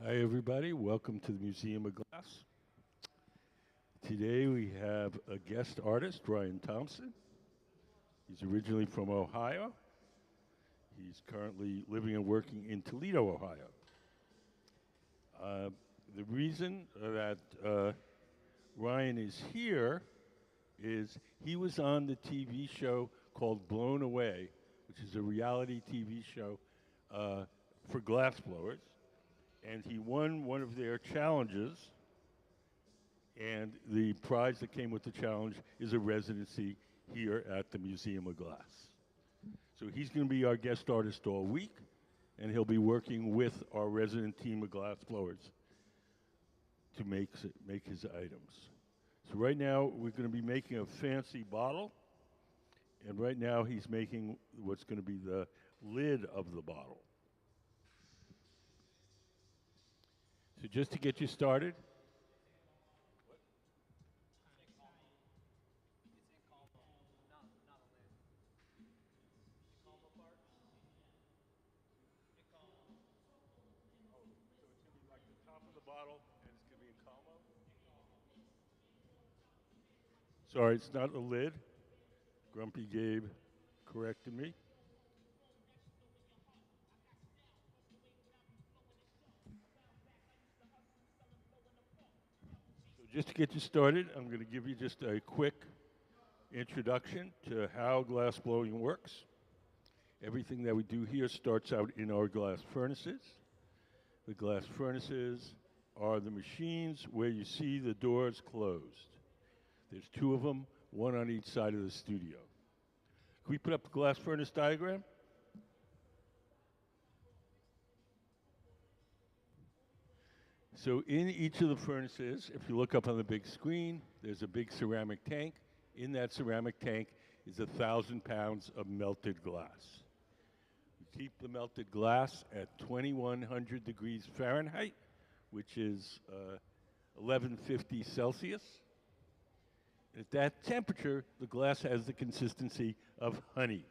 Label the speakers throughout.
Speaker 1: Hi, everybody. Welcome to the Museum of Glass. Today we have a guest artist, Ryan Thompson. He's originally from Ohio. He's currently living and working in Toledo, Ohio. Uh, the reason that Ryan is here is he was on the TV show called Blown Away, which is a reality TV show for glassblowers. And he won one of their challenges. And the prize that came with the challenge is a residency here at the Museum of Glass. So he's going to be our guest artist all week, and he'll be working with our resident team of glass blowers to make his items. So right now, we're going to be making a fancy bottle, and right now he's making what's going to be the lid of the bottle. So just to get you started, sorry, it's not a lid. Grumpy Gabe corrected me. So just to get you started, I'm going to give you just a quick introduction to how glass blowing works. Everything that we do here starts out in our glass furnaces. The glass furnaces are the machines where you see the doors closed. There's two of them, one on each side of the studio. Can we put up the glass furnace diagram? So in each of the furnaces, if you look up on the big screen, there's a big ceramic tank. In that ceramic tank is 1,000 pounds of melted glass. We keep the melted glass at 2,100 degrees Fahrenheit, which is 1150 Celsius. At that temperature, the glass has the consistency of honey.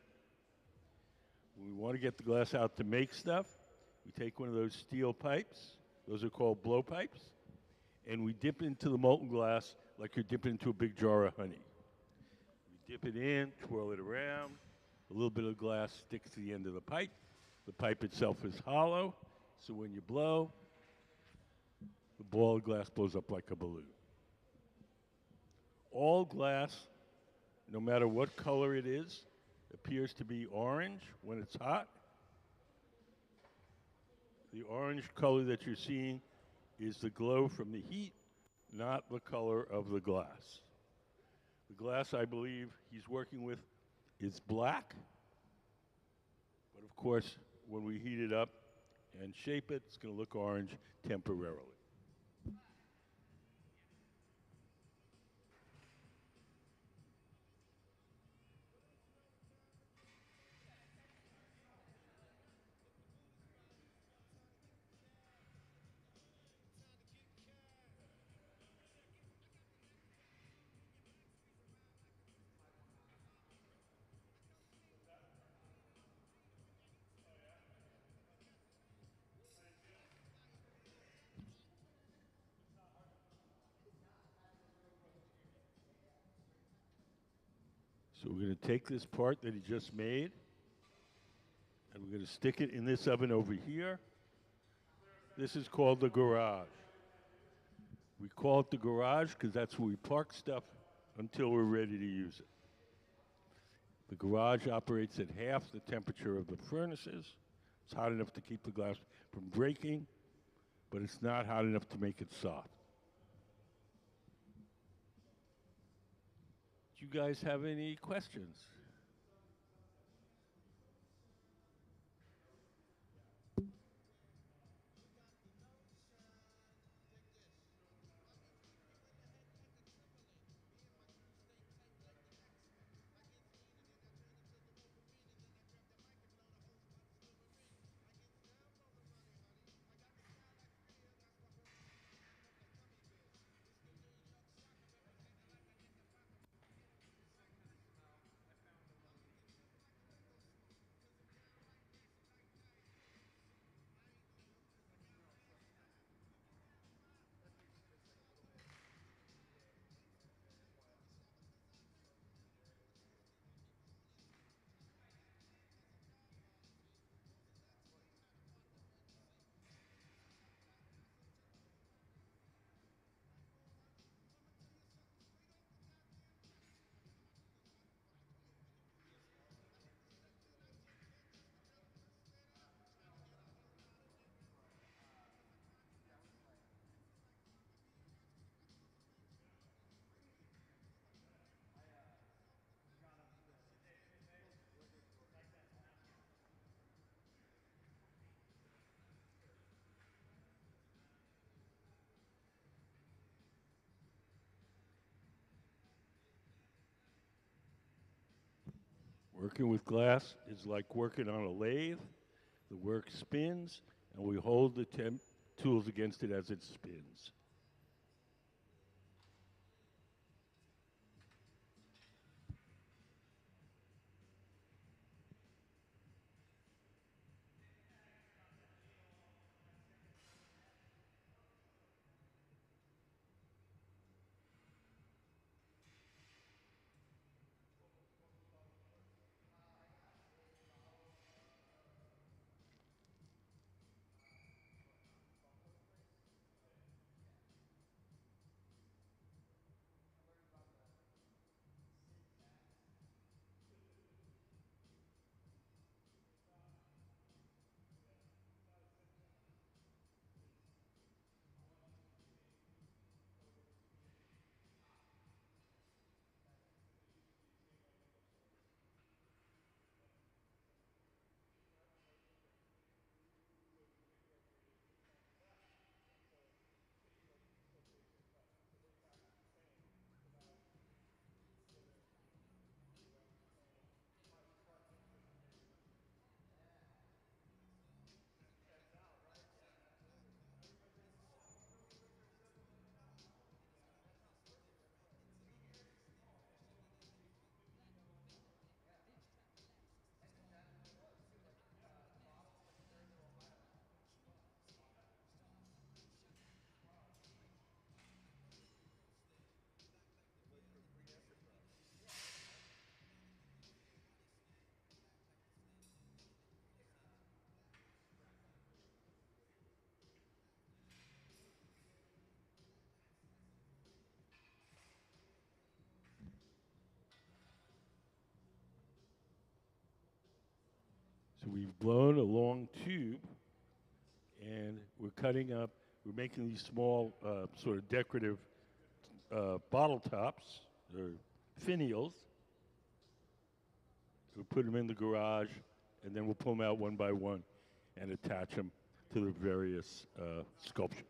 Speaker 1: When we want to get the glass out to make stuff, we take one of those steel pipes. Those are called blowpipes. And we dip into the molten glass like you're dipping into a big jar of honey. We dip it in, twirl it around. A little bit of glass sticks to the end of the pipe. The pipe itself is hollow, so when you blow, the ball of glass blows up like a balloon. All glass, no matter what color it is, appears to be orange when it's hot. The orange color that you're seeing is the glow from the heat, not the color of the glass. The glass I believe he's working with is black, but of course, when we heat it up and shape it, it's going to look orange temporarily. So we're going to take this part that he just made, and we're going to stick it in this oven over here. This is called the garage. We call it the garage because that's where we park stuff until we're ready to use it. The garage operates at half the temperature of the furnaces. It's hot enough to keep the glass from breaking, but it's not hot enough to make it soft. Do you guys have any questions? Working with glass is like working on a lathe. The work spins, and we hold the tools against it as it spins. So we've blown a long tube, and we're cutting up. We're making these small, sort of decorative bottle tops or finials. We'll put them in the garage, and then we'll pull them out one by one and attach them to the various sculptures.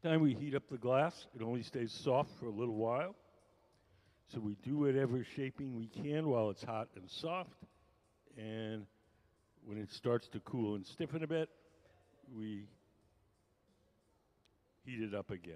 Speaker 1: Time we heat up the glass, it only stays soft for a little while. So we do whatever shaping we can while it's hot and soft. And when it starts to cool and stiffen a bit, we heat it up again.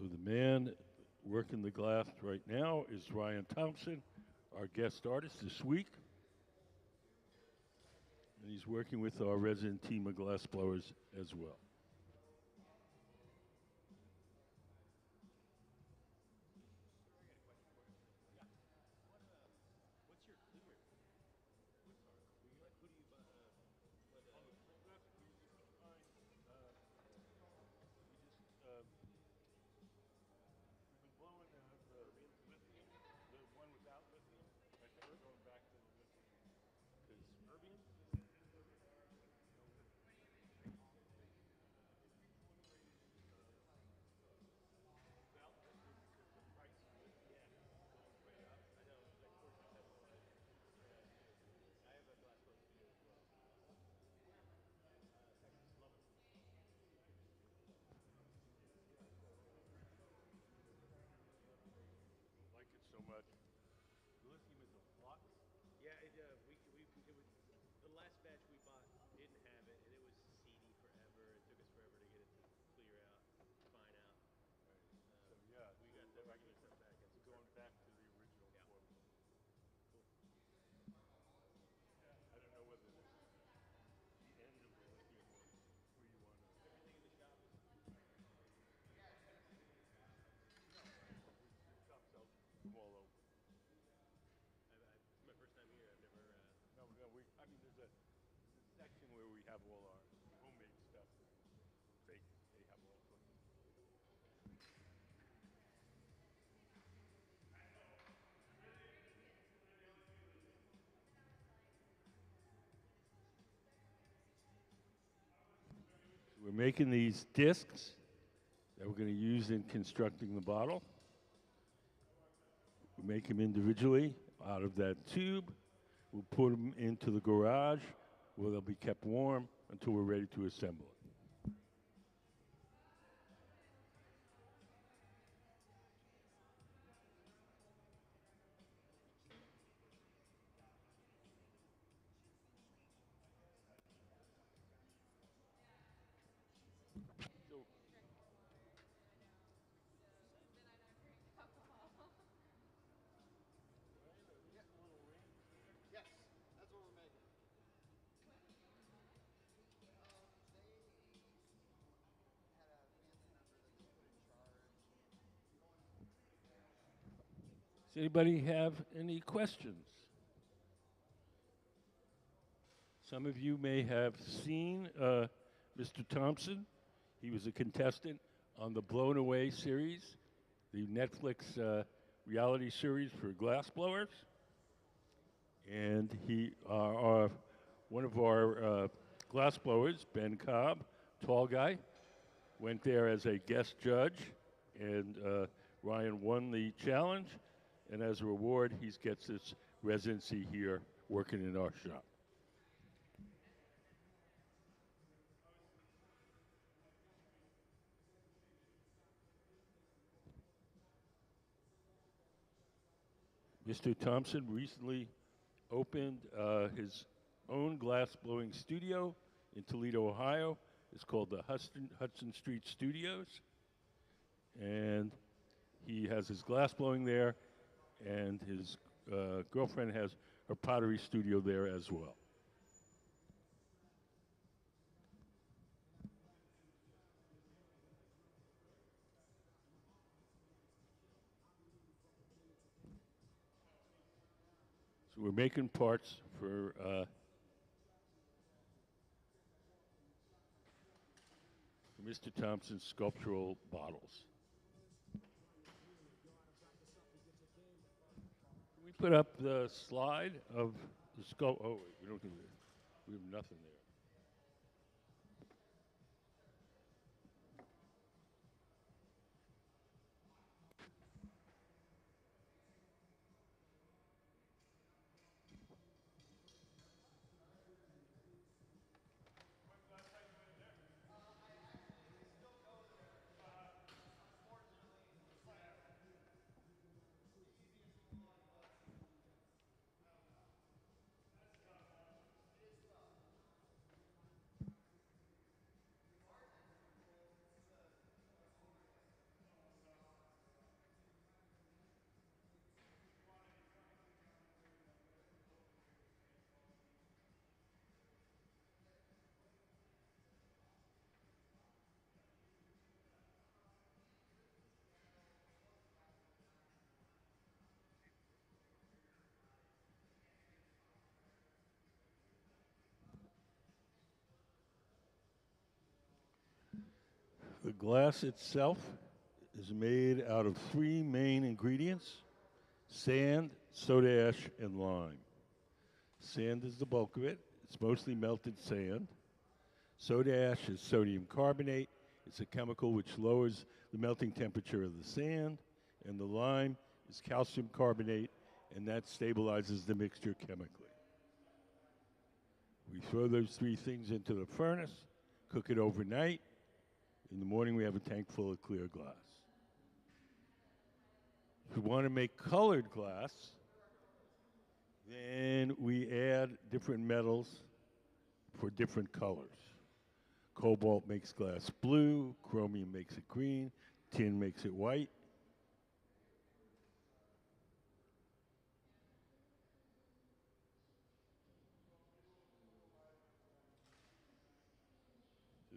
Speaker 1: So the man working the glass right now is Ryan Thompson, our guest artist this week. And he's working with our resident team of glass blowers as well. Like it so much. Lithium is a flux.
Speaker 2: Yeah, it was the last batch we bought didn't have it, and it was seedy forever. It took us forever to get it to clear out, fine out.
Speaker 1: So yeah,
Speaker 2: We got the regular stuff back. It's
Speaker 1: we're going
Speaker 2: perfect.
Speaker 1: back to the original
Speaker 2: Yeah,
Speaker 1: formula.
Speaker 2: cool.
Speaker 1: I don't know whether this is the end of the lithium or where you want to.
Speaker 2: Everything in the shop is
Speaker 1: We chop cells from all over.
Speaker 2: it's my first time here. I've never.
Speaker 1: No, no, I mean, there's a section where we have all our homemade stuff. They have all sorts of. So we're making these discs that we're going to use in constructing the bottle. We make them individually out of that tube. We'll put them into the garage where they'll be kept warm until we're ready to assemble it. So
Speaker 3: Yes, that's what we're making. They had a family member that they put in charge.
Speaker 1: does anybody have any questions? Some of you may have seen Mr. Thompson. He was a contestant on the Blown Away series, the Netflix reality series for glassblowers. And one of our glassblowers, Ben Cobb, tall guy, went there as a guest judge, and Ryan won the challenge. And as a reward, he gets his residency here working in our shop. Mr. Thompson recently opened his own glass blowing studio in Toledo, Ohio. It's called the Hudson Street Studios. And he has his glass blowing there, and his girlfriend has her pottery studio there as well. So we're making parts for Mr. Thompson's sculptural bottles. Can we put up the slide of the sculpt? Oh, wait, we don't do that. We have nothing there. The glass itself is made out of three main ingredients: sand, soda ash, and lime. Sand is the bulk of it. It's mostly melted sand. Soda ash is sodium carbonate. It's a chemical which lowers the melting temperature of the sand. And the lime is calcium carbonate, and that stabilizes the mixture chemically. We throw those three things into the furnace, cook it overnight. In the morning, we have a tank full of clear glass. If we want to make colored glass, then we add different metals for different colors. Cobalt makes glass blue, chromium makes it green, tin makes it white.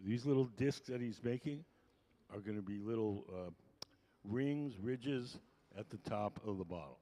Speaker 1: These little discs that he's making are going to be little rings, ridges at the top of the bottle.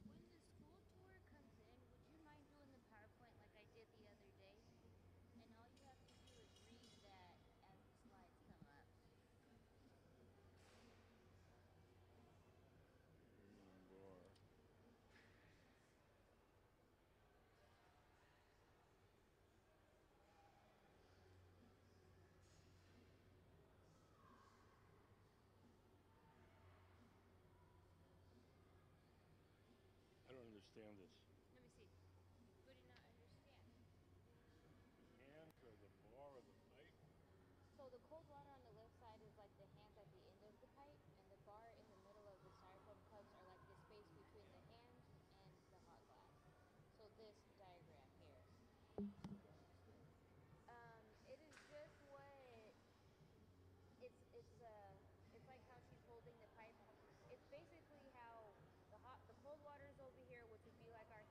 Speaker 4: When the school tour comes in, would you mind doing the PowerPoint like I did the other day? And all you have to do is read that as the slides come up.
Speaker 1: I don't understand this.
Speaker 4: Let me see. What do you not understand?
Speaker 1: Hands or the bar or the pipe?
Speaker 4: So the cold water on the left side is like the hands at the end of the pipe, and the bar in the middle of the styrofoam cups are like the space between the hands and the hot glass. So this diagram here. It is just what it's like how she's holding the pipe. It's basically how the cold water is over here, which would be like our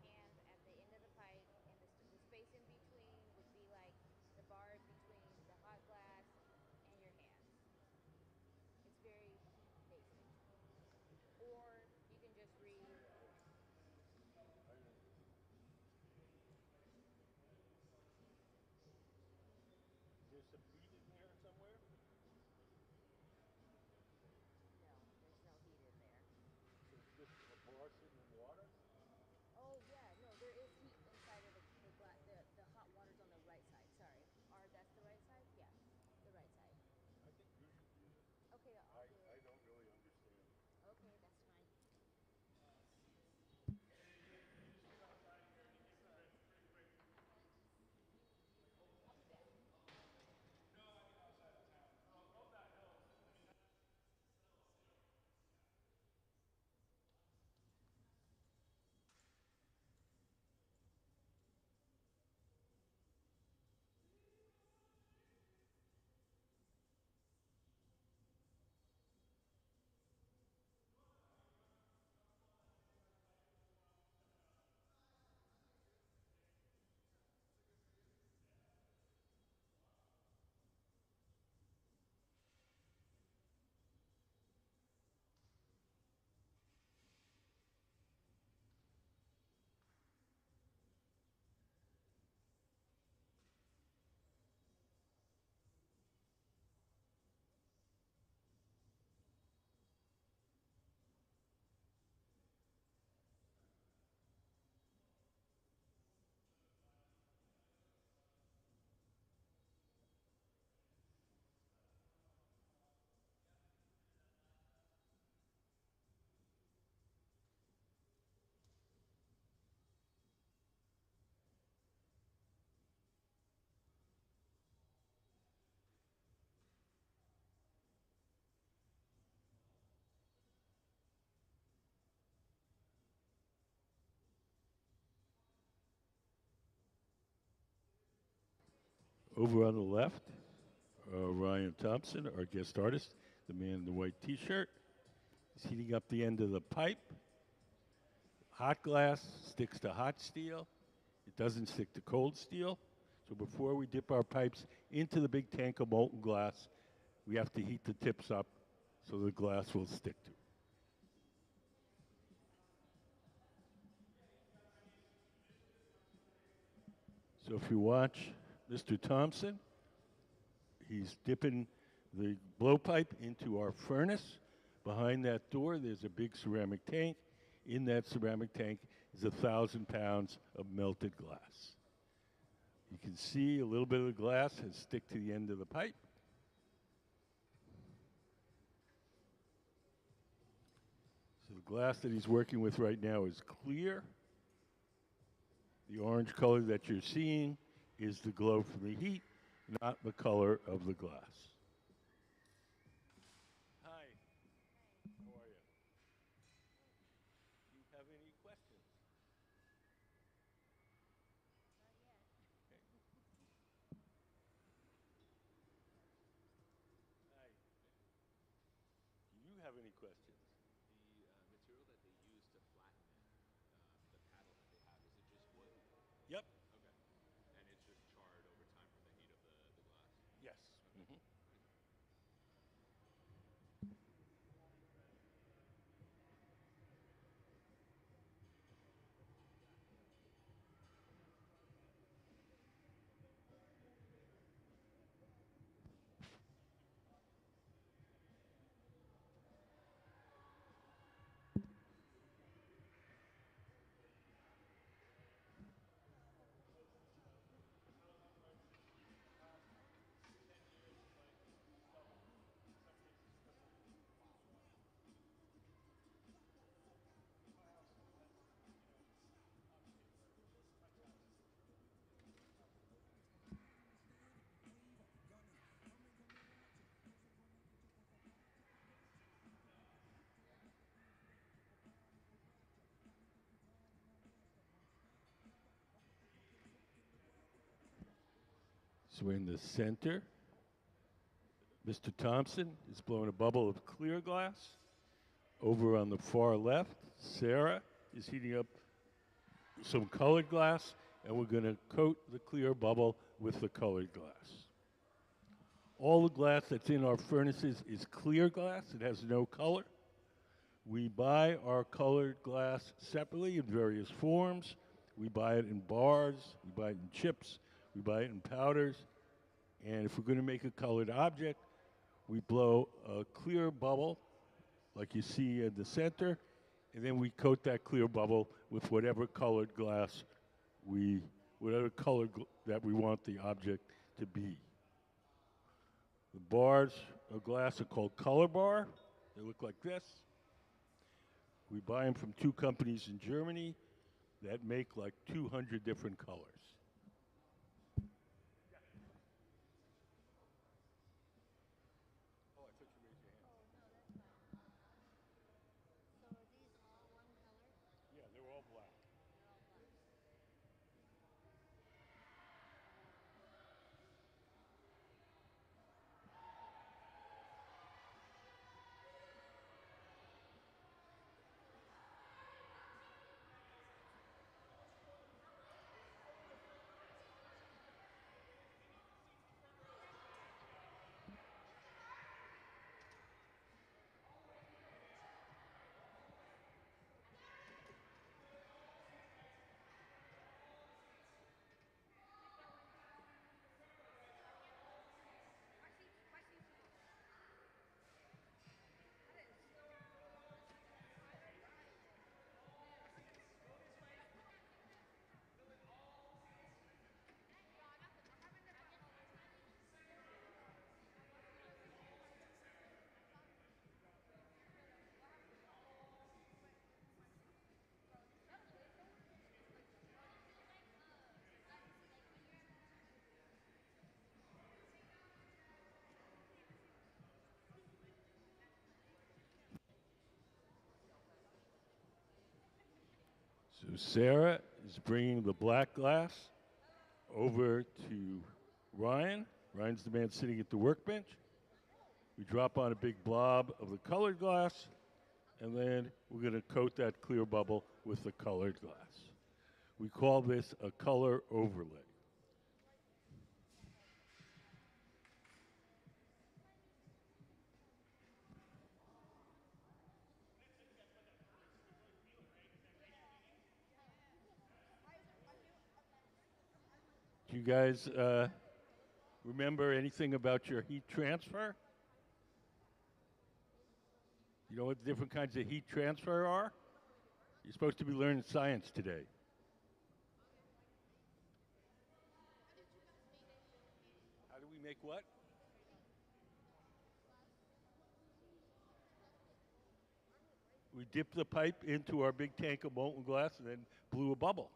Speaker 1: Over on the left, Ryan Thompson, our guest artist, the man in the white T-shirt. He's heating up the end of the pipe. Hot glass sticks to hot steel. It doesn't stick to cold steel. So before we dip our pipes into the big tank of molten glass, we have to heat the tips up so the glass will stick to it. So if you watch Mr. Thompson, he's dipping the blowpipe into our furnace. Behind that door, there's a big ceramic tank. In that ceramic tank is 1,000 pounds of melted glass. You can see a little bit of the glass has stick to the end of the pipe. So the glass that he's working with right now is clear. The orange color that you're seeing is the glow from the heat, not the color of the glass. Hi, how are you? Do you have any questions? Hi. Do you have any questions?
Speaker 2: The material that they use to flatten it, the paddle that they have, is it just wood?
Speaker 1: Yep.
Speaker 2: Okay. And it's just charred over time from the heat of the glass?
Speaker 1: Yes.
Speaker 2: Okay.
Speaker 1: Mhm. So in the center, Mr. Thompson is blowing a bubble of clear glass. Over on the far left, Sarah is heating up some colored glass, and we're going to coat the clear bubble with the colored glass. All the glass that's in our furnaces is clear glass. It has no color. We buy our colored glass separately in various forms. We buy it in bars, we buy it in chips, we buy it in powders. And if we're going to make a colored object, we blow a clear bubble, like you see in the center, and then we coat that clear bubble with whatever colored glass whatever color that we want the object to be. The bars of glass are called color bar. They look like this. We buy them from two companies in Germany that make like 200 different colors. Oh, I thought you raised your hand.
Speaker 4: Oh, no, that's fine. So are these all one color?
Speaker 1: Yeah, they're all black.
Speaker 4: They're all black.
Speaker 1: So Sarah is bringing the black glass over to Ryan. Ryan's the man sitting at the workbench. We drop on a big blob of the colored glass, and then we're going to coat that clear bubble with the colored glass. We call this a color overlay. Do you guys remember anything about your heat transfer? You know what the different kinds of heat transfer are? You're supposed to be learning science today. How do we make what? We dip the pipe into our big tank of molten glass and then blew a bubble.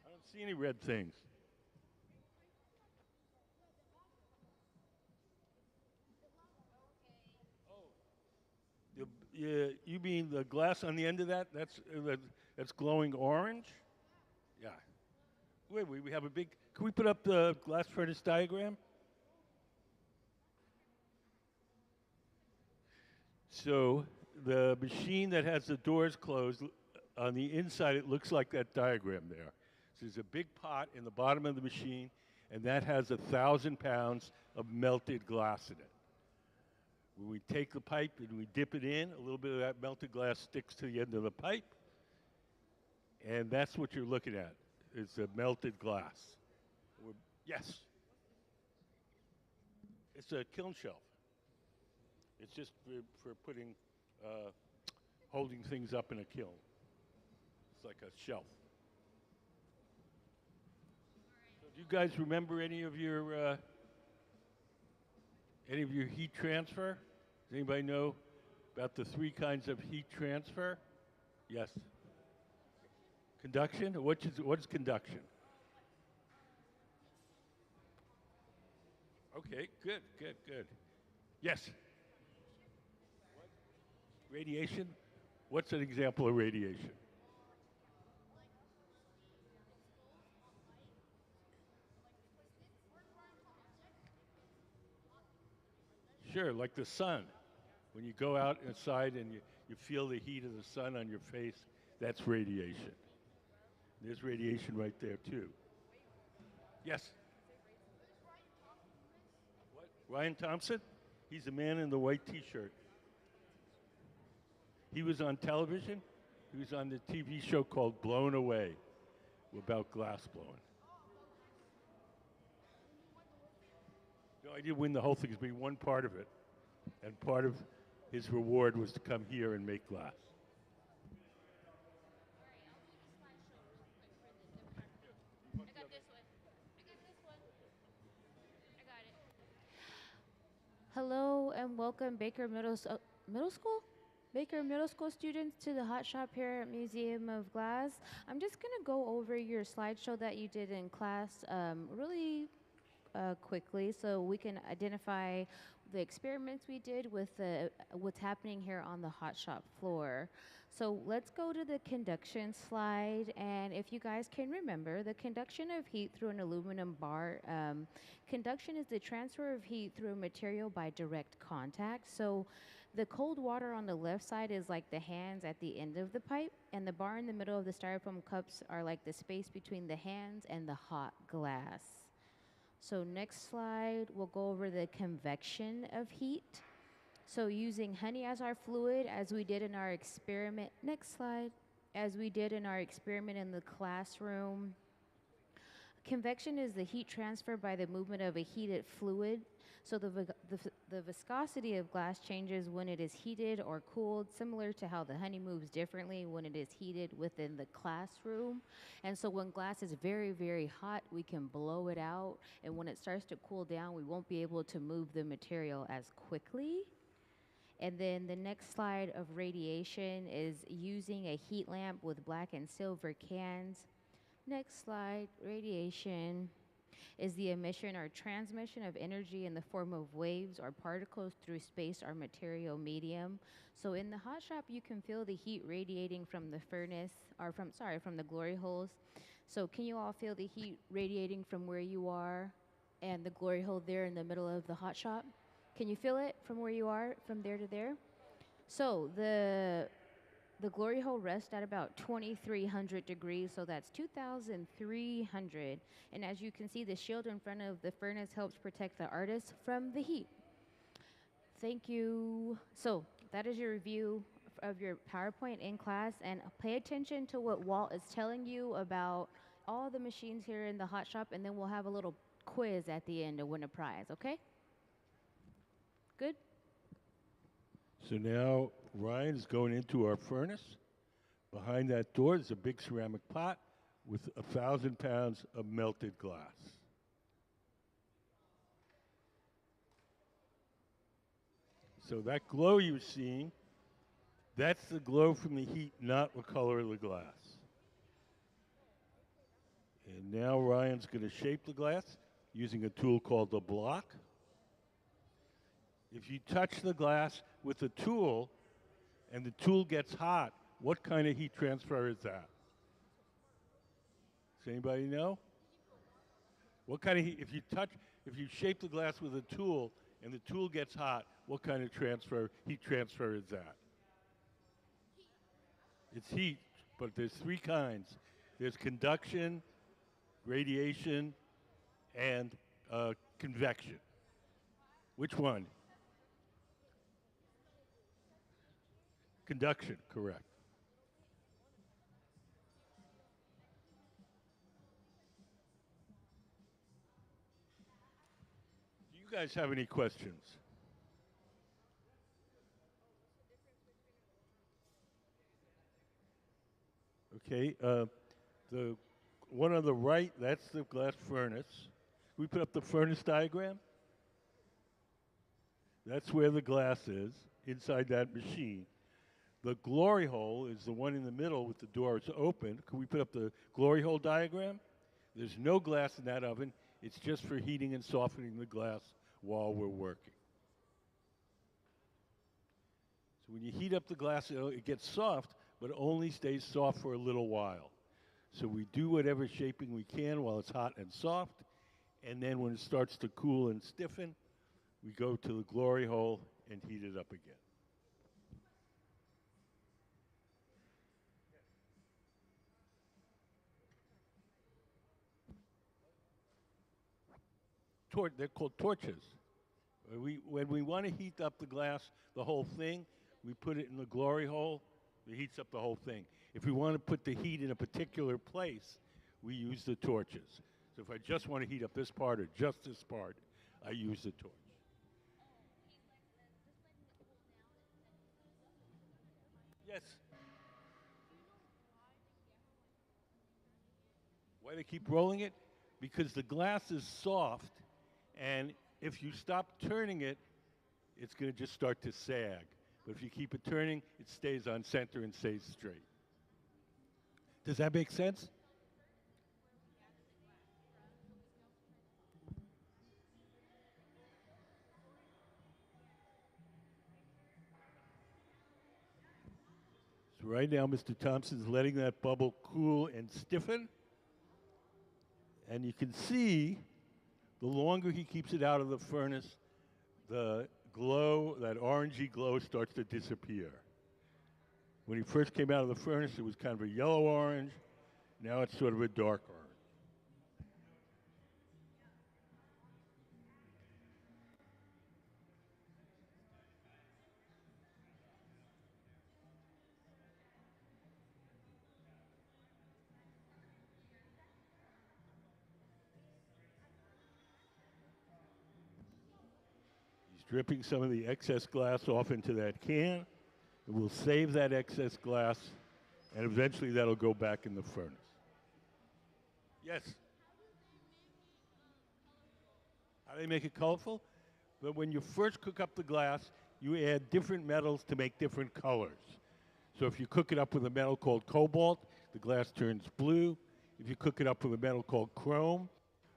Speaker 1: I don't see any red things. Yeah, you mean the glass on the end of that? That's glowing orange? Yeah. Wait, we have a big. Can we put up the glass furnace diagram? So the machine that has the doors closed, on the inside it looks like that diagram there. So there's a big pot in the bottom of the machine, and that has 1,000 pounds of melted glass in it. When we take the pipe and we dip it in, a little bit of that melted glass sticks to the end of the pipe, and that's what you're looking at. It's a melted glass. Yes. It's a kiln shelf. It's just for putting, holding things up in a kiln. It's like a shelf. So do you guys remember any of your heat transfer? Does anybody know about the 3 kinds of heat transfer? Yes. Conduction? What is conduction? Okay, good. Yes. Radiation? What's an example of radiation? Sure, like the sun. When you go out inside and you feel the heat of the sun on your face, that's radiation. There's radiation right there, too. Yes? What? Ryan Thompson? He's the man in the white T-shirt. He was on television. He was on the TV show called Blown Away, about glass blowing. No, I didn't win the whole thing. It's been one part of it. And part of his reward was to come here and make glass.
Speaker 4: Hello and welcome Middle School? Baker Middle School students to the Hot Shop here at Museum of Glass. I'm just gonna go over your slideshow that you did in class really quickly so we can identify the experiments we did with what's happening here on the hot shop floor. So let's go to the conduction slide, and if you guys can remember, the conduction of heat through an aluminum bar. Conduction is the transfer of heat through a material by direct contact. So the cold water on the left side is like the hands at the end of the pipe, and the bar in the middle of the styrofoam cups are like the space between the hands and the hot glass. So next slide, we'll go over the convection of heat. So using honey as our fluid, as we did in our experiment. Next slide. As we did in our experiment in the classroom. Convection is the heat transfer by the movement of a heated fluid. So the viscosity of glass changes when it is heated or cooled, similar to how the honey moves differently when it is heated within the classroom. And so when glass is very, very hot, we can blow it out. And when it starts to cool down, we won't be able to move the material as quickly. And then the next slide of radiation is using a heat lamp with black and silver cans. Next slide, radiation is the emission or transmission of energy in the form of waves or particles through space or material medium. So in the hot shop, you can feel the heat radiating from the furnace, or from the glory holes. So can you all feel the heat radiating from where you are and the glory hole there in the middle of the hot shop? Can you feel it from where you are, from there to there? So the glory hole rests at about 2,300 degrees, so that's 2,300. And as you can see, the shield in front of the furnace helps protect the artist from the heat. Thank you. So that is your review of your PowerPoint in class, and pay attention to what Walt is telling you about all the machines here in the hot shop, and then we'll have a little quiz at the end to win a prize, okay? Good?
Speaker 1: So now Ryan's going into our furnace. Behind that door is a big ceramic pot with 1,000 pounds of melted glass. So that glow you're seeing, that's the glow from the heat, not the color of the glass. And now Ryan's going to shape the glass using a tool called the block. If you touch the glass with a tool and the tool gets hot, what kind of heat transfer is that? Does anybody know? What kind of heat, if you shape the glass with a tool and the tool gets hot, what kind of heat transfer is that? It's heat, but there's three kinds. There's conduction, radiation, and convection. Which one? Conduction, correct. Do you guys have any questions? Okay, the one on the right, that's the glass furnace. We put up the furnace diagram. That's where the glass is, inside that machine. The glory hole is the one in the middle with the doors open. Can we put up the glory hole diagram? There's no glass in that oven. It's just for heating and softening the glass while we're working. So when you heat up the glass, it gets soft, but only stays soft for a little while. So we do whatever shaping we can while it's hot and soft, and then when it starts to cool and stiffen, we go to the glory hole and heat it up again. They're called torches. When we want to heat up the glass, the whole thing, we put it in the glory hole. It heats up the whole thing. If we want to put the heat in a particular place, we use the torches. So if I just want to heat up this part or just this part, I use the torch. Yes. Why they keep rolling it? Because the glass is soft, and if you stop turning it, it's going to just start to sag. But if you keep it turning, it stays on center and stays straight. Does that make sense? So right now, Mr. Thompson's letting that bubble cool and stiffen. And you can see the longer he keeps it out of the furnace, the glow, that orangey glow, starts to disappear. When he first came out of the furnace, it was kind of a yellow orange. Now it's sort of a dark orange. Dripping some of the excess glass off into that can. It will save that excess glass, and eventually that'll go back in the furnace. Yes? How do they make it colorful? But when you first cook up the glass, you add different metals to make different colors. So if you cook it up with a metal called cobalt, the glass turns blue. If you cook it up with a metal called chrome,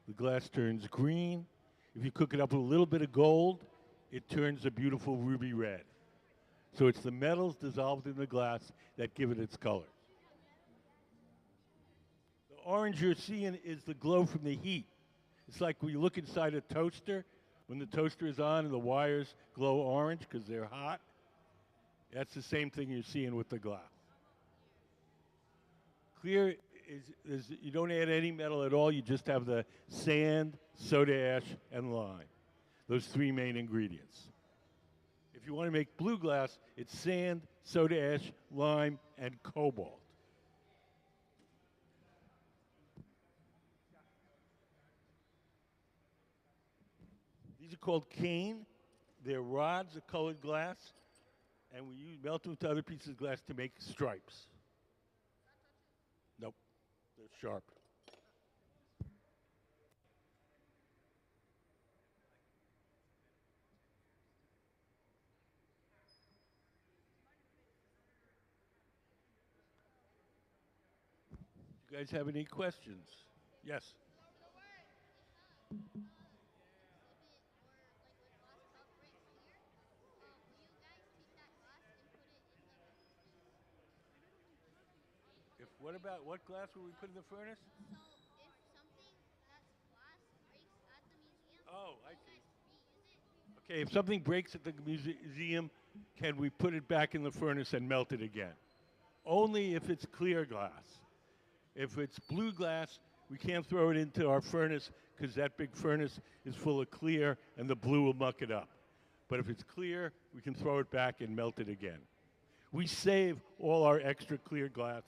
Speaker 1: the glass turns green. If you cook it up with a little bit of gold, it turns a beautiful ruby red. So it's the metals dissolved in the glass that give it its colors. The orange you're seeing is the glow from the heat. It's like when you look inside a toaster, when the toaster is on and the wires glow orange because they're hot. That's the same thing you're seeing with the glass. Clear is you don't add any metal at all. You just have the sand, soda ash, and lime. Those three main ingredients. If you want to make blue glass, it's sand, soda ash, lime, and cobalt. These are called cane. They're rods of colored glass, and we melt them to other pieces of glass to make stripes. Nope, they're sharp. You guys have any questions? Yes. If what about what glass will we put in the furnace? Oh, I see. Okay, if something breaks at the museum, can we put it back in the furnace and melt it again? Only if it's clear glass. If it's blue glass, we can't throw it into our furnace because that big furnace is full of clear and the blue will muck it up. But if it's clear, we can throw it back and melt it again. We save all our extra clear glass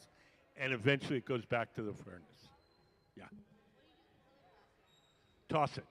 Speaker 1: and eventually it goes back to the furnace. Yeah. Toss it.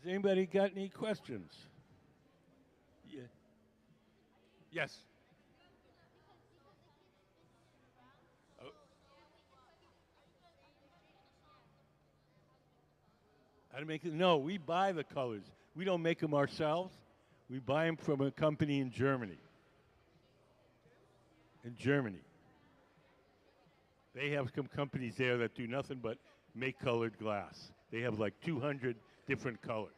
Speaker 1: Has anybody got any questions? Yeah. Yes. Oh, how to make it? No, we buy the colors. We don't make them ourselves. We buy them from a company in Germany. In Germany. They have some companies there that do nothing but make colored glass. They have like 200 different colors.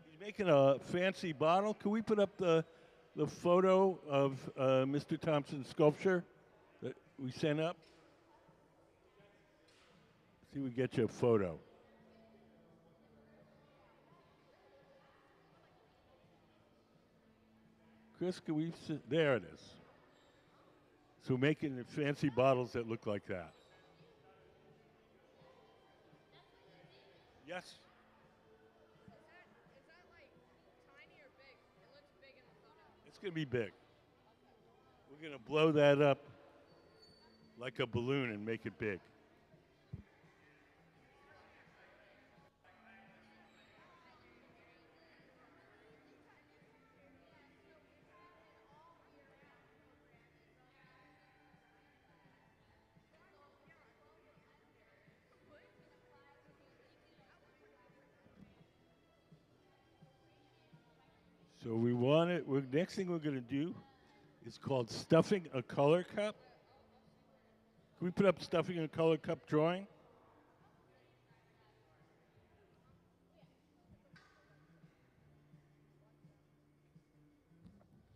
Speaker 1: He's making a fancy bottle. Can we put up the photo of Mr. Thompson's sculpture that we sent up? See if we get you a photo. Chris, can we there it is. So making the fancy bottles that look like that. Yes? It's going to be big. We're going to blow that up like a balloon and make it big. next thing we're going to do is called stuffing a color cup. Can we put up stuffing a color cup drawing?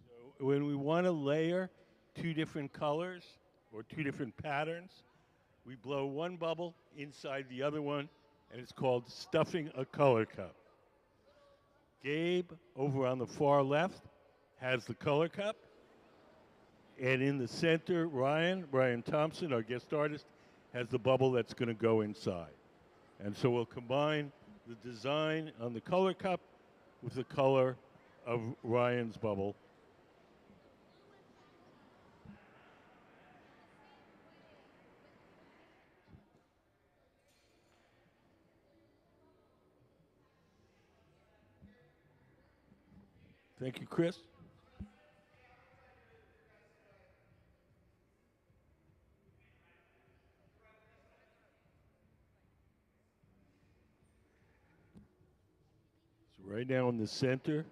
Speaker 1: So when we want to layer two different colors or two different patterns, we blow one bubble inside the other one, and it's called stuffing a color cup. Gabe, over on the far left, has the color cup. And in the center, Ryan Thompson, our guest artist, has the bubble that's going to go inside. And so we'll combine the design on the color cup with the color of Ryan's bubble. Thank you, Chris. So right now in the center,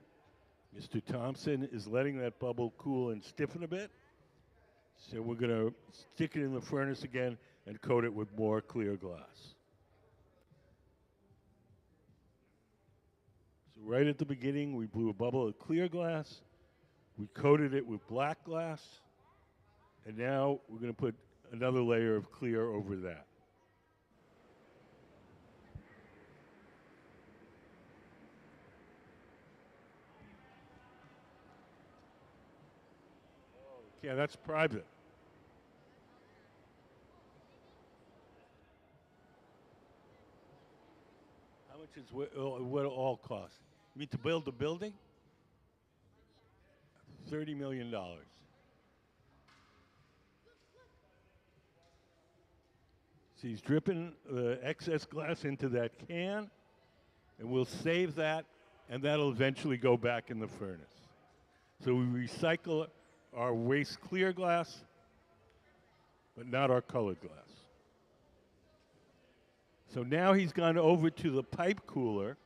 Speaker 1: Mr. Thompson is letting that bubble cool and stiffen a bit. So we're going to stick it in the furnace again and coat it with more clear glass. So right at the beginning, we blew a bubble of clear glass. We coated it with black glass. And now we're going to put another layer of clear over that. Yeah, that's private. How much is what it all cost? You mean to build the building? $30 million. So he's dripping the excess glass into that can, and we'll save that, and that'll eventually go back in the furnace. So we recycle our waste clear glass, but not our colored glass. So now he's gone over to the pipe cooler.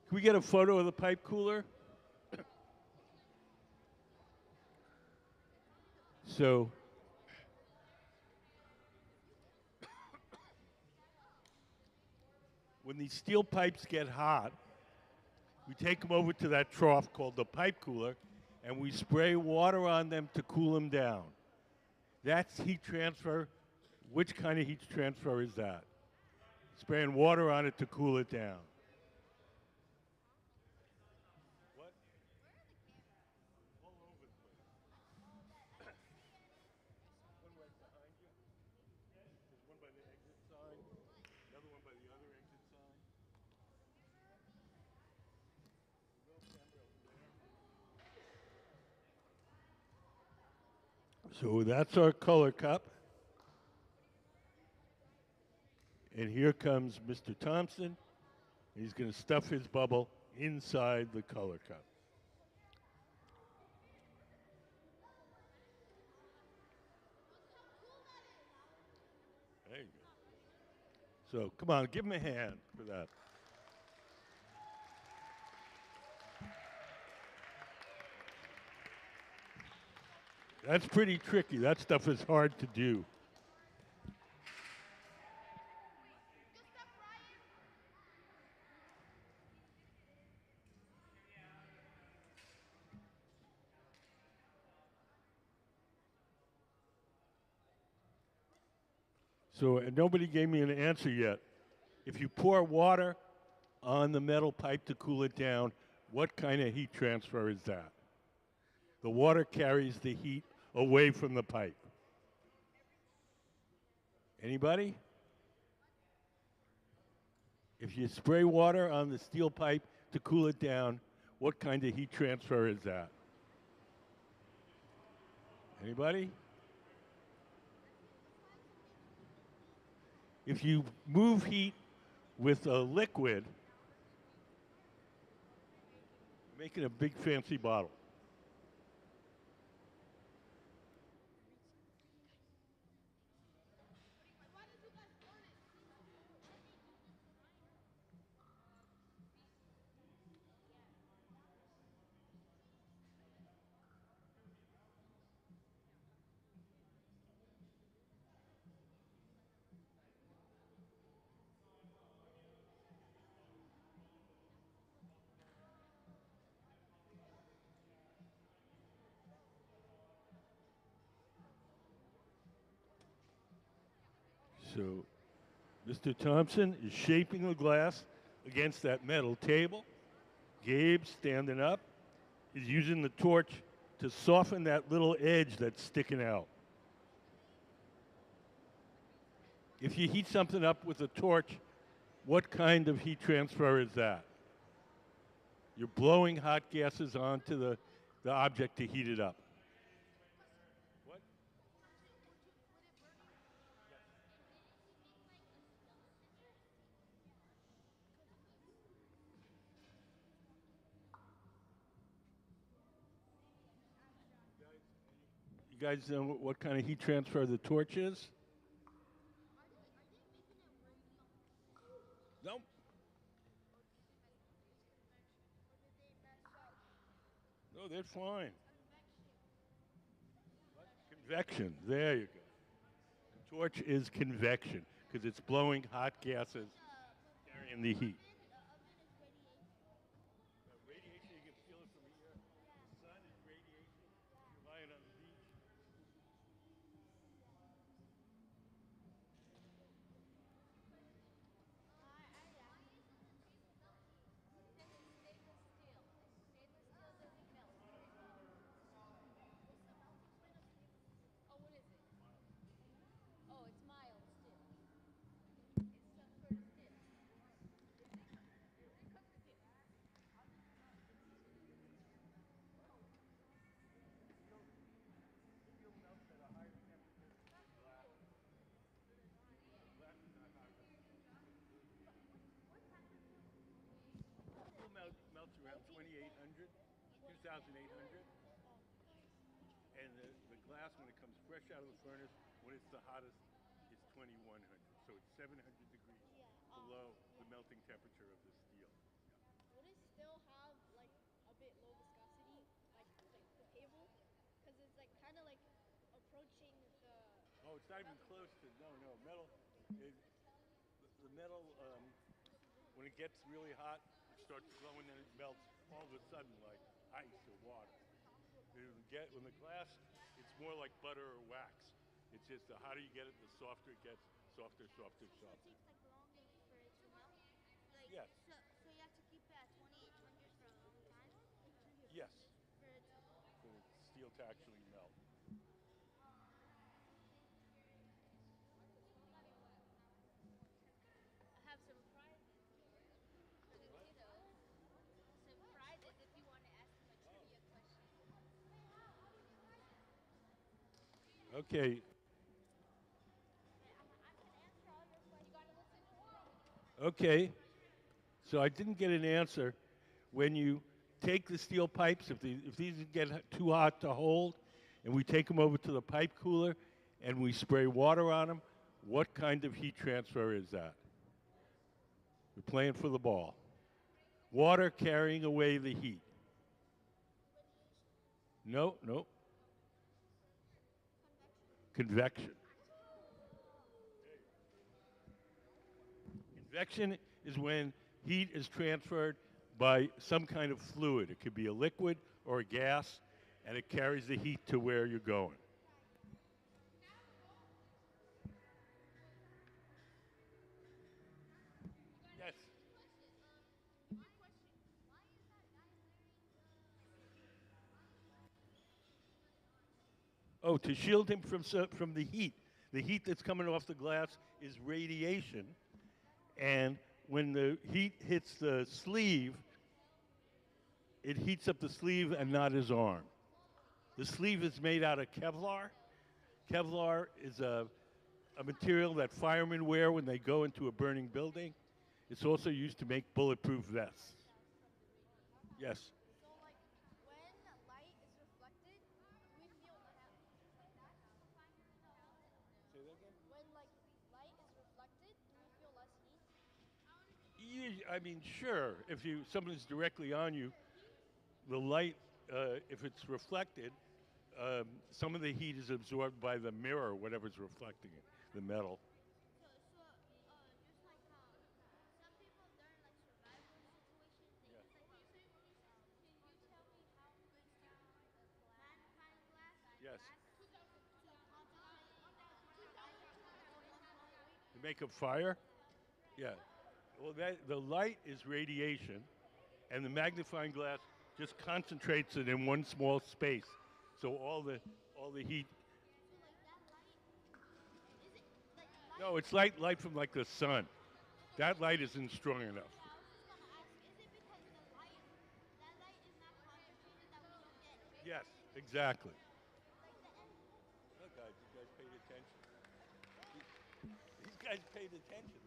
Speaker 1: Can we get a photo of the pipe cooler? So when these steel pipes get hot, we take them over to that trough called the pipe cooler, and we spray water on them to cool them down. That's heat transfer. Which kind of heat transfer is that? Spraying water on it to cool it down. What? All over the place. One right behind you. There's one by the exit sign. Another one by the other exit sign. So that's our color cup. And here comes Mr. Thompson. He's going to stuff his bubble inside the color cup. There you go. So come on, give him a hand for that. That's pretty tricky. That stuff is hard to do. So nobody gave me an answer yet. If you pour water on the metal pipe to cool it down, what kind of heat transfer is that? The water carries the heat away from the pipe. Anybody? If you spray water on the steel pipe to cool it down, what kind of heat transfer is that? Anybody? If you move heat with a liquid, make it a big fancy bottle. So Mr. Thompson is shaping the glass against that metal table. Gabe, standing up, is using the torch to soften that little edge that's sticking out. If you heat something up with a torch, what kind of heat transfer is that? You're blowing hot gases onto the object to heat it up. What? You guys know what kind of heat transfer the torch is? No. No, they're fine. Convection. There you go. The torch is convection because it's blowing hot gases, carrying the heat. Radiation, you can feel it from here. The sun is radiation. You're lying on the beach.
Speaker 4: Oh, what is it? Oh, it's mild still.
Speaker 1: Steel melts around 2,800, 2,800. And the glass, when it comes fresh out of the furnace, when it's the hottest, is 2,100. So it's 700 degrees below the melting temperature of the steel.
Speaker 5: Would it still have like a bit low viscosity, like the table? Because it's like kind of like approaching the.
Speaker 1: Oh, it's not even close to, no, metal. The metal, when it gets really hot, it starts glowing and it melts all of a sudden like ice or water. When the glass, it's more like butter or wax. It's just the hotter you get it, the softer it gets, softer, softer,
Speaker 6: So it
Speaker 1: softer.
Speaker 6: takes like longer for it to melt? Like,
Speaker 1: Yes.
Speaker 6: so you have to keep it at 2,800 for a long time
Speaker 1: Yes,
Speaker 6: for it to.
Speaker 1: for the steel to actually melt.
Speaker 4: I have some prizes here for the kiddos. Some prizes if you want to ask them a trivia question.
Speaker 1: Okay,
Speaker 4: You gotta listen to me.
Speaker 1: okay. So I didn't get an answer. When you take the steel pipes, if these get too hot to hold, and we take them over to the pipe cooler and we spray water on them, what kind of heat transfer is that? We're playing for the ball. Water carrying away the heat. No, no. Convection. Convection is when heat is transferred by some kind of fluid. It could be a liquid or a gas, and it carries the heat to where you're going. Yes. Oh, to shield him from the heat. The heat that's coming off the glass is radiation, and when the heat hits the sleeve, it heats up the sleeve and not his arm. The sleeve is made out of Kevlar. Kevlar is a material that firemen wear when they go into a burning building. It's also used to make bulletproof vests. Yes.
Speaker 5: So like when light is reflected, do we feel
Speaker 1: Say that again?
Speaker 5: when like light is reflected, do we feel less heat?
Speaker 1: I mean, sure. If something's directly on you, the light, if it's reflected, some of the heat is absorbed by the mirror, whatever's reflecting it, the metal.
Speaker 6: Just like how some people during like survival situations they use like these can you tell me how good magnifying glass
Speaker 1: Yes.
Speaker 6: to concentrate
Speaker 1: make a fire? Yeah. Well, the light is radiation, and the magnifying glass just concentrates it in one small space. So all the heat.
Speaker 6: So like that light, is it like light?
Speaker 1: No, it's light from like the sun. That light isn't strong enough.
Speaker 6: Yeah, I was just gonna ask, is it because the light, that light is not concentrated that we don't get
Speaker 1: Yes,
Speaker 6: radiation?
Speaker 1: exactly.
Speaker 6: Like the end.
Speaker 1: Look, guys, you guys paid attention. These guys paid attention.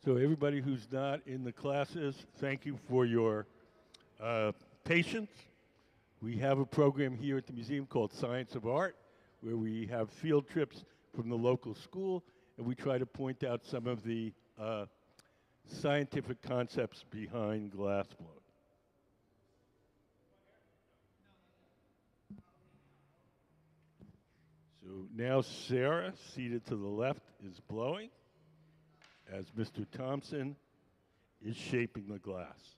Speaker 1: So everybody who's not in the classes, thank you for your patience. We have a program here at the museum called Science of Art, where we have field trips from the local school, and we try to point out some of the scientific concepts behind glass blowing. So now Sarah, seated to the left, is blowing as Mr. Thompson is shaping the glass.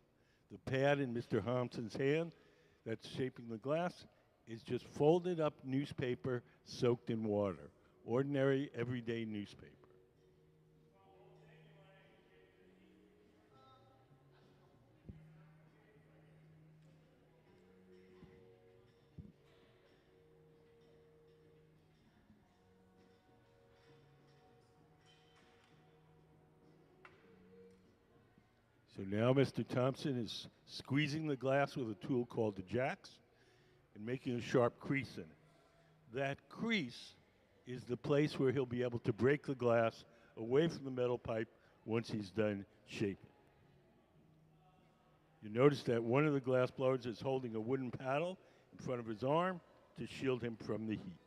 Speaker 1: The pad in Mr. Thompson's hand that's shaping the glass is just folded up newspaper soaked in water, ordinary, everyday newspaper. So now Mr. Thompson is squeezing the glass with a tool called the jacks and making a sharp crease in it. That crease is the place where he'll be able to break the glass away from the metal pipe once he's done shaping. You notice that one of the glass blowers is holding a wooden paddle in front of his arm to shield him from the heat.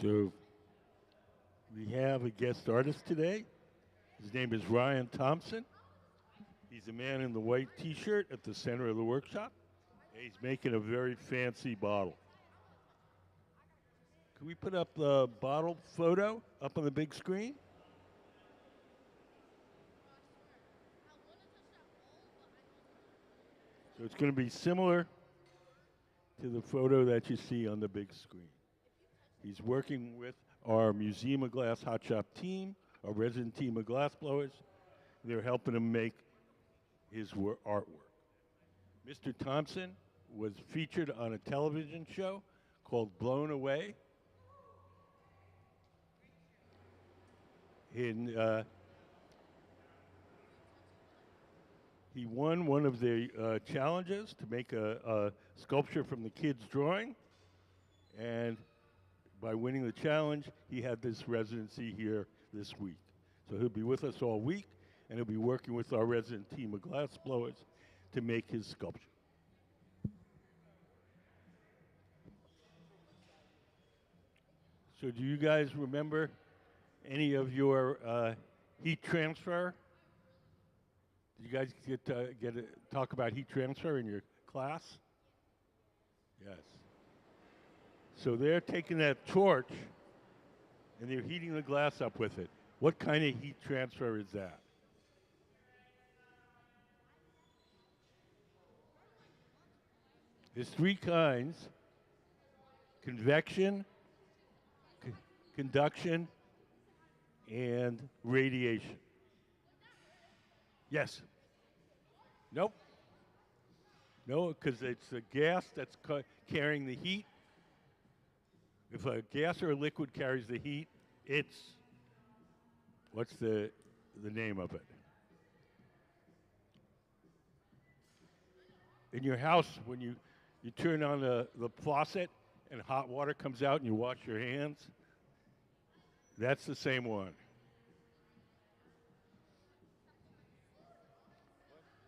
Speaker 1: So we have a guest artist today. His name is Ryan Thompson. He's a man in the white T-shirt at the center of the workshop. And he's making a very fancy bottle. Can we put up the bottle photo up on the big screen? So it's going to be similar to the photo that you see on the big screen. He's working with our Museum of Glass Hot Shop team, our resident team of glass blowers. They're helping him make his artwork. Mr. Thompson was featured on a television show called Blown Away. He won one of the challenges to make a sculpture from the kid's drawing. And by winning the challenge, he had this residency here this week. So he'll be with us all week, and he'll be working with our resident team of glass blowers to make his sculpture. So do you guys remember any of your heat transfer? Did you guys get to talk about heat transfer in your class? Yes. So they're taking that torch and they're heating the glass up with it. What kind of heat transfer is that? There's three kinds: convection, conduction, and radiation. Yes? Nope. No, because it's the gas that's carrying the heat. If a gas or a liquid carries the heat, it's, what's the name of it? In your house, when you turn on the faucet and hot water comes out and you wash your hands, that's the same one.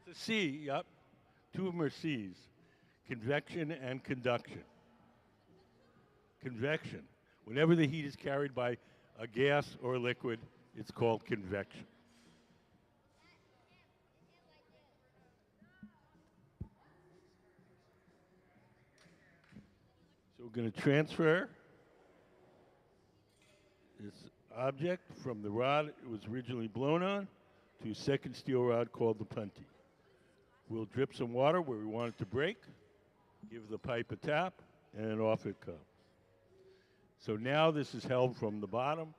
Speaker 1: It's a C, yep. Two of them are C's, convection and conduction. Convection. Whenever the heat is carried by a gas or a liquid, it's called convection. So we're going to transfer this object from the rod it was originally blown on to a second steel rod called the punty. We'll drip some water where we want it to break, give the pipe a tap, and off it comes. So now this is held from the bottom.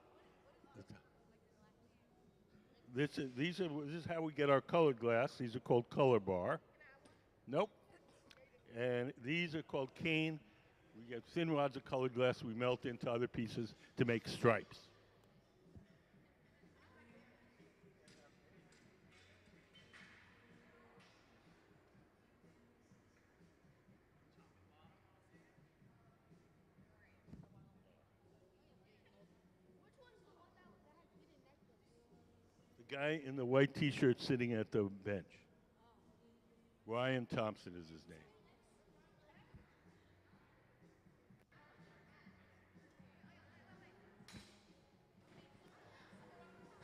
Speaker 1: This is how we get our colored glass. These are called color bar. Nope. And these are called cane. We get thin rods of colored glass we melt into other pieces to make stripes. The guy in the white T-shirt sitting at the bench. Ryan Thompson is his name.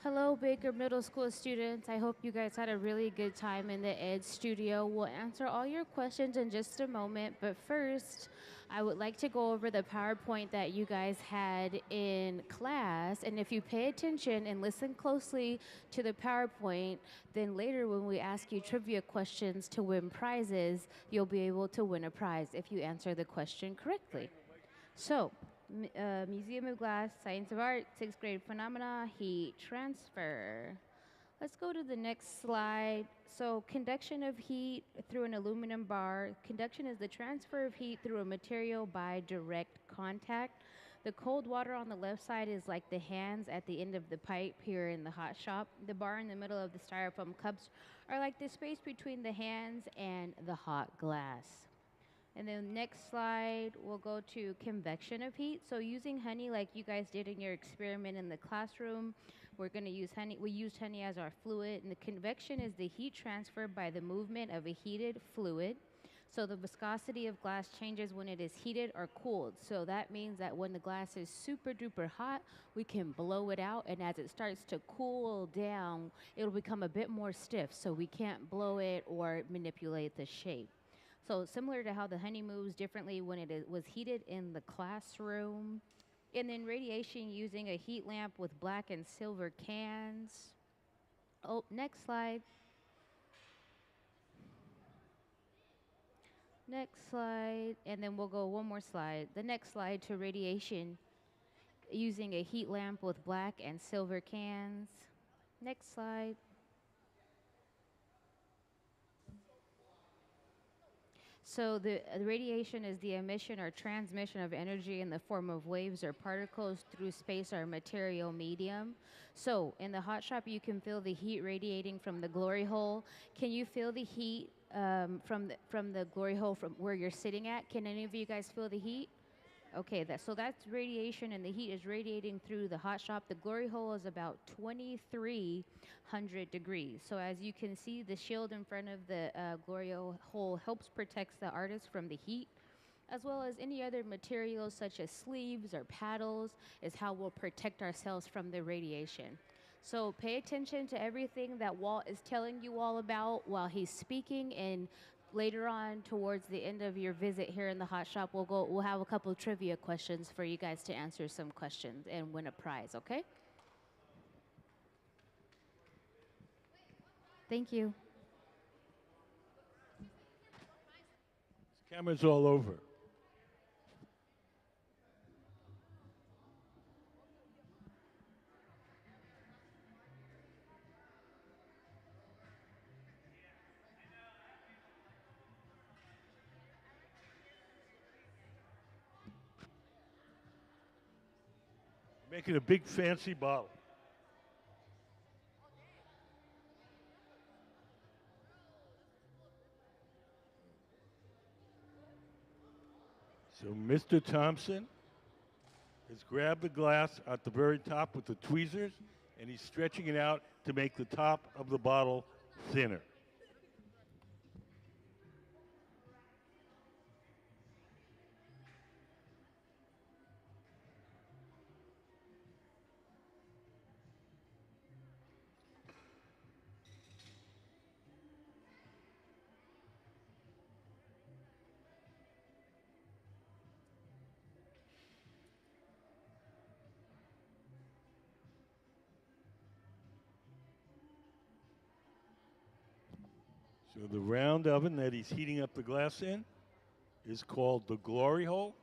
Speaker 4: Hello, Baker Middle School students. I hope you guys had a really good time in the Ed studio. We'll answer all your questions in just a moment, but first, I would like to go over the PowerPoint that you guys had in class, and if you pay attention and listen closely to the PowerPoint, then later when we ask you trivia questions to win prizes, you'll be able to win a prize if you answer the question correctly. So, Museum of Glass, Science of Art, 6th grade phenomena, heat transfer. Let's go to the next slide. So conduction of heat through an aluminum bar. Conduction is the transfer of heat through a material by direct contact. The cold water on the left side is like the hands at the end of the pipe here in the hot shop. The bar in the middle of the styrofoam cups are like the space between the hands and the hot glass. And then next slide, we'll go to convection of heat. So using honey like you guys did in your experiment in the classroom, we're going to use honey. We used honey as our fluid. And the convection is the heat transfer by the movement of a heated fluid. So the viscosity of glass changes when it is heated or cooled. So that means that when the glass is super duper hot, we can blow it out, and as it starts to cool down, it'll become a bit more stiff, so we can't blow it or manipulate the shape. So similar to how the honey moves differently when was heated in the classroom. And then radiation using a heat lamp with black and silver cans. Oh, next slide. Next slide, and then we'll go one more slide. The next slide to radiation using a heat lamp with black and silver cans. Next slide. So the radiation is the emission or transmission of energy in the form of waves or particles through space or material medium. So in the hot shop, you can feel the heat radiating from the glory hole. Can you feel the heat from the glory hole from where you're sitting at? Can any of you guys feel the heat? Okay, so that's radiation, and the heat is radiating through the hot shop. The glory hole is about 2,300 degrees. So as you can see, the shield in front of the glory hole helps protect the artist from the heat, as well as any other materials such as sleeves or paddles is how we'll protect ourselves from the radiation. So pay attention to everything that Walt is telling you all about while he's speaking, and later on towards the end of your visit here in the hot shop, we'll have a couple of trivia questions for you guys to answer some questions and win a prize, okay? Thank you.
Speaker 1: Cameras all over. Making a big fancy bottle. So Mr. Thompson has grabbed the glass at the very top with the tweezers, and he's stretching it out to make the top of the bottle thinner. So the round oven that he's heating up the glass in is called the glory hole.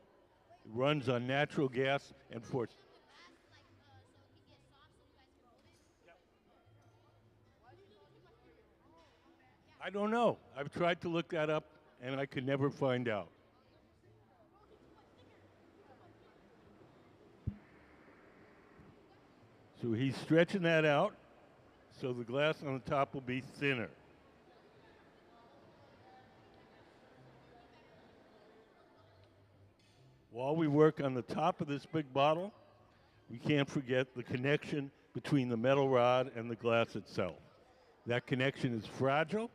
Speaker 1: It runs on natural gas and force. I don't know. I've tried to look that up, and I could never find out. So he's stretching that out so the glass on the top will be thinner. While we work on the top of this big bottle, we can't forget the connection between the metal rod and the glass itself. That connection is fragile.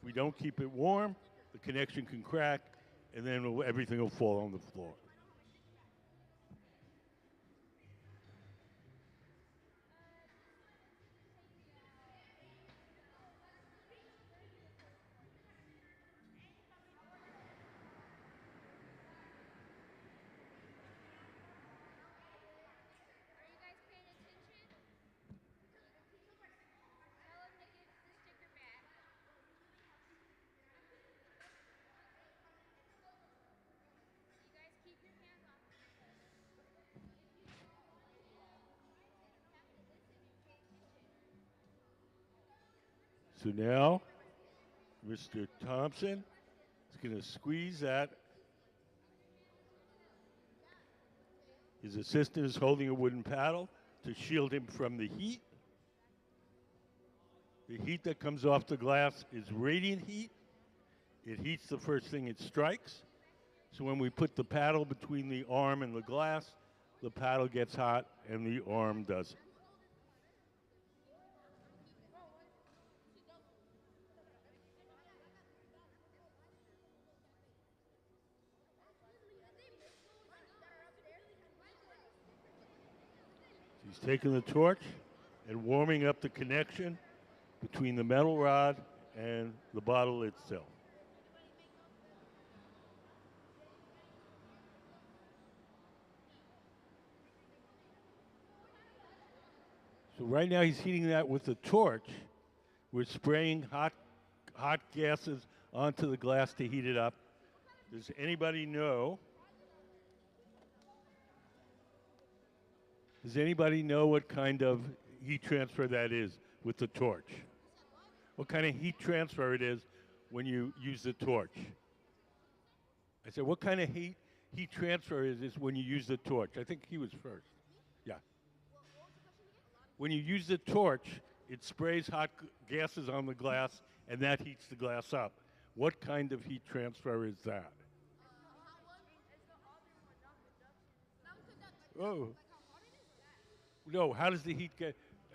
Speaker 1: If we don't keep it warm, the connection can crack, and then everything will fall on the floor.
Speaker 4: Are you guys paying attention? Tell them to give the sticker back. You guys keep your hands off.
Speaker 1: So now, Mr. Thompson is going to squeeze that. His assistant is holding a wooden paddle to shield him from the heat. The heat that comes off the glass is radiant heat. It heats the first thing it strikes. So when we put the paddle between the arm and the glass, the paddle gets hot and the arm doesn't. He's taking the torch and warming up the connection between the metal rod and the bottle itself. So right now he's heating that with a torch. We're spraying hot gases onto the glass to heat it up. Does anybody know? Does anybody know what kind of heat transfer that is with the torch? What kind of heat transfer it is when you use the torch? I said, what kind of heat transfer is this when you use the torch? I think he was first. Yeah. When you use the torch, it sprays hot gases on the glass, and that heats the glass up. What kind of heat transfer is that? Oh. No, how does the heat get?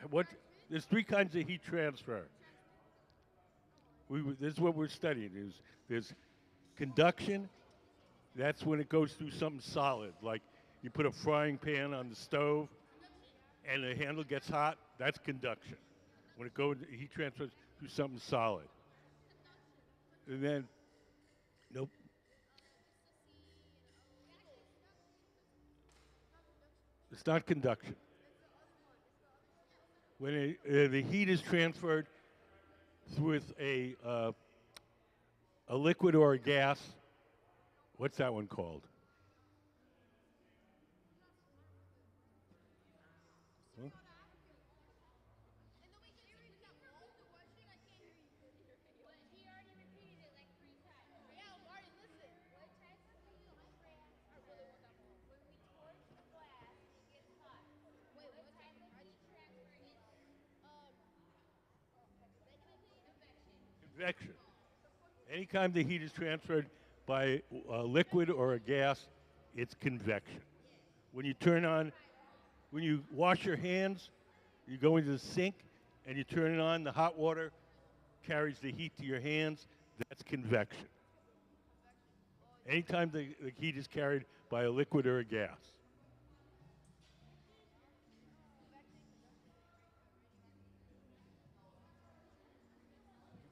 Speaker 1: What? There's three kinds of heat transfer. This is what we're studying. There's conduction. That's when it goes through something solid, like you put a frying pan on the stove, and the handle gets hot. That's conduction. When heat transfers through something solid. And then, nope. It's not conduction. When the heat is transferred with a liquid or a gas, what's that one called? Huh? Convection. Anytime the heat is transferred by a liquid or a gas, it's convection. When when you wash your hands, you go into the sink and you turn it on, the hot water carries the heat to your hands, that's convection. Anytime the heat is carried by a liquid or a gas.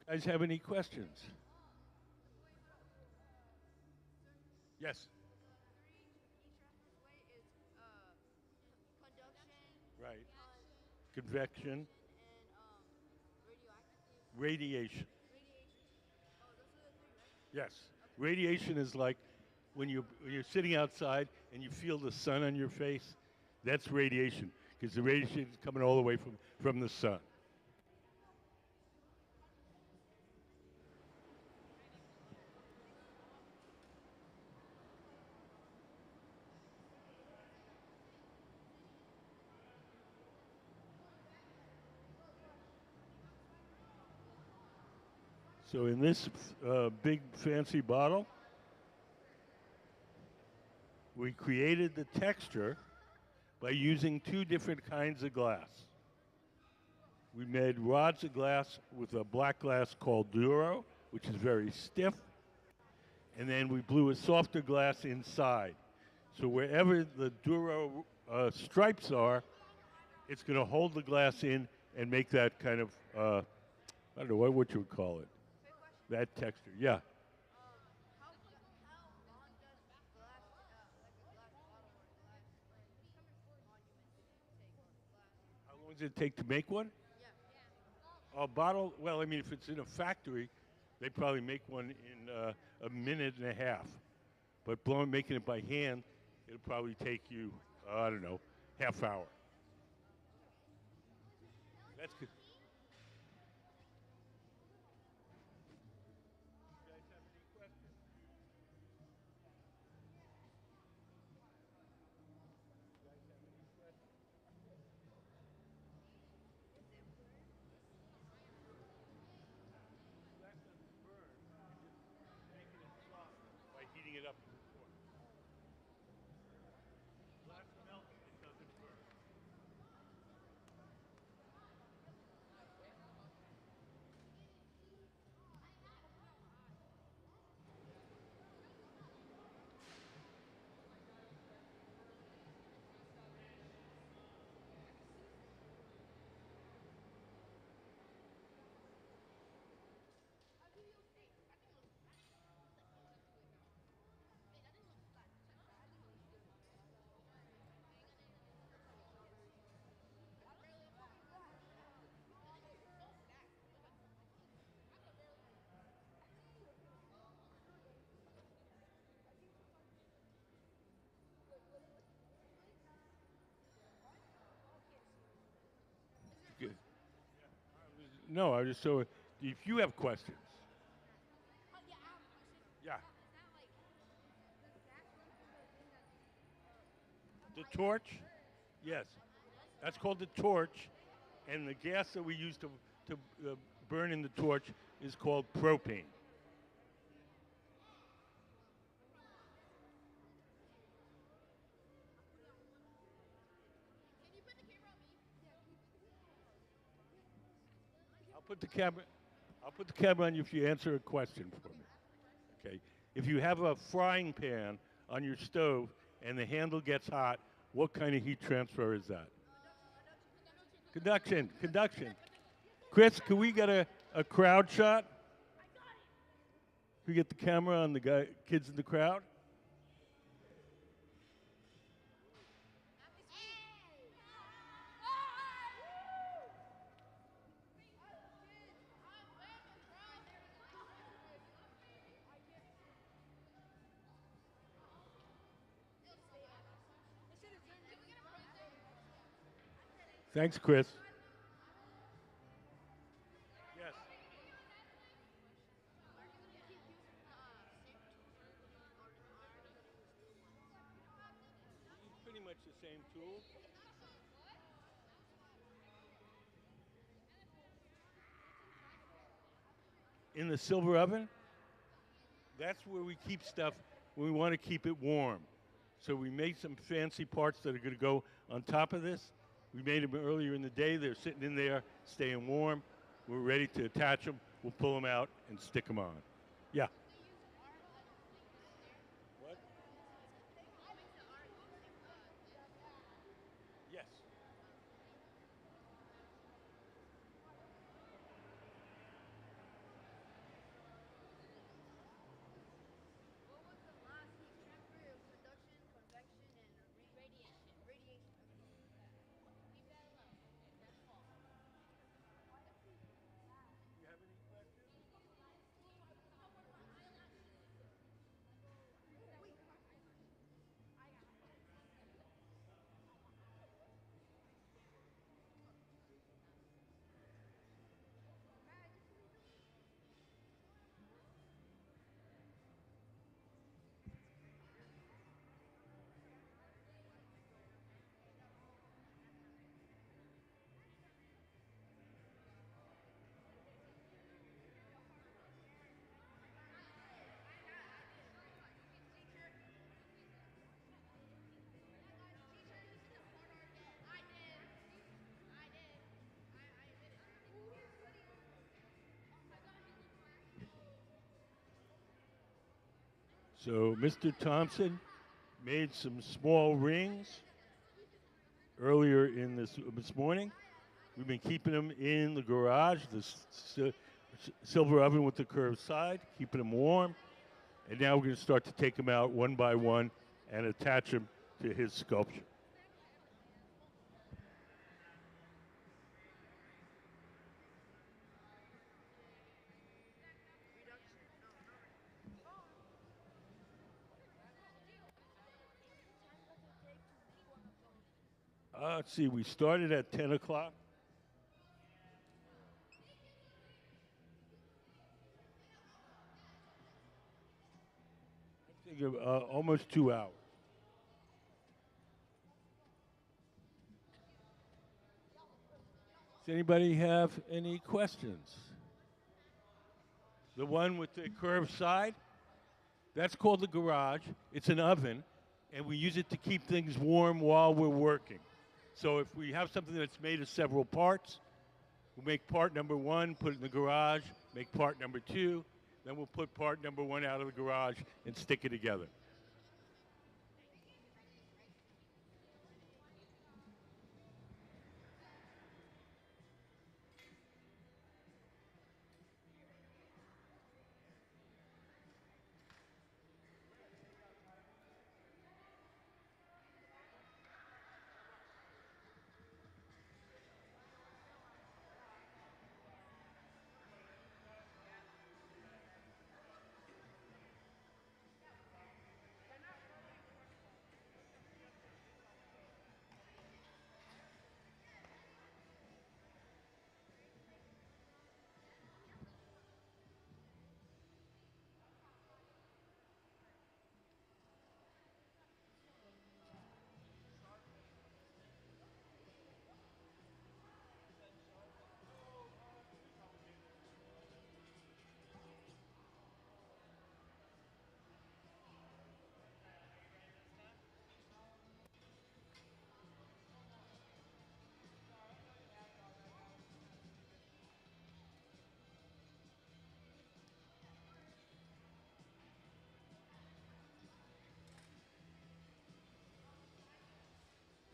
Speaker 1: You guys have any questions? Yes. Right. Convection. Radiation. Yes. Radiation is like when you're sitting outside and you feel the sun on your face. That's radiation because the radiation is coming all the way from the sun. So in this big fancy bottle, we created the texture by using two different kinds of glass. We made rods of glass with a black glass called Duro, which is very stiff, and then we blew a softer glass inside. So wherever the Duro stripes are, it's going to hold the glass in and make that kind of, I don't know, what you would call it, that texture. Yeah. How long does it take to make one? A bottle, well, I mean, if it's in a factory, they probably make one in a minute and a half. But making it by hand, it'll probably take you, I don't know, half hour. That's good. By heating it up. Glass melts, it doesn't burn. No, I just so if you have questions. Yeah. The torch? Yes. That's called the torch, and the gas that we use to burn in the torch is called propane. I'll put the camera. I'll put the camera on you if you answer a question for me. Okay. If you have a frying pan on your stove and the handle gets hot, what kind of heat transfer is that? Conduction. Conduction. Chris, can we get a crowd shot? Can we get the camera on the kids in the crowd? Thanks, Chris. Yes. Pretty much the same tool. In the silver oven, that's where we keep stuff when we want to keep it warm. So we made some fancy parts that are going to go on top of this. We made them earlier in the day. They're sitting in there, staying warm. We're ready to attach them. We'll pull them out and stick them on. Yeah. What? Yes. So Mr. Thompson made some small rings earlier in this morning. We've been keeping them in the garage, silver oven with the curved side, keeping them warm. And now we're going to start to take them out one by one and attach them to his sculpture. Let's see, we started at 10 o'clock. I think almost 2 hours. Does anybody have any questions? The one with the curved side? That's called the garage. It's an oven, and we use it to keep things warm while we're working. So if we have something that's made of several parts, we'll make part number one, put it in the garage, make part number two, then we'll put part number one out of the garage and stick it together.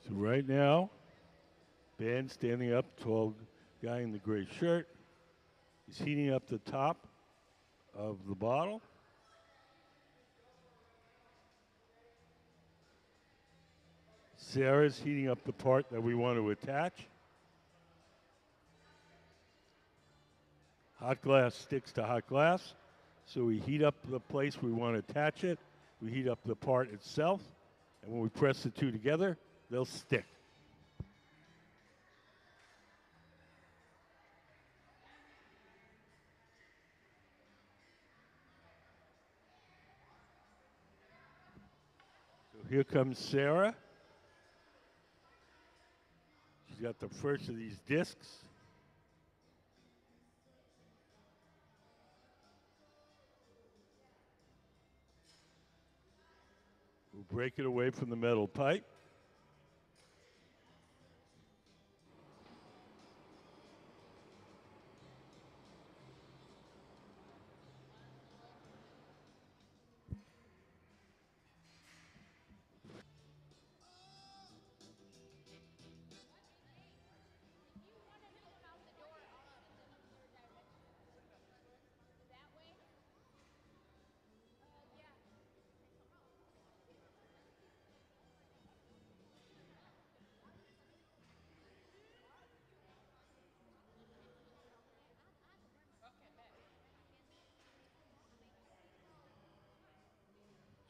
Speaker 1: So right now, Ben standing up, tall guy in the gray shirt. He's heating up the top of the bottle. Sarah's heating up the part that we want to attach. Hot glass sticks to hot glass. So we heat up the place we want to attach it. We heat up the part itself. And when we press the two together, they'll stick. So here comes Sarah. She's got the first of these discs. We'll break it away from the metal pipe.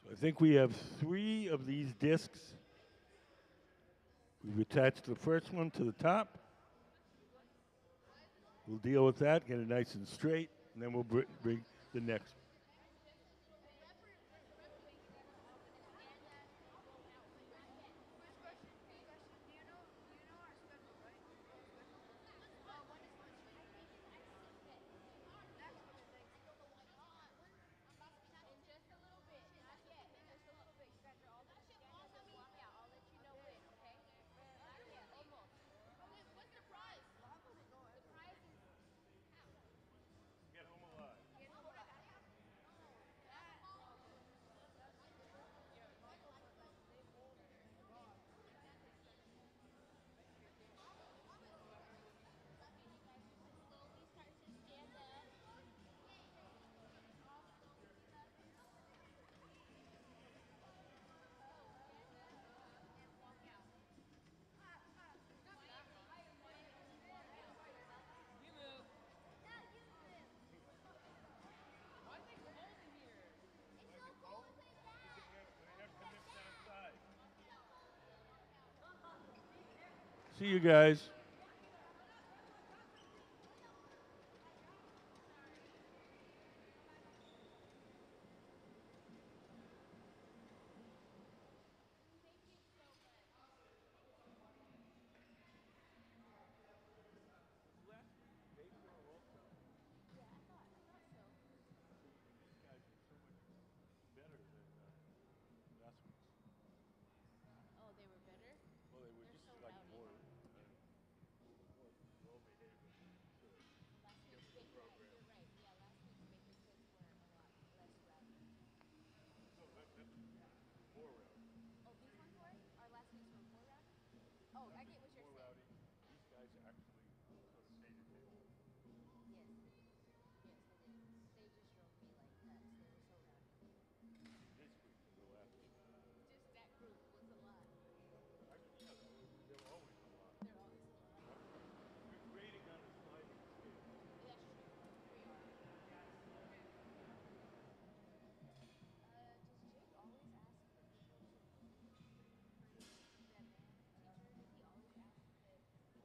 Speaker 1: So I think we have 3 of these discs. We've attached the first one to the top. We'll deal with that, get it nice and straight, and then we'll bring the next. See you guys.
Speaker 4: Oh, they were better?
Speaker 1: Well, they were
Speaker 4: They're
Speaker 1: just
Speaker 4: so
Speaker 1: like
Speaker 4: rowdy.
Speaker 1: more well behaved.
Speaker 4: Last week's you're right. Yeah, last week's Baker kids were a lot less rowdy.
Speaker 1: More rowdy.
Speaker 4: Oh, these ones were? Our last week's were more rowdy? Oh, I get what you're
Speaker 1: More
Speaker 4: saying.
Speaker 1: rowdy. These guys actually sort of stayed at table.
Speaker 4: Yes. Yes, they did. They just drove me like nuts. They were so rowdy.
Speaker 1: This week and the last week.
Speaker 4: Just that group was a lot.
Speaker 1: Actually, yeah, they're always a lot.
Speaker 4: They're always a lot.
Speaker 1: We're grading on a sliding scale.
Speaker 4: That's true. We are. Does Jake always ask for people to move? That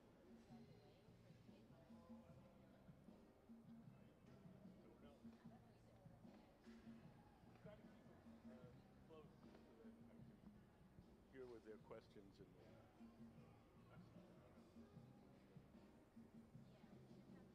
Speaker 4: band teacher, does he always ask that people move out the way for the kids?
Speaker 1: Don't know.
Speaker 4: I don't know either.
Speaker 1: We try to keep them close so that I can hear what their questions and their messages are.
Speaker 4: Yeah, we should have them. What's your pet?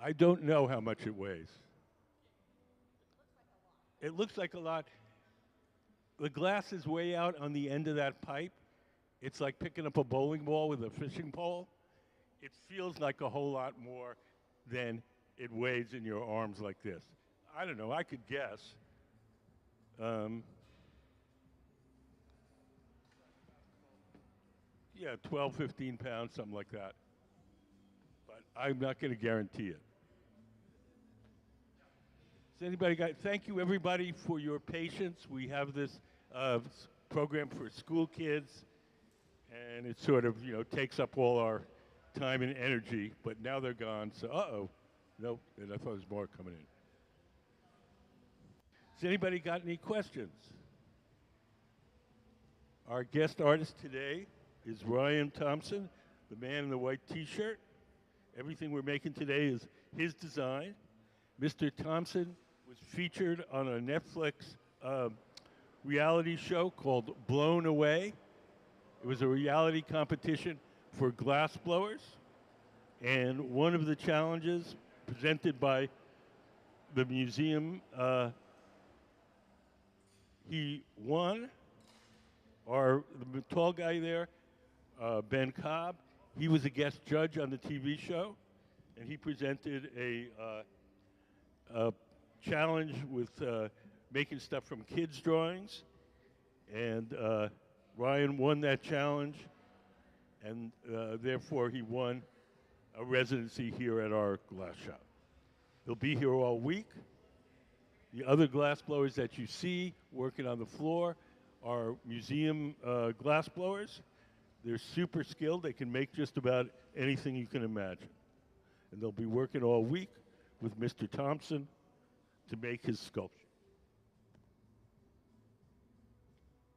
Speaker 1: I don't know how much it weighs. It looks like a lot. The glass is way out on the end of that pipe. It's like picking up a bowling ball with a fishing pole. It feels like a whole lot more than it weighs in your arms like this. I don't know. I could guess. Um, yeah, 12, 15 pounds, something like that. But I'm not going to guarantee it. Has anybody got? Thank you, everybody, for your patience. We have this program for school kids, and it sort of takes up all our time and energy. But now they're gone. So, nope. And I thought there was more coming in. Has anybody got any questions? Our guest artist today is Ryan Thompson, the man in the white T-shirt. Everything we're making today is his design. Mr. Thompson was featured on a Netflix reality show called Blown Away. It was a reality competition for glass blowers. And one of the challenges presented by the museum, he won. The tall guy there, Ben Cobb, he was a guest judge on the TV show, and he presented a challenge with making stuff from kids' drawings. And Ryan won that challenge, and therefore he won a residency here at our glass shop. He'll be here all week. The other glass blowers that you see working on the floor are museum glass blowers. They're super skilled. They can make just about anything you can imagine. And they'll be working all week with Mr. Thompson to make his sculpture.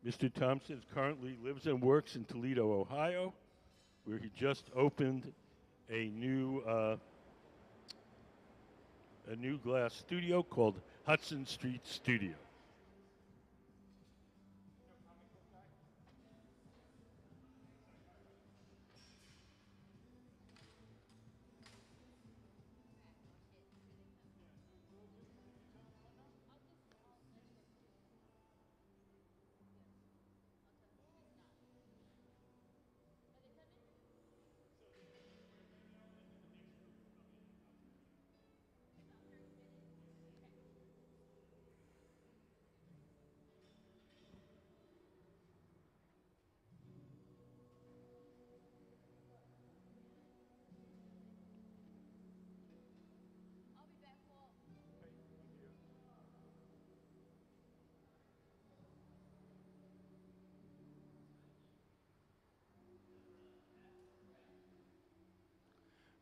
Speaker 1: Mr. Thompson currently lives and works in Toledo, Ohio, where he just opened a new glass studio called Hudson Street Studio.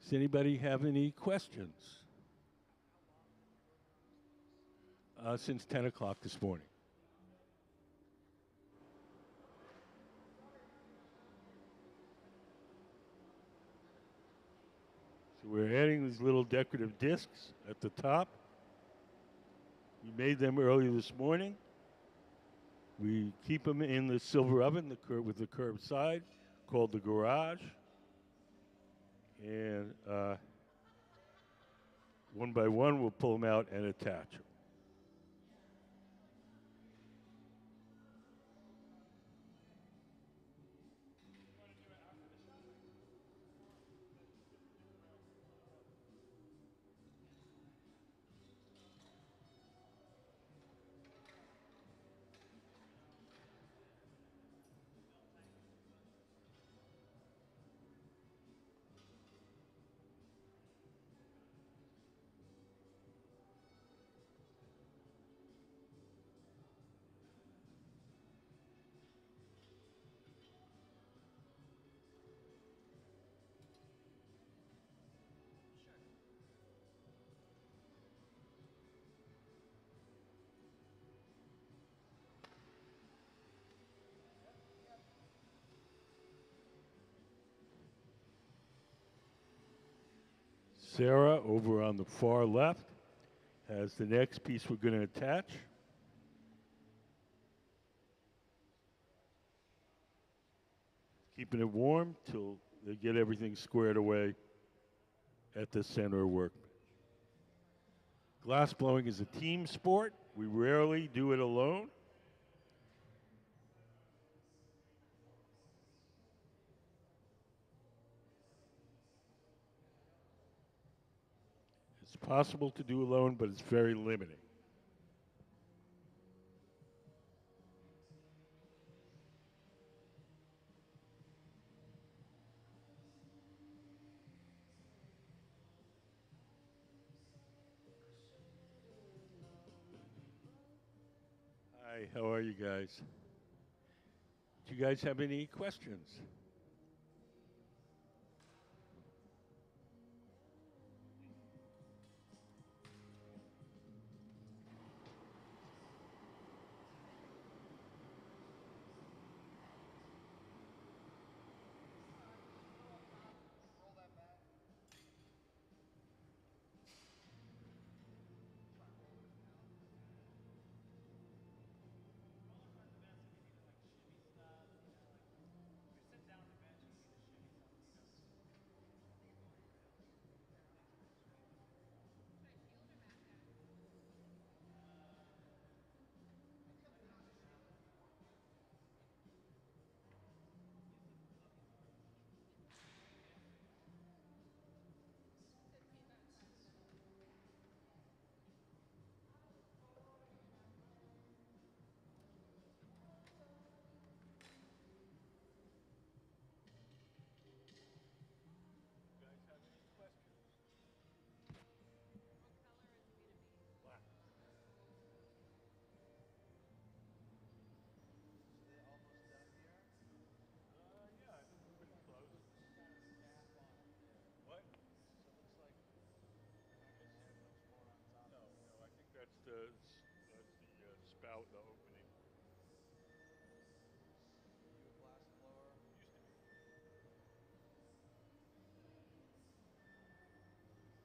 Speaker 1: Does anybody have any questions? Since 10 o'clock this morning. So we're adding these little decorative discs at the top. We made them earlier this morning. We keep them in the silver oven with the curved side called the garage. And one by one, we'll pull them out and attach them. Sarah, over on the far left, has the next piece we're going to attach. Keeping it warm till they get everything squared away at the center of work. Glass blowing is a team sport. We rarely do it alone. It's possible to do alone, but it's very limiting. Hi, how are you guys? Do you guys have any questions?
Speaker 3: Roll that back.
Speaker 2: Rollers aren't the best if you need to like shimmy stuff, if you're sitting down on the bench and you need to shimmy something,
Speaker 1: You guys have any questions? Black.
Speaker 3: So they almost done here?
Speaker 1: Yeah, I think we're pretty close.
Speaker 3: Kind of gap on it there.
Speaker 1: What?
Speaker 3: So it looks like, I guess you have much more on top
Speaker 1: No,
Speaker 3: of it.
Speaker 1: no, I think that's the spout, the opening.
Speaker 3: Are you a glass blower?
Speaker 1: Used to be.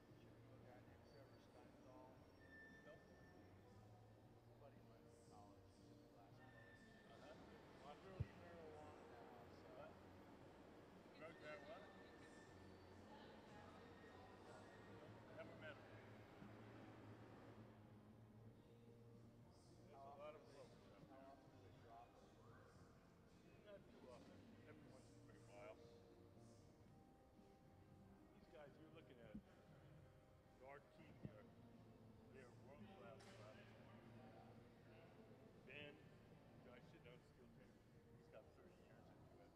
Speaker 3: You know a guy named Trevor Steinthal?
Speaker 1: Nope.
Speaker 3: A buddy of mine from college. He's a glass blower.
Speaker 1: Uh-huh.
Speaker 3: Not really marijuana now, so.
Speaker 1: What? Smoked marijuana? Nope, never met him. There's a lot of folks out
Speaker 3: How
Speaker 1: there.
Speaker 3: often do they drop it?
Speaker 1: Not too often. Every once in a great while. These guys you're looking at, our team here, they're world-class glassblowers. Ben, the guy sitting on the steel table, he's got 30 years into it.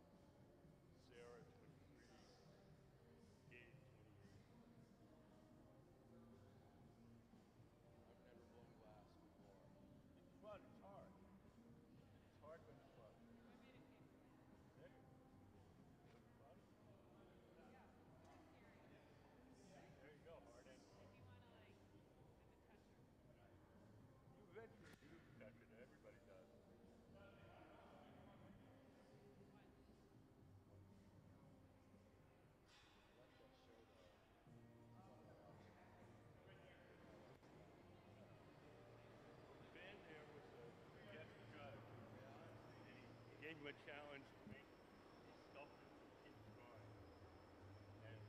Speaker 1: Sarah, 23. Gabe, 28.
Speaker 3: I've never blown glass before.
Speaker 1: It's fun. It's hard. It's hard, but it's fun. There you go. Wasn't fun? There you go. Hard and fun. You eventually do touch it. Everybody does.
Speaker 3: I like that show though. It's fun to watch how that's done.
Speaker 1: Well, Ben there was a guest judge,
Speaker 3: Yeah?
Speaker 1: and he gave him a challenge to make a sculpture from King's drawing. And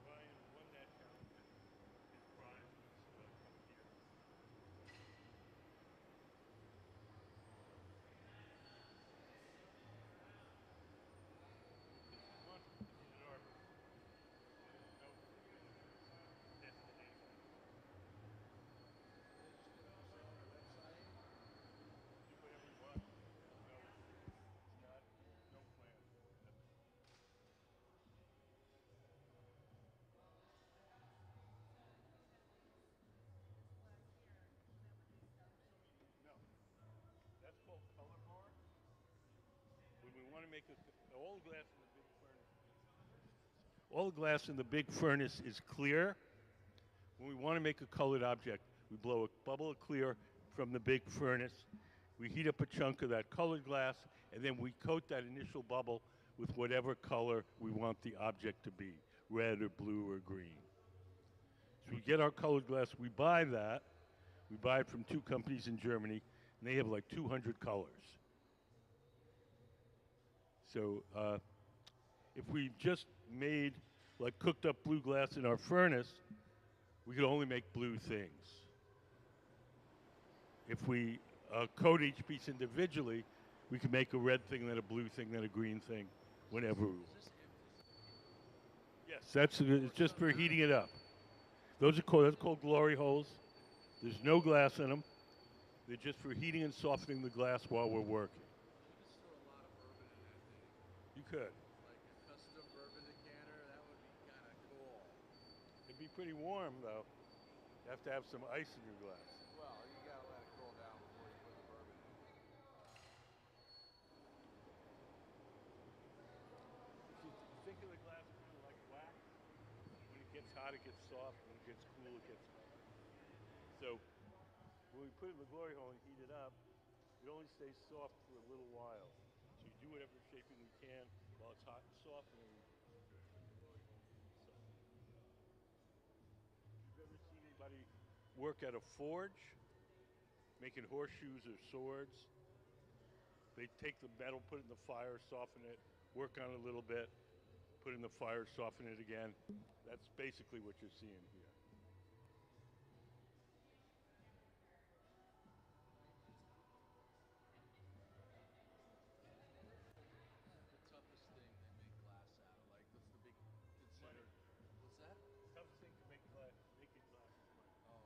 Speaker 1: Ryan won that challenge, and his prize was coming here. Because he's an arborist. There's no particular destination.
Speaker 3: Are they just putting this up on the website?
Speaker 1: Do whatever you want. There's no, he's got no plans for it. That's all. No, that's called color bar. When we want to make all the glass in the big furnace, all the glass in the big furnace is clear. When we want to make a colored object, we blow a bubble of clear from the big furnace. We heat up a chunk of that colored glass, and then we coat that initial bubble with whatever color we want the object to be, red or blue or green. So we get our colored glass, we buy that. We buy it from two companies in Germany, and they have like 200 colors. So if we just made like cooked up blue glass in our furnace, we could only make blue things. If we coat each piece individually, we could make a red thing, then a blue thing, then a green thing, whenever.
Speaker 3: Is this empty?
Speaker 1: Yes, it's just for heating it up. That's called glory holes. There's no glass in them. They're just for heating and softening the glass while we're working.
Speaker 3: You could throw a lot of bourbon in that thing.
Speaker 1: You could.
Speaker 3: Like a custom bourbon decanter, that would be kind of cool.
Speaker 1: It'd be pretty warm though. You have to have some ice in your glass.
Speaker 3: Well, you gotta let it cool down before you put the bourbon in.
Speaker 1: If you think of the glass kind of like wax, when it gets hot, it gets soft. When it gets cool, it gets hard. So when we put it in the glory hole and heat it up, it only stays soft for a little while. So you do whatever shaping we can while it's hot and soft, and then we put it in the glory hole and heat it soft. If you've ever seen anybody work at a forge, making horseshoes or swords, they take the metal, put it in the fire, soften it, work on it a little bit, put it in the fire, soften it again. That's basically what you're seeing here.
Speaker 3: The toughest thing they make glass out of? Like, what's the big considered? What's that?
Speaker 1: Toughest thing to make glass, making glass is money.
Speaker 3: Oh.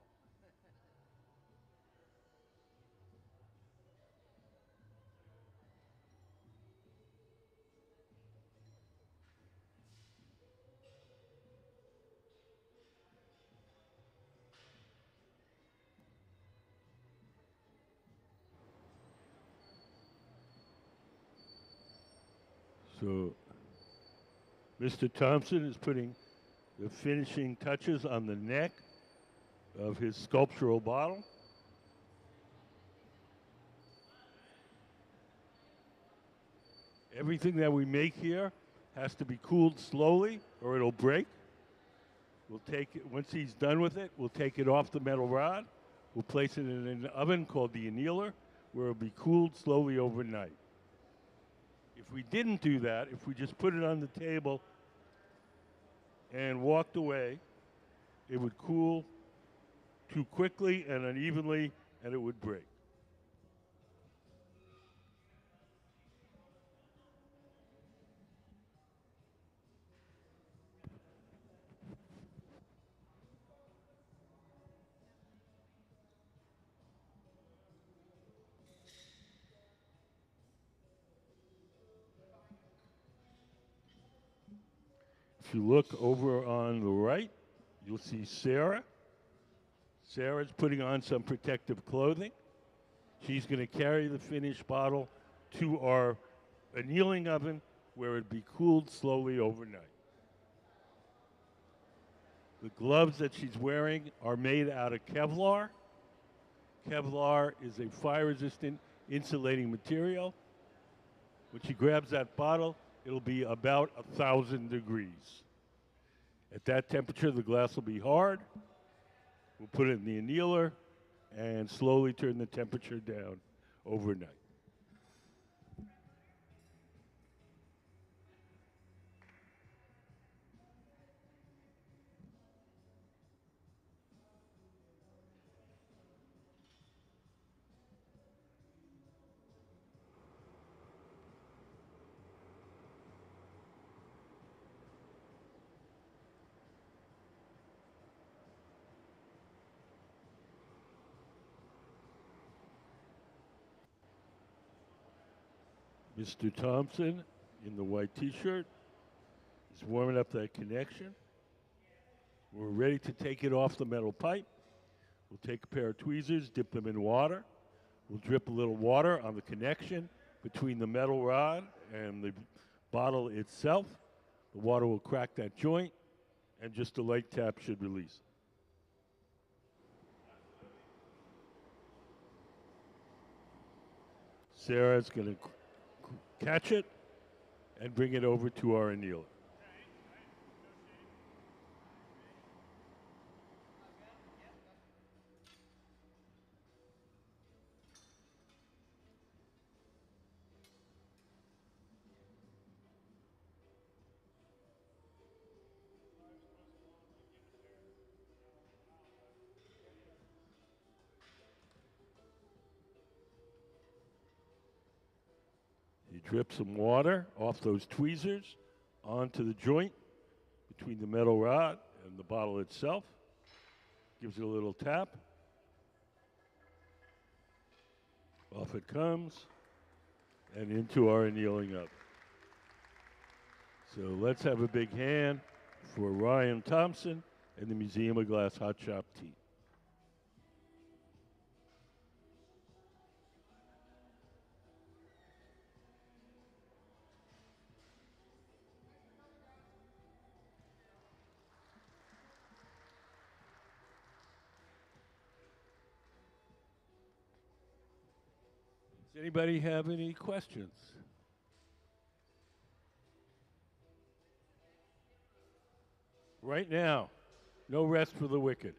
Speaker 1: So, Mr. Thompson is putting the finishing touches on the neck of his sculptural bottle. Everything that we make here has to be cooled slowly or it'll break. We'll take it, once he's done with it, we'll take it off the metal rod. We'll place it in an oven called the annealer where it'll be cooled slowly overnight. If we didn't do that, if we just put it on the table and walked away, it would cool too quickly and unevenly and it would break. If you look over on the right, you'll see Sarah. Sarah's putting on some protective clothing. She's going to carry the finished bottle to our annealing oven where it'd be cooled slowly overnight. The gloves that she's wearing are made out of Kevlar. Kevlar is a fire-resistant insulating material. When she grabs that bottle, it'll be about 1,000 degrees. At that temperature, the glass will be hard. We'll put it in the annealer and slowly turn the temperature down overnight. Mr. Thompson, in the white t-shirt, is warming up that connection. We're ready to take it off the metal pipe. We'll take a pair of tweezers, dip them in water. We'll drip a little water on the connection between the metal rod and the bottle itself. The water will crack that joint, and just a light tap should release. Sarah's going to catch it and bring it over to our annealer. You drip some water off those tweezers onto the joint between the metal rod and the bottle itself. Gives it a little tap. Off it comes and into our annealing oven. So let's have a big hand for Ryan Thompson and the Museum of Glass Hot Shop Tea. Does anybody have any questions? Right now, no rest for the wicked.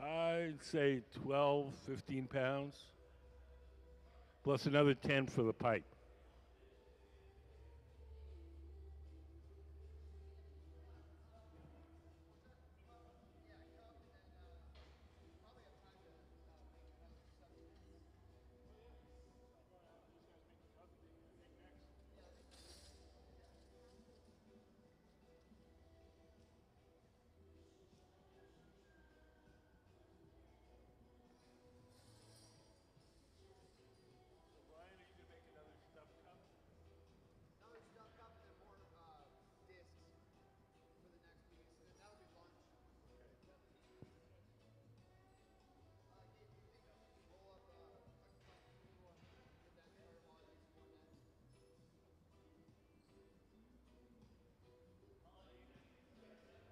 Speaker 1: I'd say 12, 15 pounds, plus another 10 for the pipe.
Speaker 3: Another stuff cup and then more discs for the next piece, and then that'll be lunch. Roll up a cool one, get that started while I make some more next.
Speaker 6: Is that how we made the last design?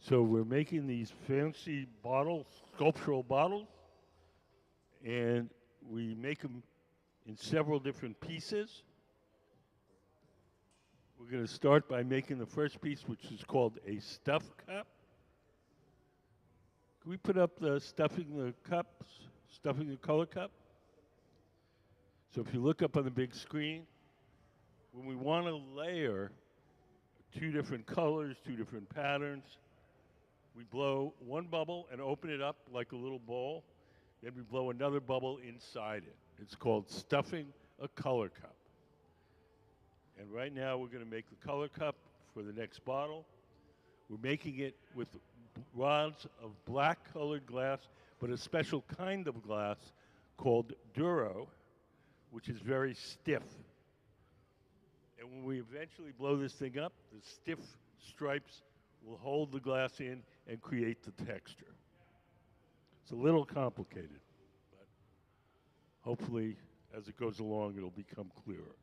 Speaker 1: So we're making these fancy bottles, sculptural bottles, and we make them in several different pieces. We're going to start by making the first piece, which is called a stuff cup. Can we put up the stuffing the cups, stuffing the color cup? So if you look up on the big screen, when we want to layer two different colors, two different patterns, we blow one bubble and open it up like a little bowl. Then we blow another bubble inside it. It's called stuffing a color cup. And right now we're going to make the color cup for the next bottle. We're making it with rods of black colored glass, but a special kind of glass called Duro, which is very stiff. And when we eventually blow this thing up, the stiff stripes will hold the glass in and create the texture. It's a little complicated, but hopefully as it goes along it'll become clearer.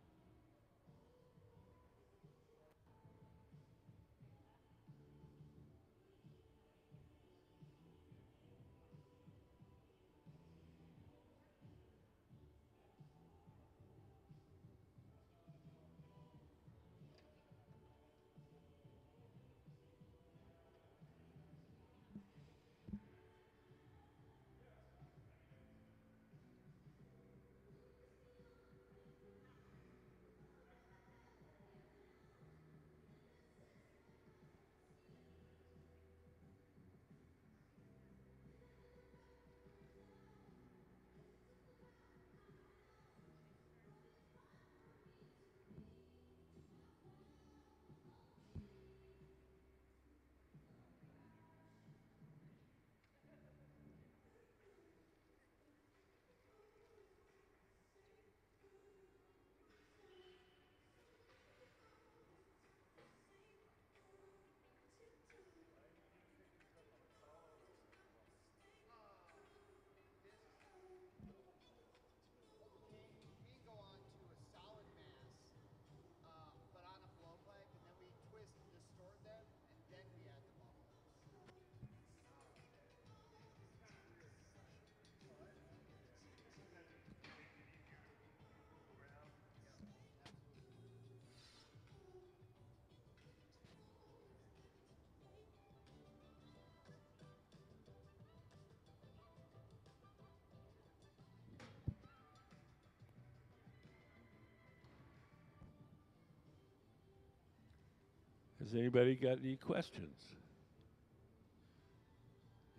Speaker 1: Has anybody got any questions?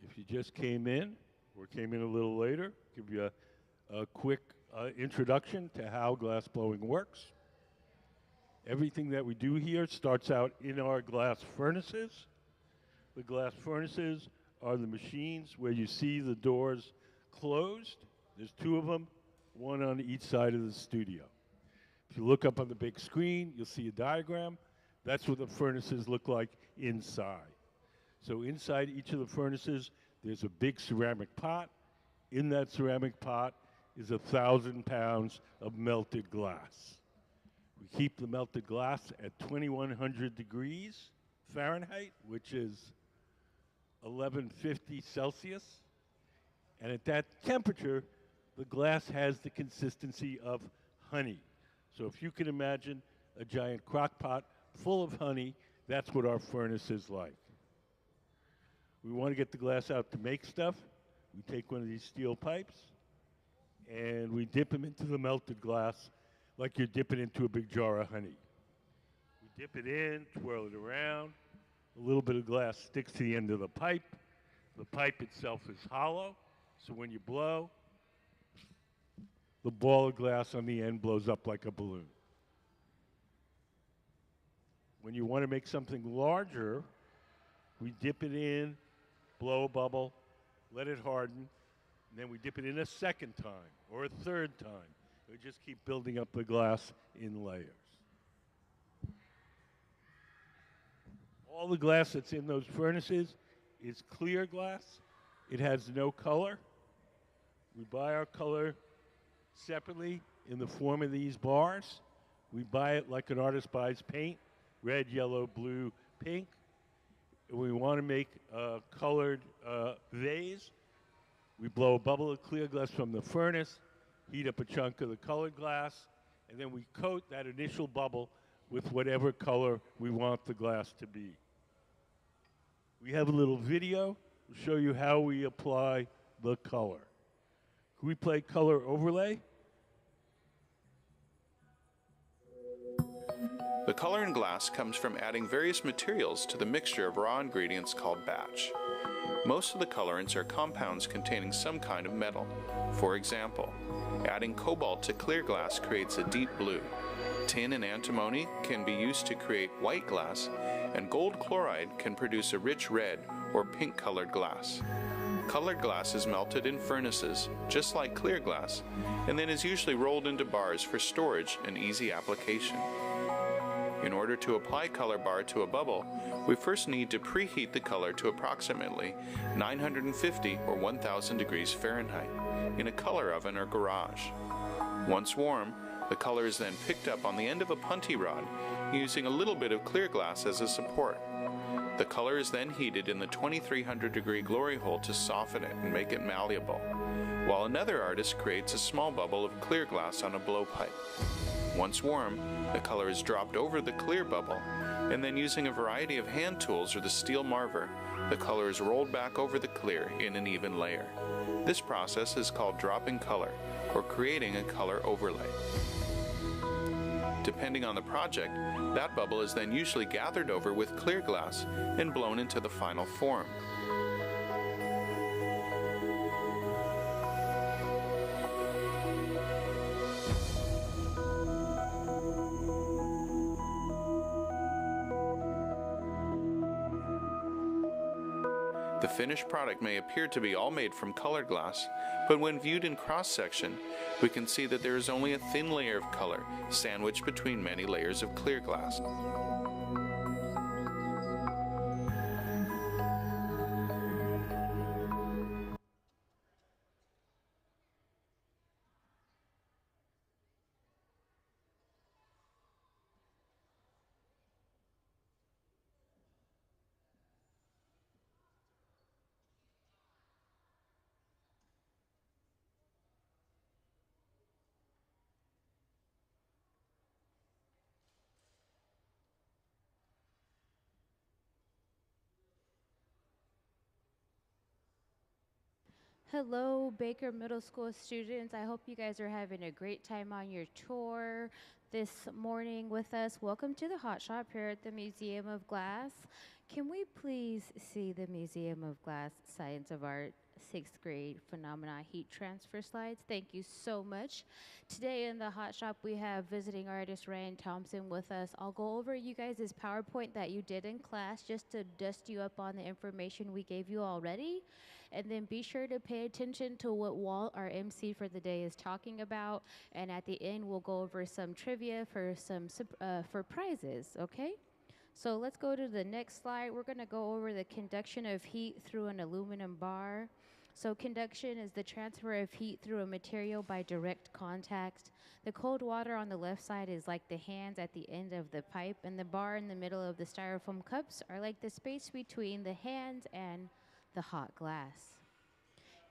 Speaker 1: If you just came in or came in a little later, give you a quick introduction to how glass blowing works. Everything that we do here starts out in our glass furnaces. The glass furnaces are the machines where you see the doors closed. There's two of them, one on each side of the studio. If you look up on the big screen, you'll see a diagram. That's what the furnaces look like inside. So inside each of the furnaces, there's a big ceramic pot. In that ceramic pot is 1,000 pounds of melted glass. We keep the melted glass at 2,100 degrees Fahrenheit, which is 1150 Celsius. And at that temperature, the glass has the consistency of honey. So if you can imagine a giant crock pot full of honey, that's what our furnace is like. We want to get the glass out to make stuff. We take one of these steel pipes and we dip them into the melted glass like you're dipping into a big jar of honey. We dip it in, twirl it around. A little bit of glass sticks to the end of the pipe. The pipe itself is hollow, so when you blow, the ball of glass on the end blows up like a balloon. When you want to make something larger, we dip it in, blow a bubble, let it harden, and then we dip it in a second time or a third time. We just keep building up the glass in layers. All the glass that's in those furnaces is clear glass. It has no color. We buy our color separately in the form of these bars. We buy it like an artist buys paint, red, yellow, blue, pink. We want to make a colored vase. We blow a bubble of clear glass from the furnace, heat up a chunk of the colored glass, and then we coat that initial bubble with whatever color we want the glass to be. We have a little video to show you how we apply the color. Can we play color overlay?
Speaker 7: The color in glass comes from adding various materials to the mixture of raw ingredients called batch. Most of the colorants are compounds containing some kind of metal. For example, adding cobalt to clear glass creates a deep blue. Tin and antimony can be used to create white glass, and gold chloride can produce a rich red or pink colored glass. Colored glass is melted in furnaces, just like clear glass, and then is usually rolled into bars for storage and easy application. In order to apply color bar to a bubble, we first need to preheat the color to approximately 950 or 1000 degrees Fahrenheit in a color oven or garage. Once warm, the color is then picked up on the end of a punty rod using a little bit of clear glass as a support. The color is then heated in the 2300 degree glory hole to soften it and make it malleable, while another artist creates a small bubble of clear glass on a blowpipe. Once warm, the color is dropped over the clear bubble, and then using a variety of hand tools or the steel marver, the color is rolled back over the clear in an even layer. This process is called dropping color, or creating a color overlay. Depending on the project, that bubble is then usually gathered over with clear glass and blown into the final form. The finished product may appear to be all made from colored glass, but when viewed in cross-section, we can see that there is only a thin layer of color sandwiched between many layers of clear glass.
Speaker 8: Hello, Baker Middle School students. I hope you guys are having a great time on your tour this morning with us. Welcome to the Hot Shop here at the Museum of Glass. Can we please see the Museum of Glass Science of Art 6th grade phenomena heat transfer slides? Thank you so much. Today in the Hot Shop, we have visiting artist Ryan Thompson with us. I'll go over you guys' PowerPoint that you did in class just to dust you up on the information we gave you already. And then be sure to pay attention to what Walt, our MC for the day, is talking about. And at the end, we'll go over some trivia for for prizes, okay? So let's go to the next slide. We're gonna go over the conduction of heat through an aluminum bar. So conduction is the transfer of heat through a material by direct contact. The cold water on the left side is like the hands at the end of the pipe, and the bar in the middle of the styrofoam cups are like the space between the hands and the hot glass.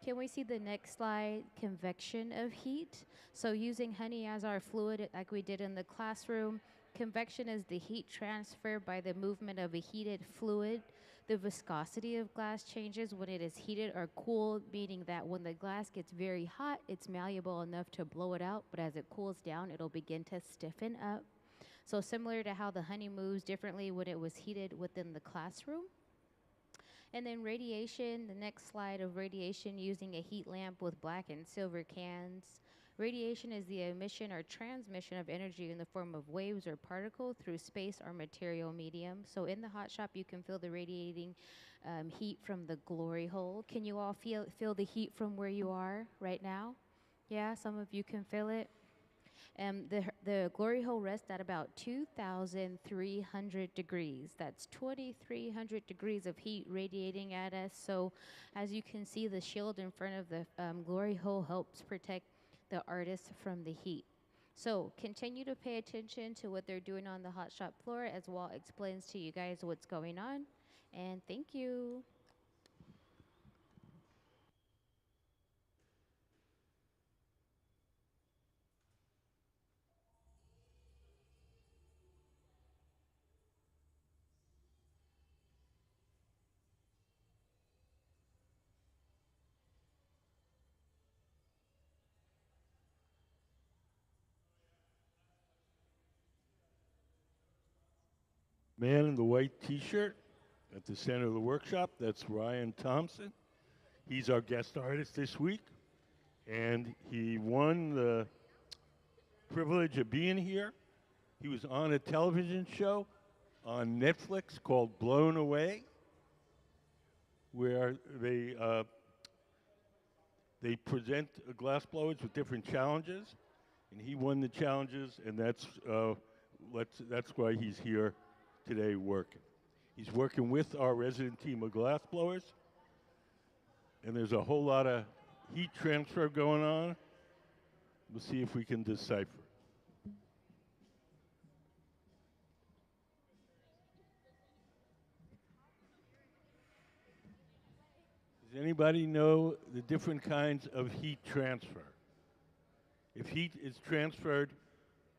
Speaker 8: Can we see the next slide? Convection of heat. So using honey as our fluid like we did in the classroom, convection is the heat transfer by the movement of a heated fluid. The viscosity of glass changes when it is heated or cooled, meaning that when the glass gets very hot, it's malleable enough to blow it out, but as it cools down, it'll begin to stiffen up. So similar to how the honey moves differently when it was heated within the classroom. And then radiation, the next slide of radiation using a heat lamp with black and silver cans. Radiation is the emission or transmission of energy in the form of waves or particle through space or material medium. So in the hot shop, you can feel the radiating heat from the glory hole. Can you all feel the heat from where you are right now? Yeah, some of you can feel it. The glory hole rests at about 2,300 degrees. That's 2,300 degrees of heat radiating at us. So as you can see, the shield in front of the glory hole helps protect the artist from the heat. So continue to pay attention to what they're doing on the hot shop floor as Walt explains to you guys what's going on. And thank you.
Speaker 1: Man in the white T-shirt at the center of the workshop, that's Ryan Thompson. He's our guest artist this week, and he won the privilege of being here. He was on a television show on Netflix called Blown Away, where they present glassblowers with different challenges, and he won the challenges, and that's why he's here today working. He's working with our resident team of glassblowers, and there's a whole lot of heat transfer going on. We'll see if we can decipher. Does anybody know the different kinds of heat transfer? If heat is transferred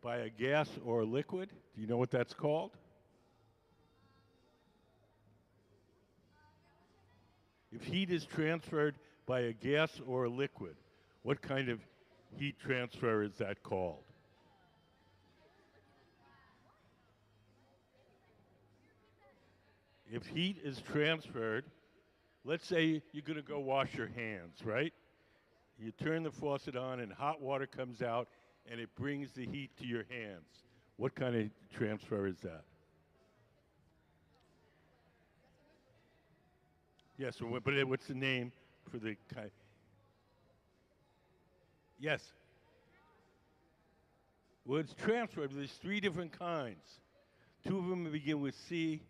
Speaker 1: by a gas or a liquid, do you know what that's called? If heat is transferred by a gas or a liquid, what kind of heat transfer is that called? If heat is transferred, let's say you're going to go wash your hands, right? You turn the faucet on and hot water comes out and it brings the heat to your hands. What kind of transfer is that? Yes, but what's the name for the kind? Yes. Well, it's transferred. There's three different kinds. Two of them begin with C,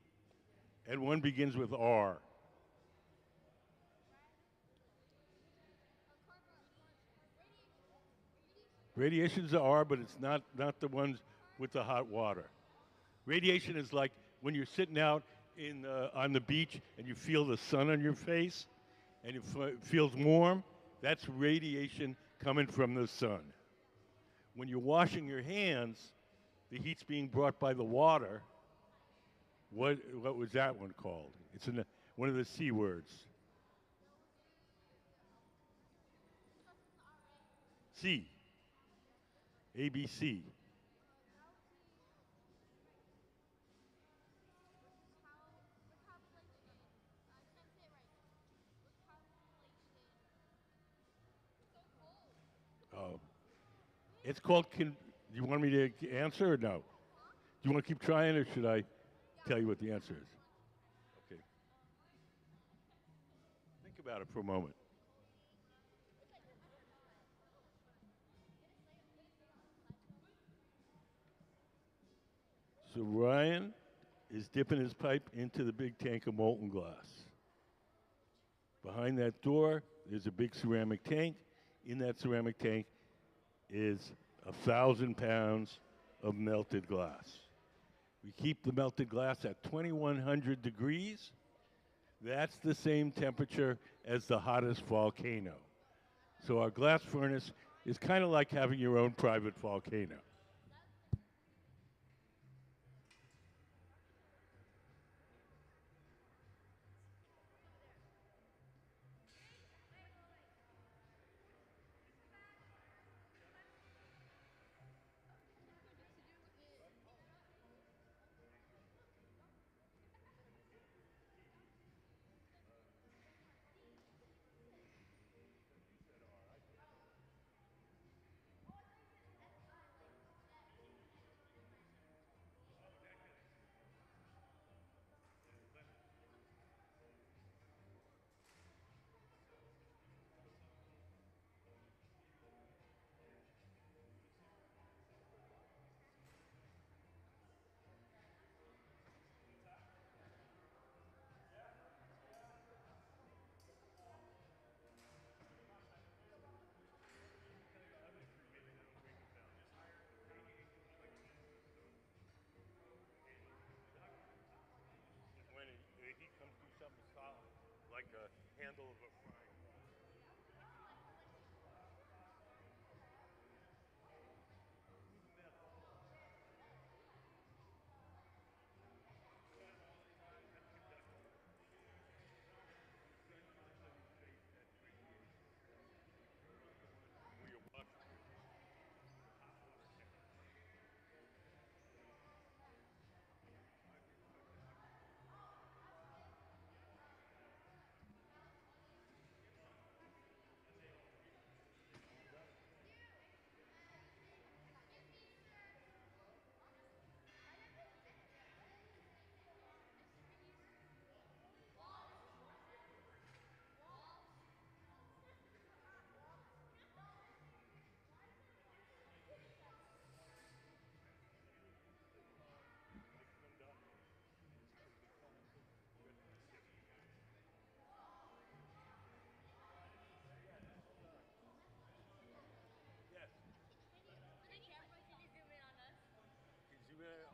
Speaker 1: and one begins with R. Radiation's the R, but it's not the ones with the hot water. Radiation is like when you're sitting out on the beach and you feel the sun on your face and it feels warm. That's radiation coming from the sun. When you're washing your hands, the heat's being brought by the water. What was that one called? It's one of the C words. C. ABC. Oh, it's called. You want me to answer or no? Do you want to keep trying, or should I tell you what the answer is? Okay. Think about it for a moment. So Ryan is dipping his pipe into the big tank of molten glass. Behind that door, there's a big ceramic tank. In that ceramic tank is 1,000 pounds of melted glass. We keep the melted glass at 2,100 degrees. That's the same temperature as the hottest volcano. So our glass furnace is kind of like having your own private volcano. When the heat comes through something solid, like a handle of a frying pan.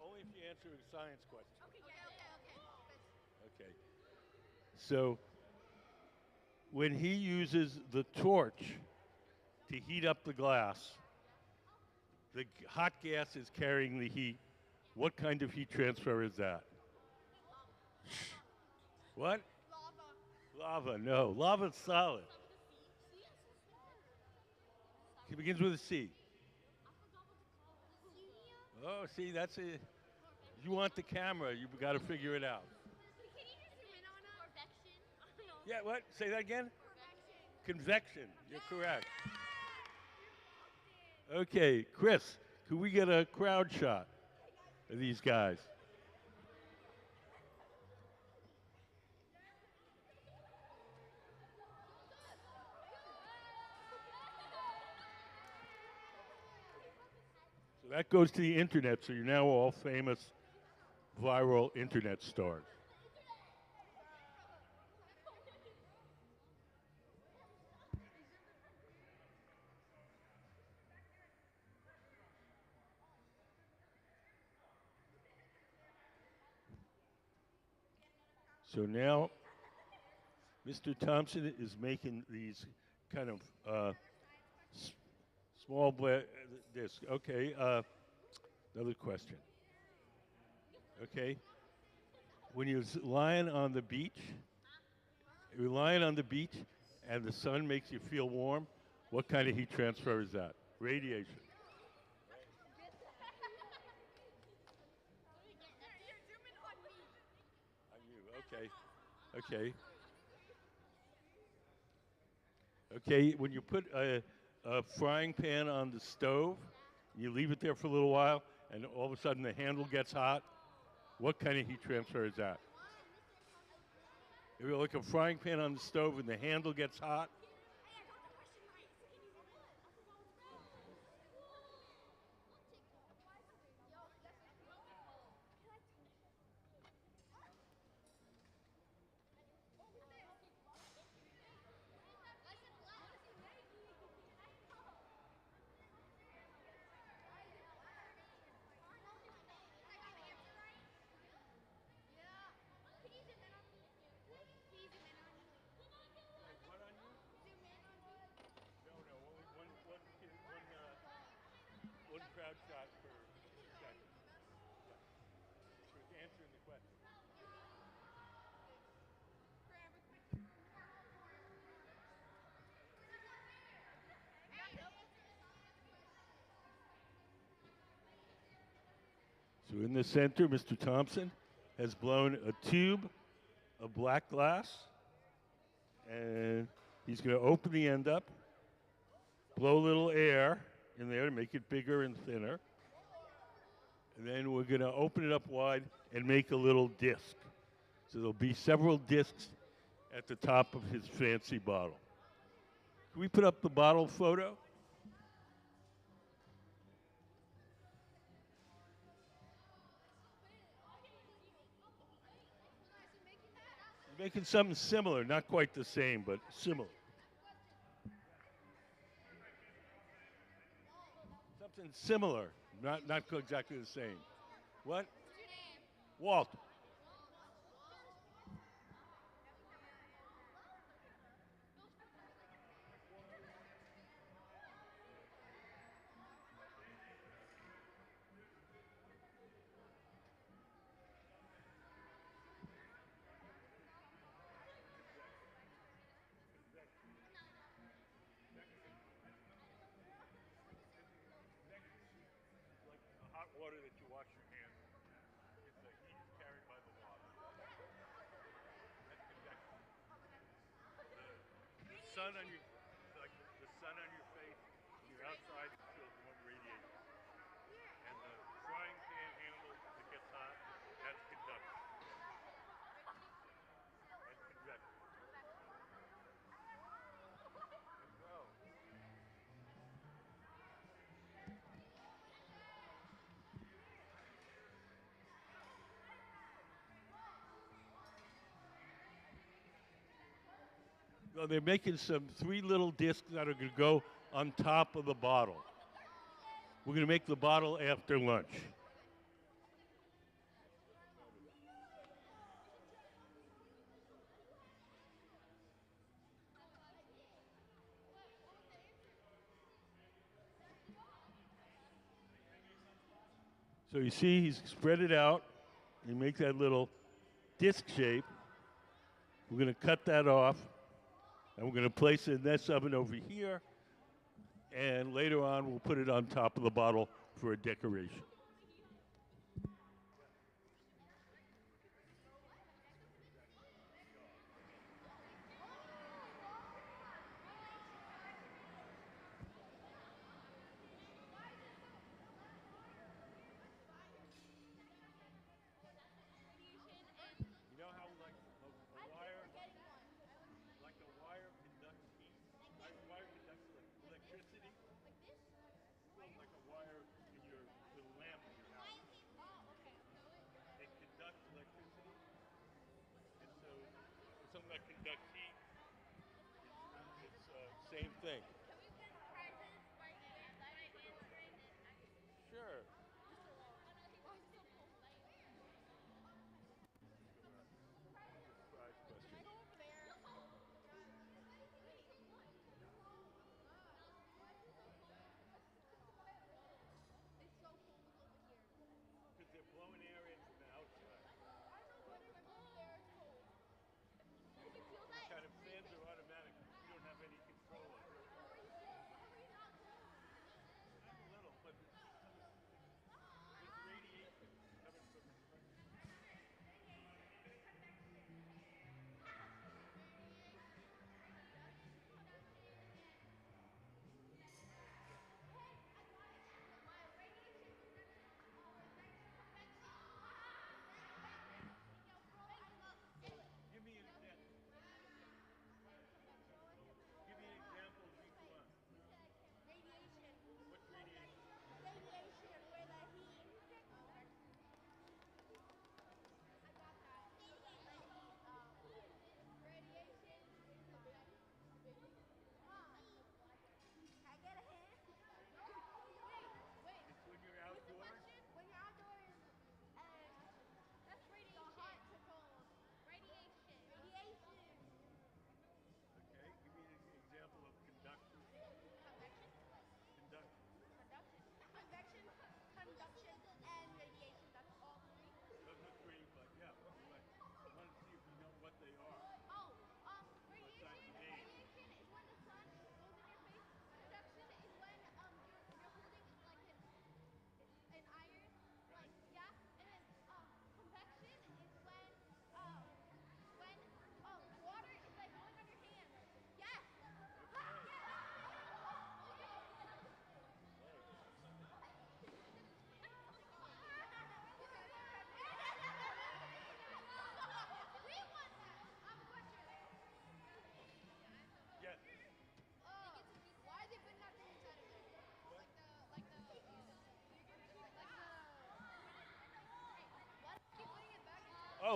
Speaker 1: Only if you answer a science question. Okay. So when he uses the torch to heat up the glass, the hot gas is carrying the heat. What kind of heat transfer is that? What? Lava. No. Lava's solid. It begins with a C. Oh, see, that's it. You want the camera, you've got to figure it out. Yeah, what? Say that again? Convection. You're correct. Okay, Chris, could we get a crowd shot of these guys? So that goes to the internet, so you're now all famous viral internet stars. So now Mr. Thompson is making these kind of s- small discs. Okay, another question. Okay, when you're lying on the beach, you're lying on the beach and the sun makes you feel warm, What kind of heat transfer is that? Radiation. On you. Okay. Okay. Okay. When you put a frying pan on the stove, you leave it there for a little while, and all of a sudden the handle gets hot. What kind of heat transfer is that? If you like a frying pan on the stove and the handle gets hot. One crowd shot per second. For answering the question. So in the center, Mr. Thompson has blown a tube of black glass, and he's going to open the end up, blow a little air in there to make it bigger and thinner. And then we're going to open it up wide and make a little disc. So there'll be several discs at the top of his fancy bottle. Can we put up the bottle photo? He's making something similar, not quite the same, but similar. Something similar, not exactly the same. What? Walt. Hot water that you wash your hands with. It's the heat is carried by the water. That's convection. The sun on your, like the sun on your face, when you're outside, it feels more radiated. And the frying pan handle that gets hot, that's conduction. That's convection. Well, they're making three little discs that are going to go on top of the bottle. We're going to make the bottle after lunch. So you see, he's spread it out. You make that little disc shape. We're going to cut that off, and we're going to place it in this oven over here. And later on, we'll put it on top of the bottle for a decoration. You know how like a wire conducts heat? A wire conducts electricity? Like a wire in your lamp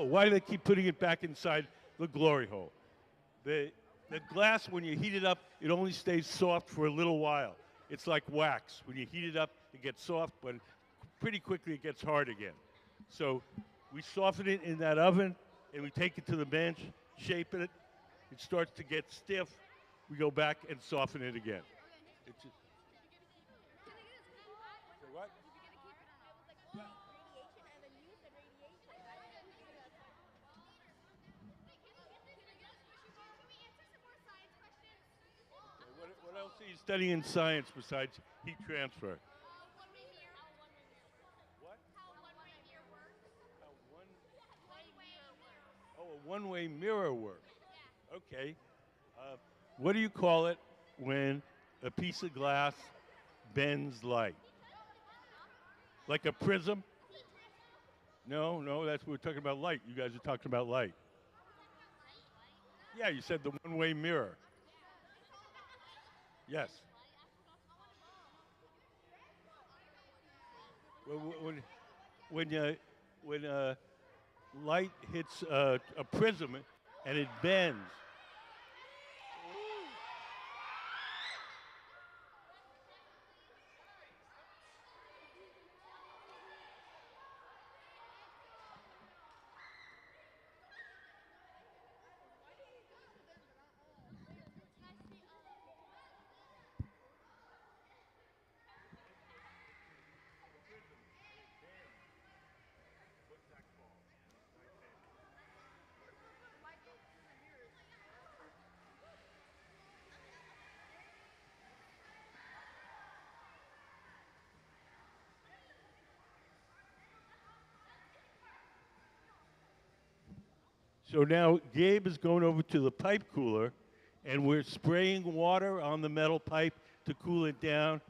Speaker 1: No, why do they keep putting it back inside the glory hole? The glass, when you heat it up, it only stays soft for a little while. It's like wax. When you heat it up, it gets soft, but pretty quickly it gets hard again. So we soften it in that oven, and we take it to the bench, shape it. It starts to get stiff. We go back and soften it again. It's just, say what? What else are you studying in science besides heat transfer? What? How a one-way mirror works. Okay. What do you call it when a piece of glass bends light? Like a prism? No, that's we're talking about light. You guys are talking about light. Yeah, you said the one-way mirror. Yes. When light hits a prism and it bends. So now Gabe is going over to the pipe cooler, and we're spraying water on the metal pipe to cool it down.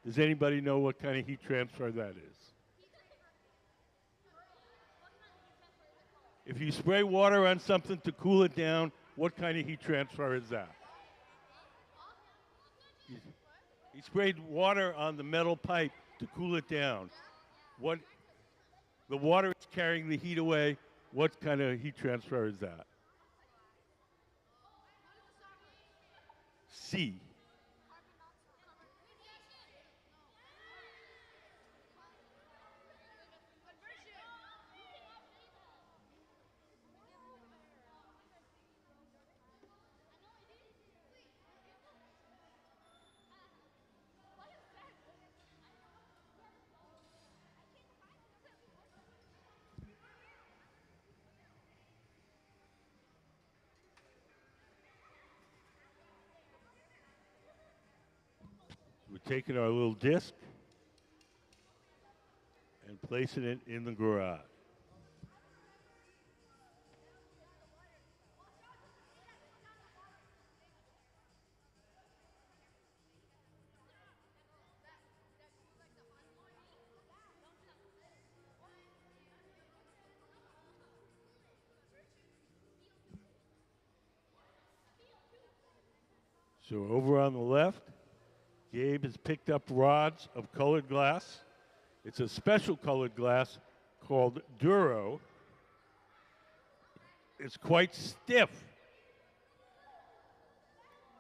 Speaker 1: Does anybody know what kind of heat transfer that is? If you spray water on something to cool it down, what kind of heat transfer is that? He sprayed water on the metal pipe to cool it down. What? The water is carrying the heat away. What kind of heat transfer is that? C. We're taking our little disc and placing it in the garage. So over on the left, Gabe has picked up rods of colored glass. It's a special colored glass called Duro. It's quite stiff.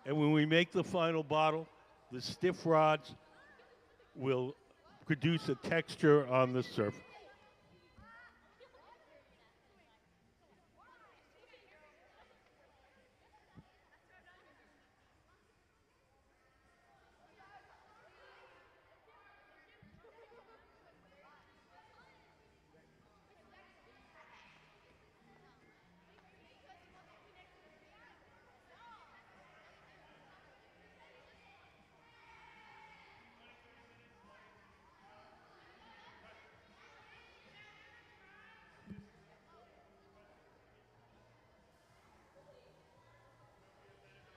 Speaker 1: And when we make the final bottle, the stiff rods will produce a texture on the surface.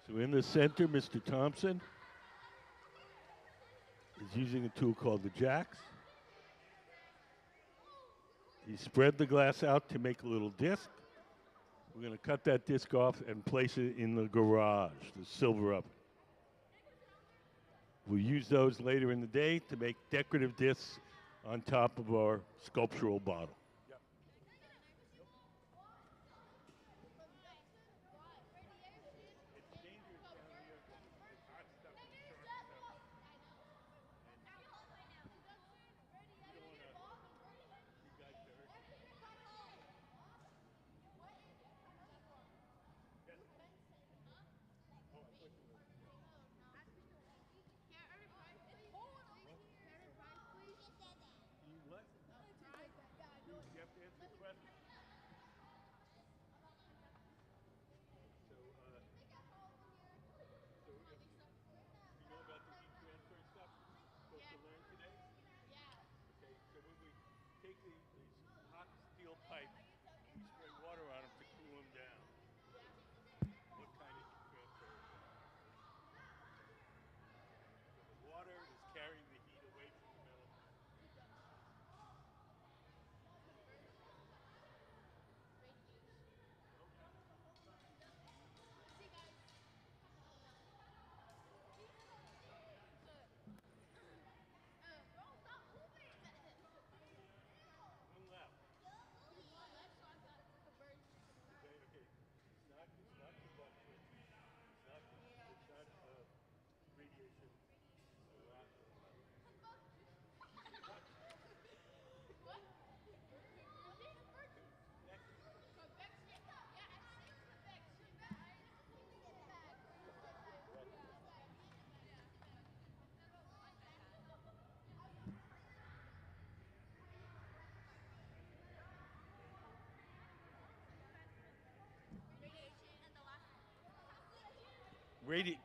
Speaker 1: So in the center, Mr. Thompson is using a tool called the jacks. He spread the glass out to make a little disc. We're going to cut that disc off and place it in the garage, the silver oven. We'll use those later in the day to make decorative discs on top of our sculptural bottle.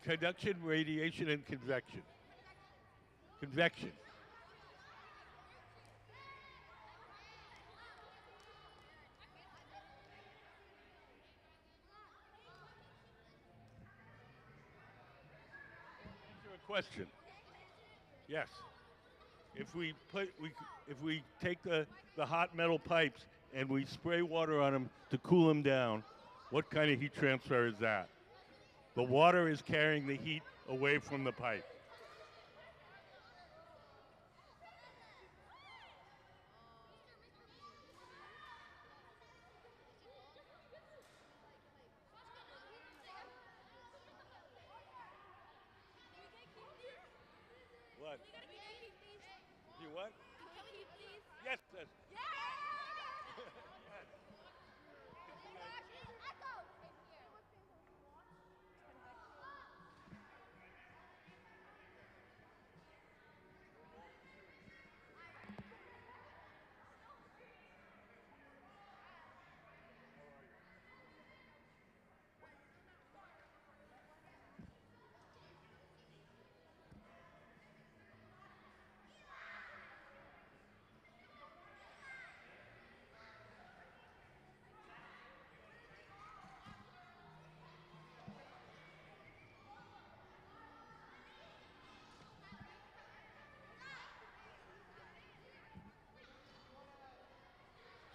Speaker 1: conduction, radiation, and convection. Convection. Answer a question. Yes. If we take the hot metal pipes and we spray water on them to cool them down, what kind of heat transfer is that? The water is carrying the heat away from the pipe. What? You what? Yes. Yes.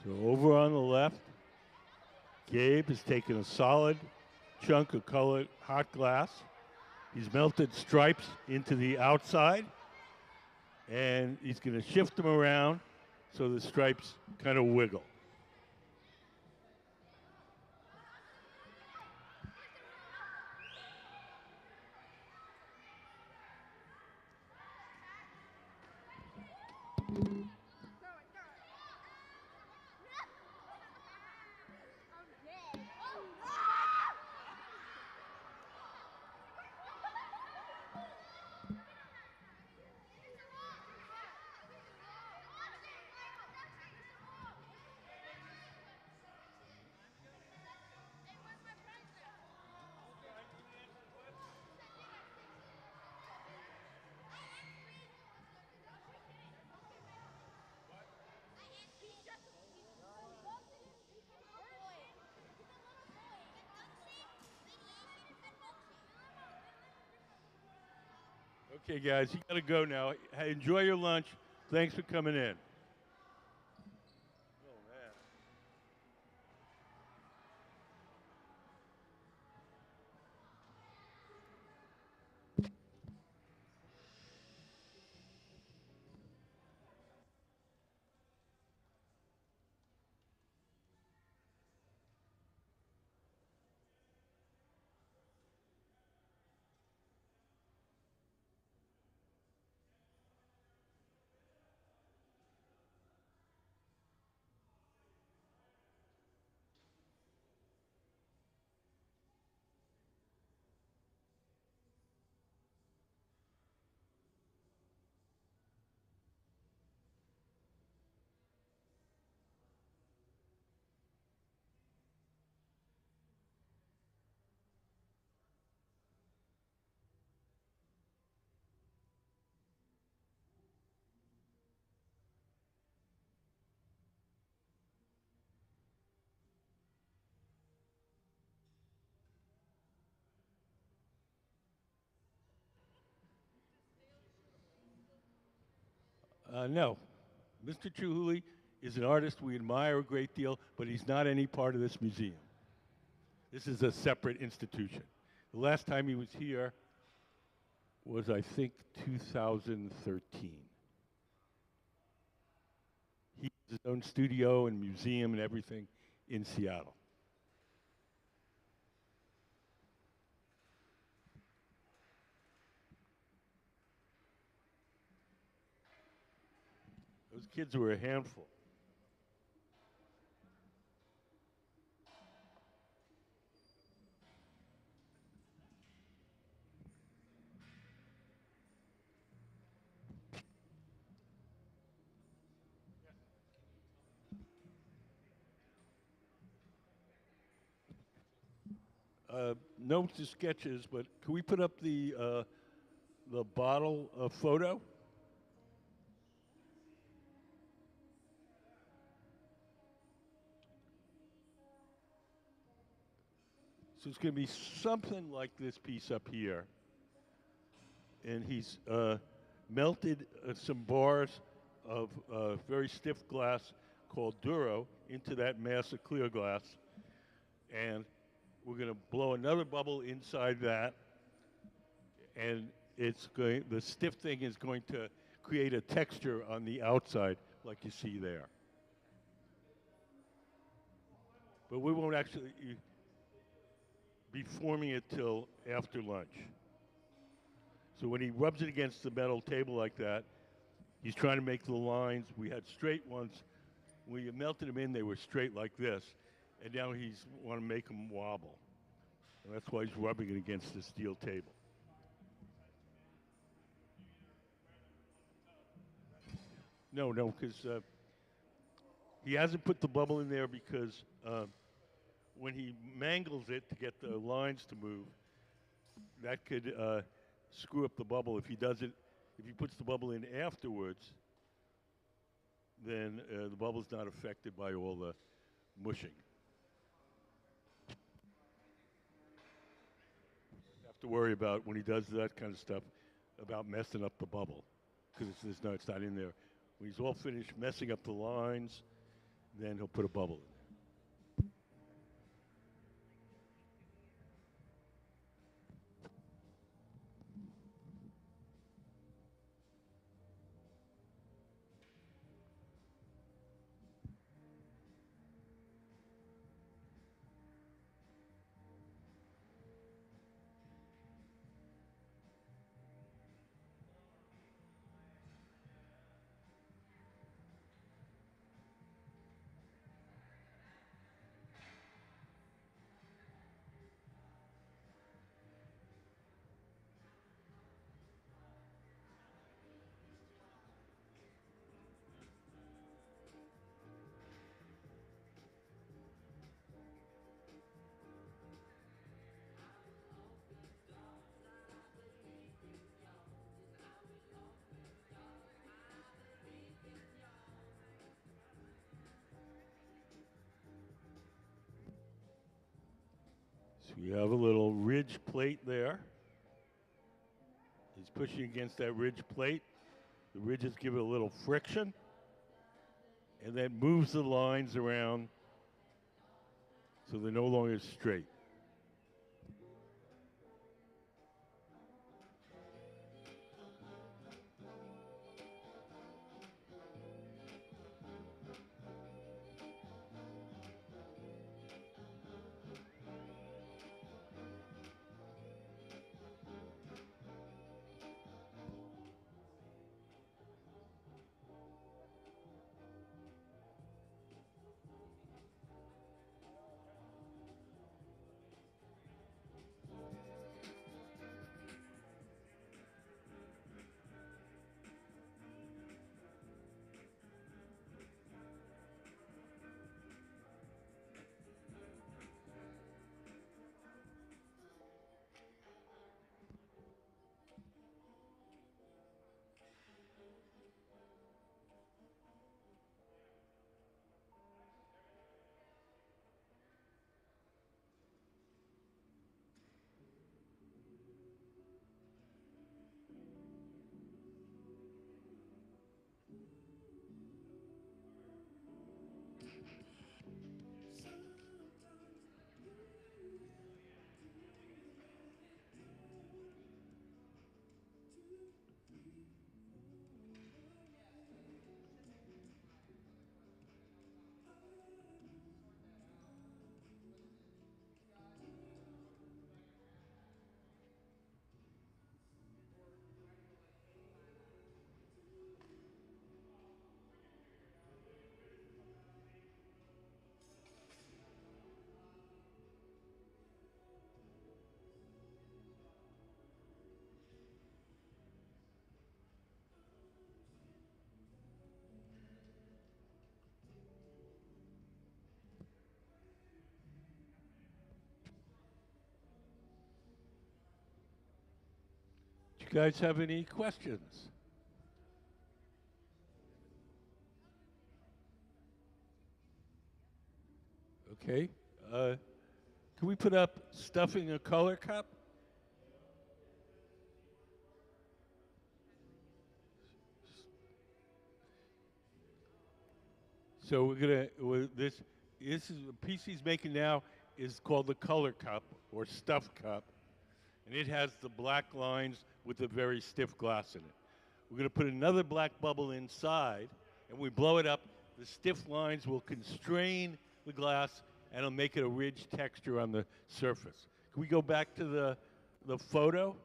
Speaker 1: So over on the left, Gabe has taken a solid chunk of colored hot glass. He's melted stripes into the outside, and he's going to shift them around so the stripes kind of wiggle. Okay, guys, you got to go now. Hey, enjoy your lunch. Thanks for coming in. Oh, man. No. Mr. Chihuly is an artist we admire a great deal, but he's not any part of this museum. This is a separate institution. The last time he was here was, I think, 2013. He has his own studio and museum and everything in Seattle. Those kids were a handful. notes to sketches, but can we put up the bottle photo? So it's going to be something like this piece up here. And he's melted some bars of very stiff glass called Duro into that mass of clear glass. And we're going to blow another bubble inside that. And the stiff thing is going to create a texture on the outside like you see there. But we won't actually be forming it till after lunch. So when he rubs it against the metal table like that, he's trying to make the lines. We had straight ones. When you melted them in, they were straight like this. And now he's want to make them wobble. And that's why he's rubbing it against the steel table. No, because he hasn't put the bubble in there because when he mangles it to get the lines to move, that could screw up the bubble. If he puts the bubble in afterwards, then the bubble's not affected by all the mushing. Have to worry about when he does that kind of stuff about messing up the bubble because it's not in there. When he's all finished messing up the lines, then he'll put a bubble in. So we have a little ridge plate there. He's pushing against that ridge plate. The ridges give it a little friction, and then moves the lines around so they're no longer straight. you guys have any questions? Okay. Can we put up stuffing a color cup? So this is a piece he's making now is called the color cup or stuffed cup, and it has the black lines with the very stiff glass in it. We're going to put another black bubble inside, and we blow it up. The stiff lines will constrain the glass, and it'll make it a ridged texture on the surface. Can we go back to the photo?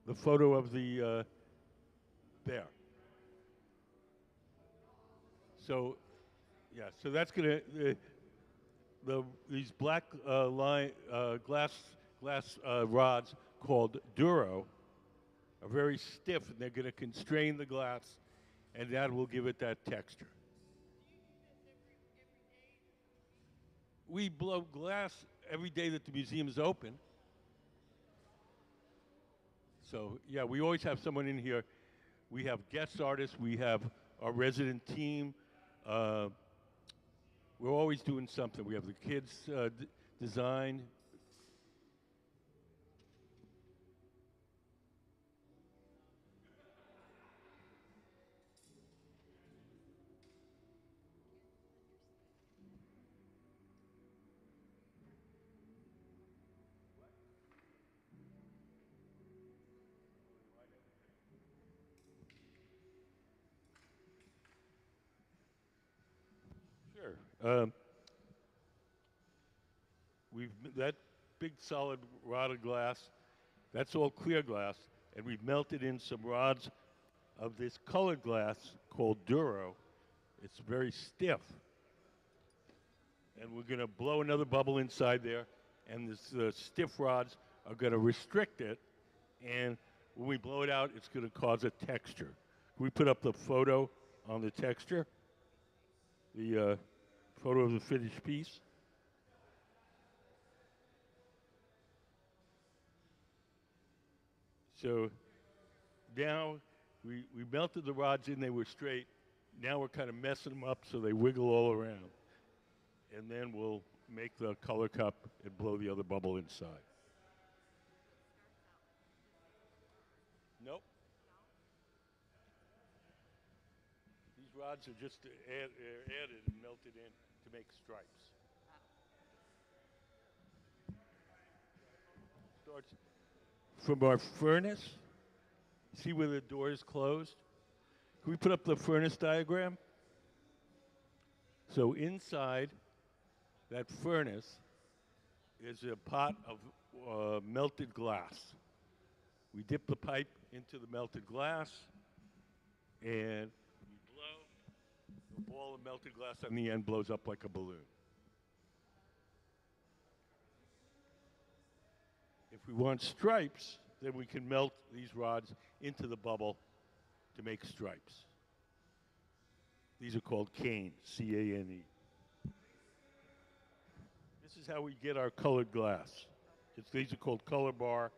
Speaker 1: The photo of the there. So, yeah. So that's gonna these black glass rods called Duro are very stiff, and they're going to constrain the glass, and that will give it that texture. We blow glass every day that the museum is open. So, yeah, we always have someone in here. We have guest artists. We have our resident team. We're always doing something. We have the kids design. Sure. That big solid rod of glass, that's all clear glass, and we've melted in some rods of this colored glass called Duro. It's very stiff. And we're going to blow another bubble inside there, and the stiff rods are going to restrict it, and when we blow it out, it's going to cause a texture. Can we put up the photo on the texture? The photo of the finished piece? So now we melted the rods in, they were straight. Now we're kind of messing them up so they wiggle all around. And then we'll make the color cup and blow the other bubble inside. Nope. These rods are just added and melted in to make stripes. Starts from our furnace. See where the door is closed? Can we put up the furnace diagram? So inside that furnace is a pot of melted glass. We dip the pipe into the melted glass, and we blow. The ball of melted glass on the end blows up like a balloon. If we want stripes, then we can melt these rods into the bubble to make stripes. These are called canes, C-A-N-E. This is how we get our colored glass. These are called color bar.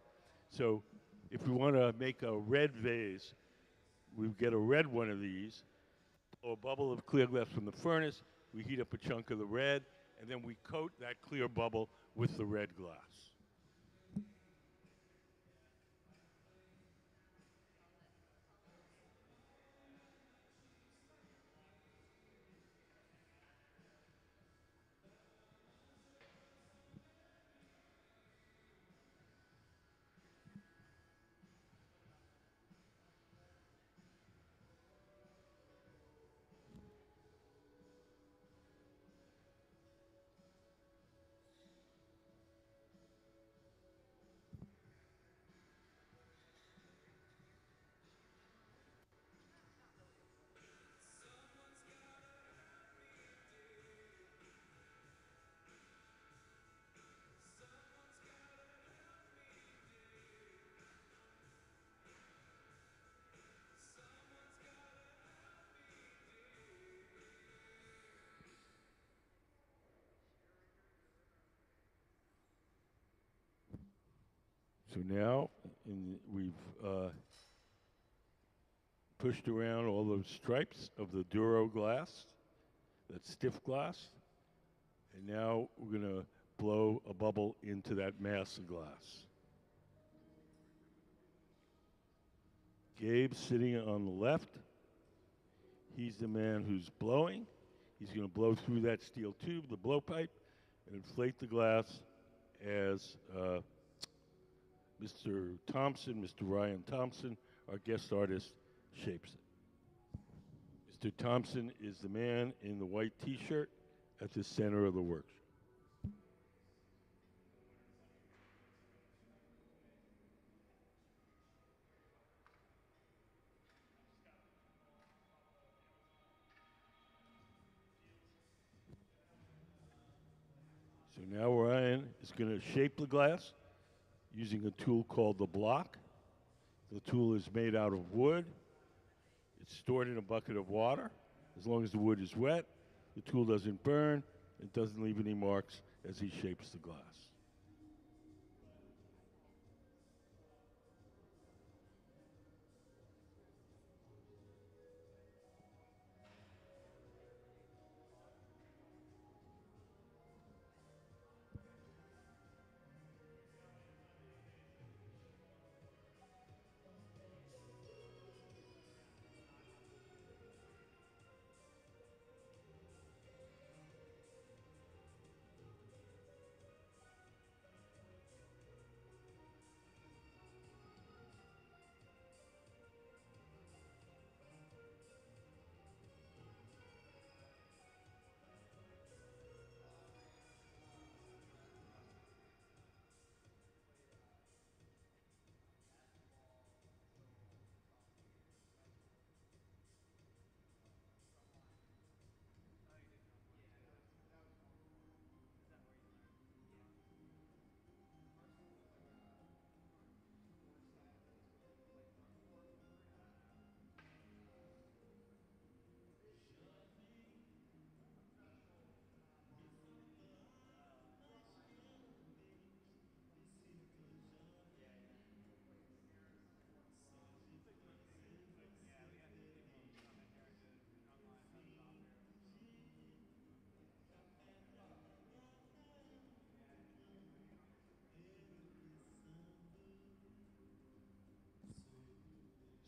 Speaker 1: So if we want to make a red vase, we get a red one of these, blow a bubble of clear glass from the furnace, we heat up a chunk of the red, and then we coat that clear bubble with the red glass. So now we've pushed around all those stripes of the Duro glass, that stiff glass, and now we're going to blow a bubble into that mass of glass. Gabe's sitting on the left. He's the man who's blowing. He's going to blow through that steel tube, the blowpipe, and inflate the glass as Mr. Thompson, Mr. Ryan Thompson, our guest artist, shapes it. Mr. Thompson is the man in the white t-shirt at the center of the workshop. So now Ryan is going to shape the glass using a tool called the block. The tool is made out of wood. It's stored in a bucket of water. As long as the wood is wet, the tool doesn't burn. It doesn't leave any marks as he shapes the glass.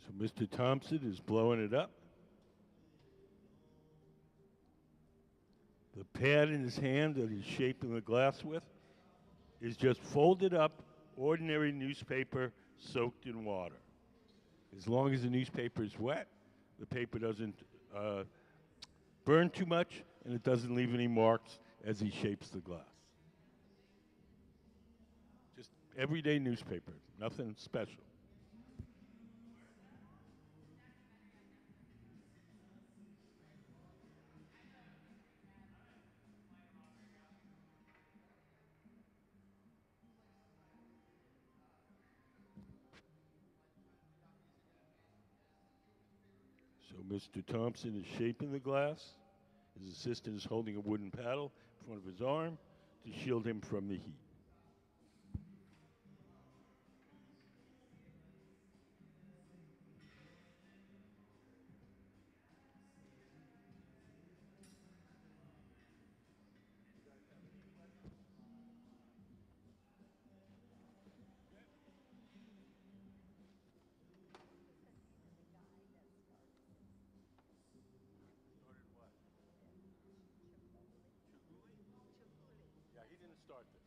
Speaker 1: So Mr. Thompson is blowing it up. The pad in his hand that he's shaping the glass with is just folded up ordinary newspaper soaked in water. As long as the newspaper is wet, the paper doesn't burn too much and it doesn't leave any marks as he shapes the glass. Just everyday newspaper, nothing special. So Mr. Thompson is shaping the glass. His assistant is holding a wooden paddle in front of his arm to shield him from the heat. Yeah, he didn't start this.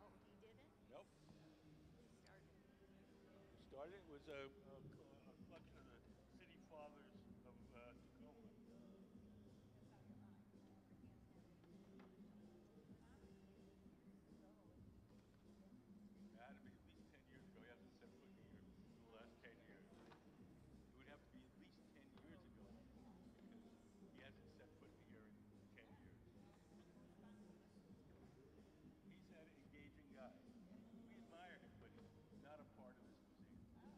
Speaker 9: Oh, he didn't?
Speaker 1: Nope.
Speaker 9: Who started?
Speaker 1: Who started it was a collection of the city fathers of Tacoma. It had to be at least 10 years ago. He hasn't set foot in here in the last 10 years. It would have to be at least 10 years ago because he hasn't set foot in here in 10 years. He's an engaging guy. We admire him, but he's not a part of this museum.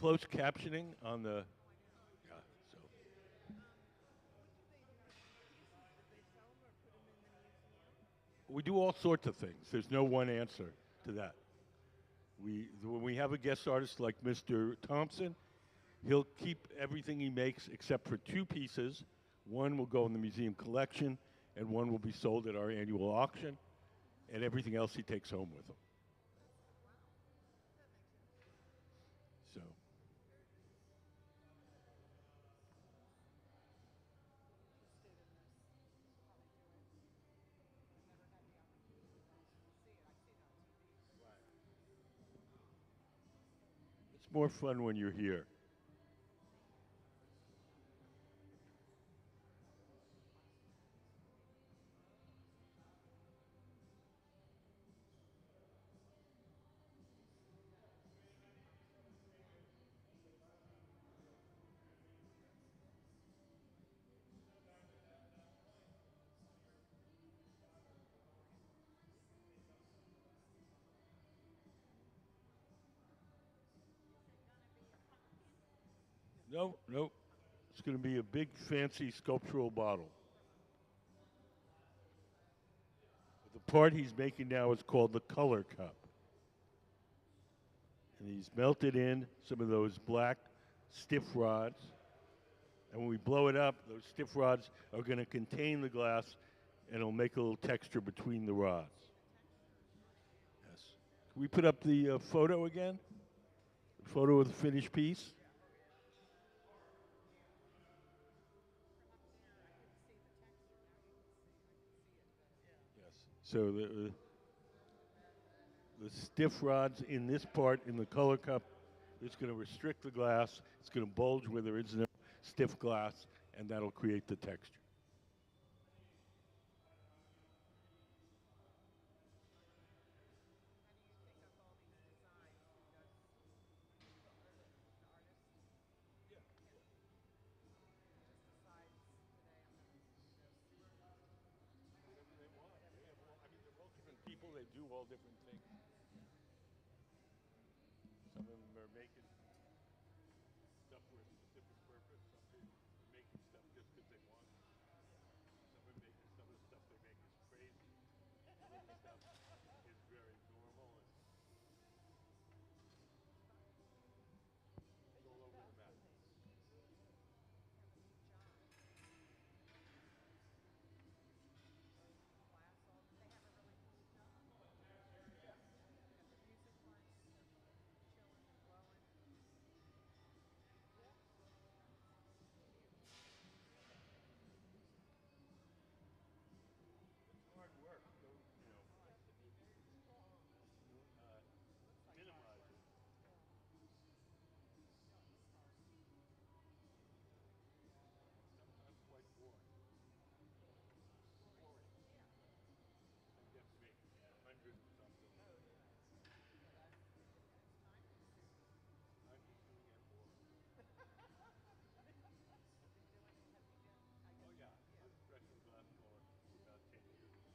Speaker 1: closed captioning on the. Yeah. So we do all sorts of things. There's no one answer to that. When we have a guest artist like Mr. Thompson, he'll keep everything he makes except for two pieces. One will go in the museum collection, and one will be sold at our annual auction, and everything else he takes home with him. So, it's more fun when you're here. No, no, it's going to be a big, fancy sculptural bottle. The part he's making now is called the color cup. And he's melted in some of those black stiff rods. And when we blow it up, those stiff rods are going to contain the glass and it'll make a little texture between the rods. Yes. Can we put up the photo again? The photo of the finished piece? Yes. So the stiff rods in this part in the color cup is going to restrict the glass. It's going to bulge where there is no stiff glass, and that'll create the texture. People, they do all different things. Some of them are making stuff for a specific purpose. Some people are making stuff just because they want. Some of the stuff they make is crazy. Some of the stuff is very normal and it's all over the map. It's hard work. Don't, minimize it. Sometimes quite boring. Boring. You have to make hundreds or something. I'm consuming it more. Oh yeah, I've been professional glass blower for about 10 years.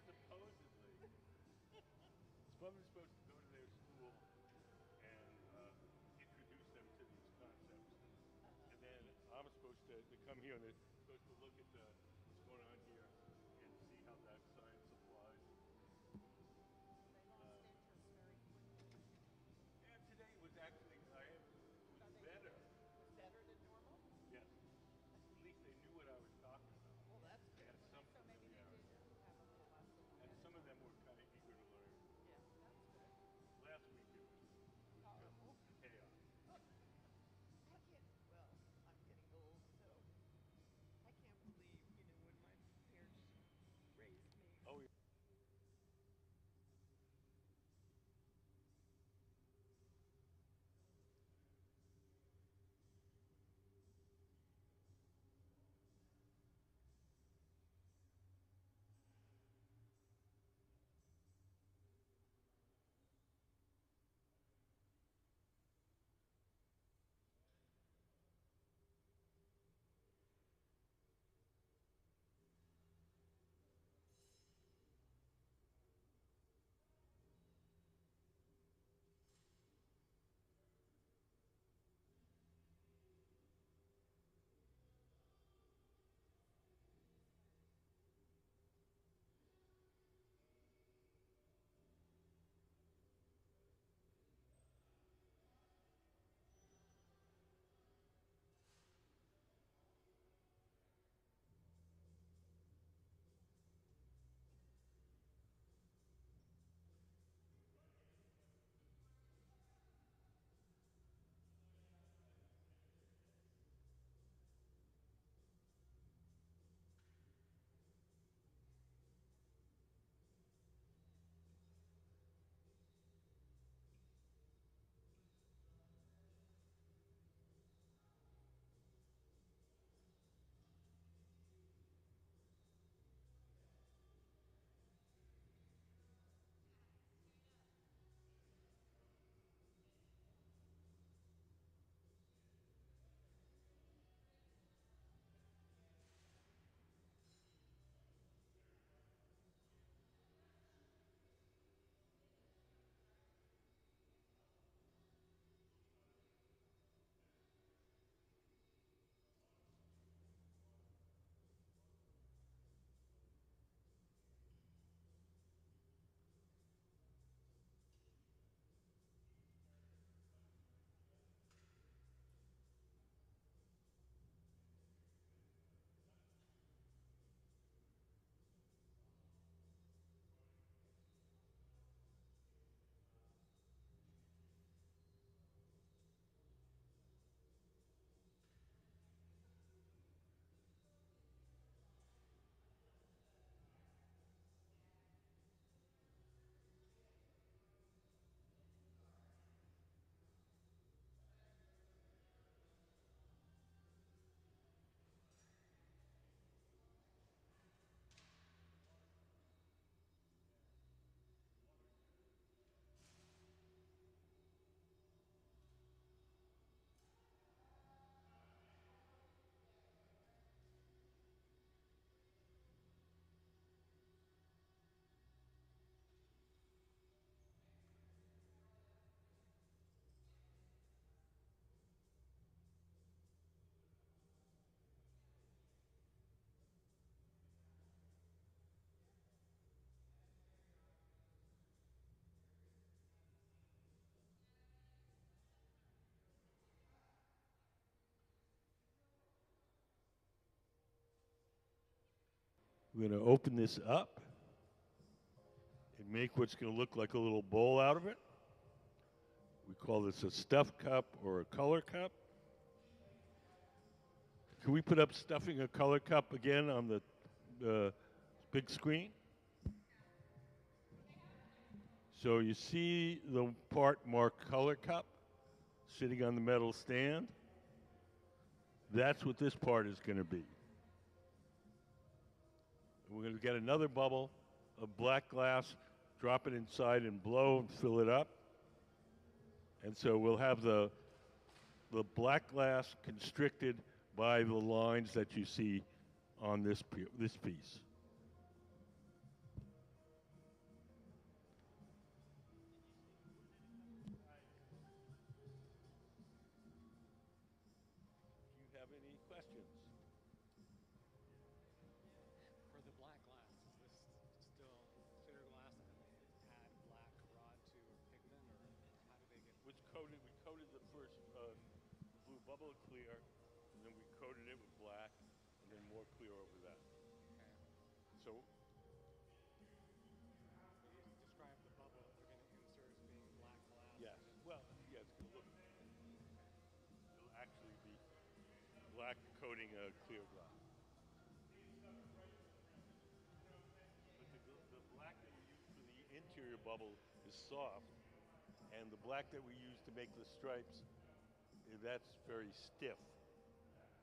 Speaker 1: Supposedly, someone's supposed to go to their school and introduce them to these concepts, and then I'm supposed to come here and they're supposed to look at what's going on here and see how that science applies. Yeah, today was actually was better. Yes, at least they knew what I was talking about. They had some familiarity, and some of them were kind of eager to learn. Last week it was just chaos. We're going to open this up and make what's going to look like a little bowl out of it. We call this a stuffed cup or a color cup. Can we put up stuffing a color cup again on the big screen? So you see the part marked color cup sitting on the metal stand? That's what this part is going to be. We're going to get another bubble of black glass, drop it inside and blow and fill it up. And so we'll have the black glass constricted by the lines that you see on this piece. Do you have any questions?
Speaker 10: For the black glass, is this still clear glass and then they add black rod to or pigment, or how do they get?
Speaker 1: We coated the first blue bubble clear, and then we coated it with black, and then more clear over that.
Speaker 10: Okay.
Speaker 1: So
Speaker 10: So you describe the bubble that they're going to insert as being black glass.
Speaker 1: yes,
Speaker 10: and then-
Speaker 1: well, yeah, it's going to look. It'll actually be black coating a clear glass. But the black that we use for the interior bubble is soft, and the black that we use to make the stripes, that's very stiff.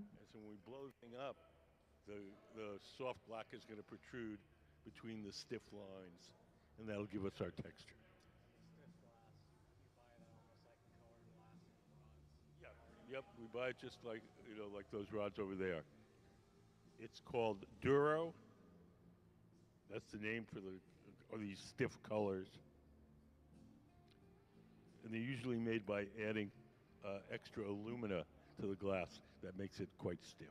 Speaker 1: And so when we blow the thing up, the soft black is going to protrude between the stiff lines, and that'll give us our texture.
Speaker 10: Stiff glass, you buy that almost like colored glass in rods.
Speaker 1: Yeah. Yep, we buy it just like, like those rods over there. It's called Duro. That's the name for these stiff colors. And they're usually made by adding extra alumina to the glass that makes it quite stiff.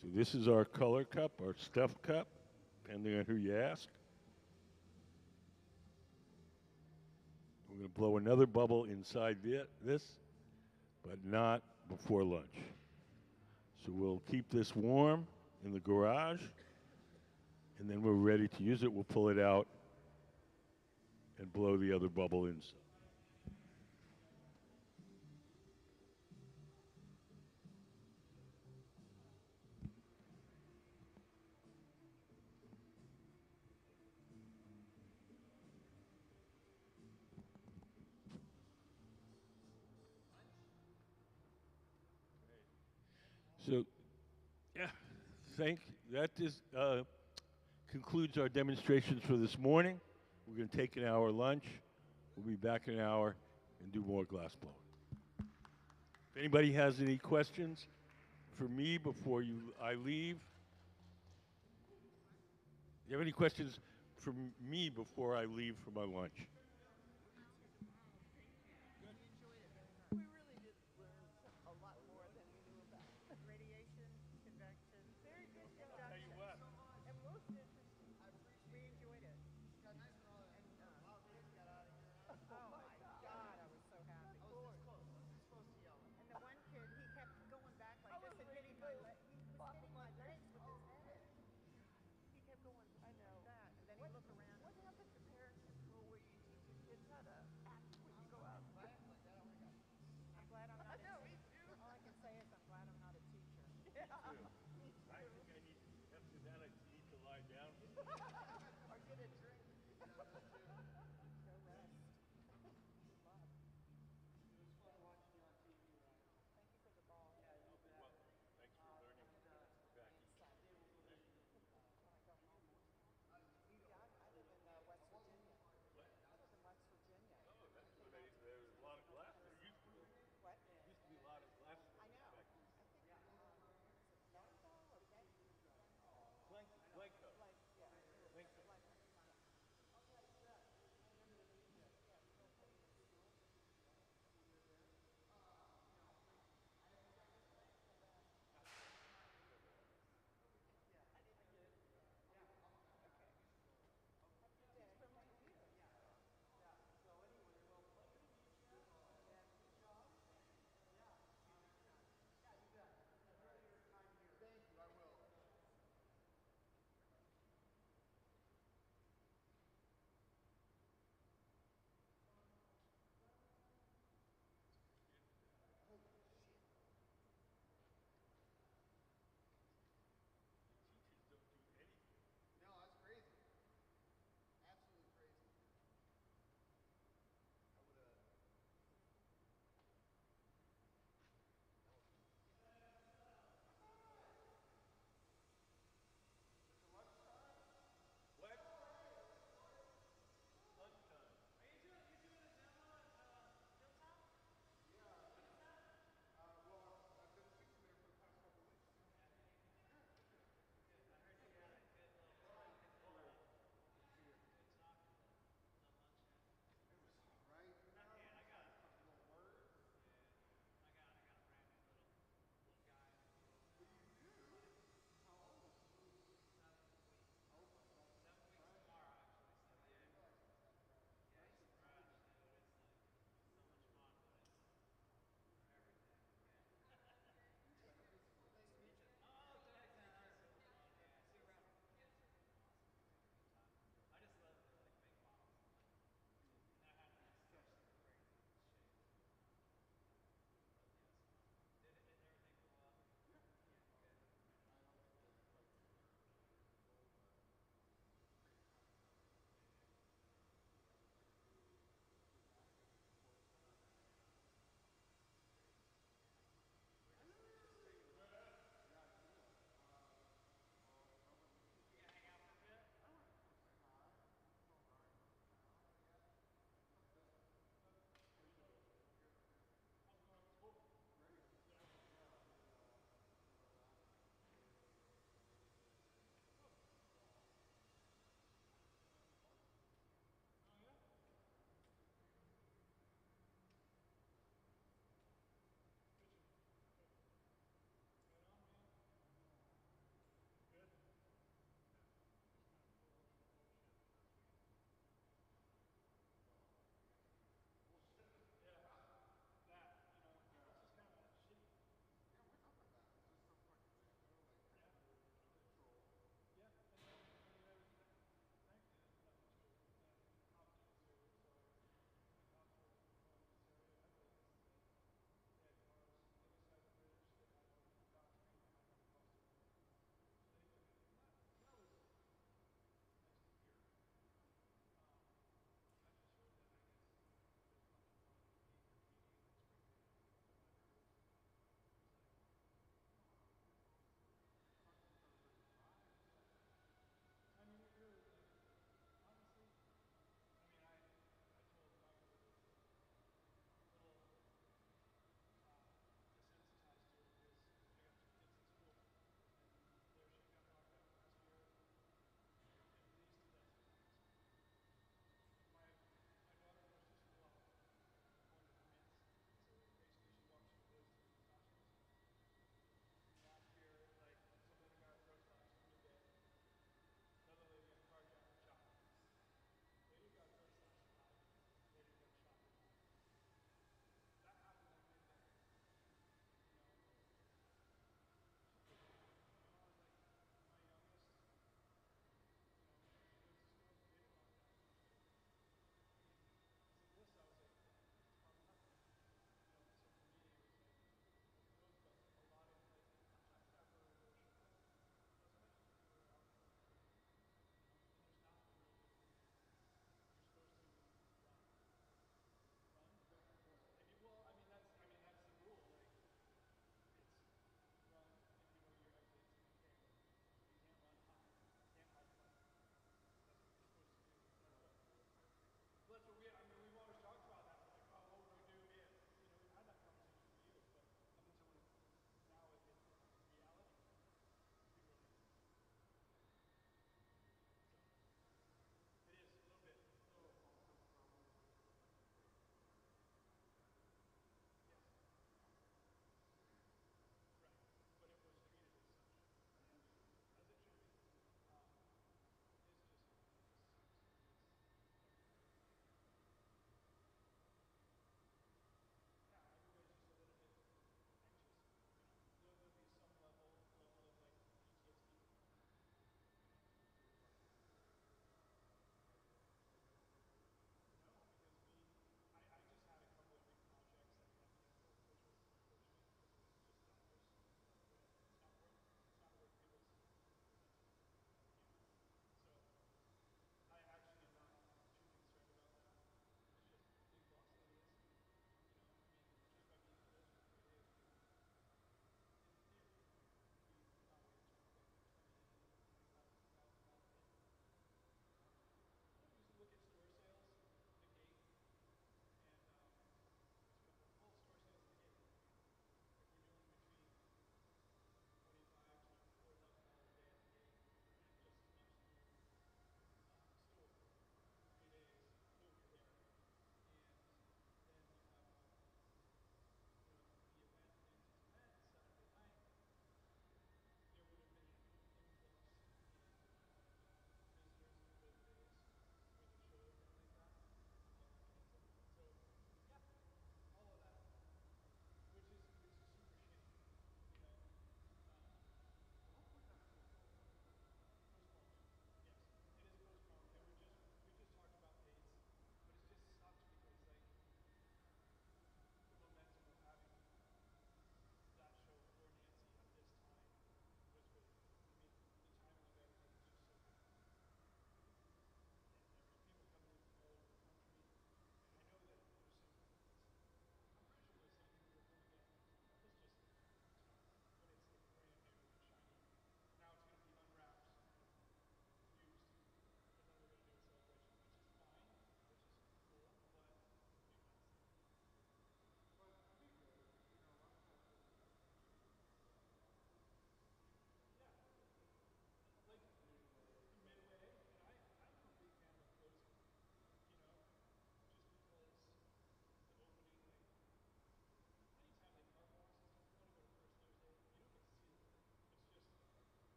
Speaker 1: So this is our color cup, our stuffed cup, depending on who you ask. We're going to blow another bubble inside this, but not before lunch. So we'll keep this warm in the garage, and then we're ready to use it. We'll pull it out and blow the other bubble inside. So, yeah, that concludes our demonstrations for this morning. We're going to take an hour lunch. We'll be back in an hour and do more glass blowing. If anybody has any questions for me before I leave? Do you have any questions for me before I leave for my lunch?
Speaker 9: We really did learn a lot more than we knew about radiation, convection. Very good conduction.
Speaker 1: I'll tell you what.
Speaker 9: And most interesting. We enjoyed it.
Speaker 3: Got nice and early.
Speaker 9: And,
Speaker 3: Wow, the kids got out of here.
Speaker 9: oh my God, I was so happy.
Speaker 3: I was this close. This close to yelling.
Speaker 9: And the one kid, he kept going back like this and hitting my leg. He was hitting my legs with his head. He kept going, I know that. And then he looked around. What happened to parent control where you teach your kids how to act when you go out?
Speaker 3: If I act like that, oh my God.
Speaker 9: I'm glad I'm not a teacher. All I can say is I'm glad I'm not a teacher. Yeah.
Speaker 1: I think after that I need to lie down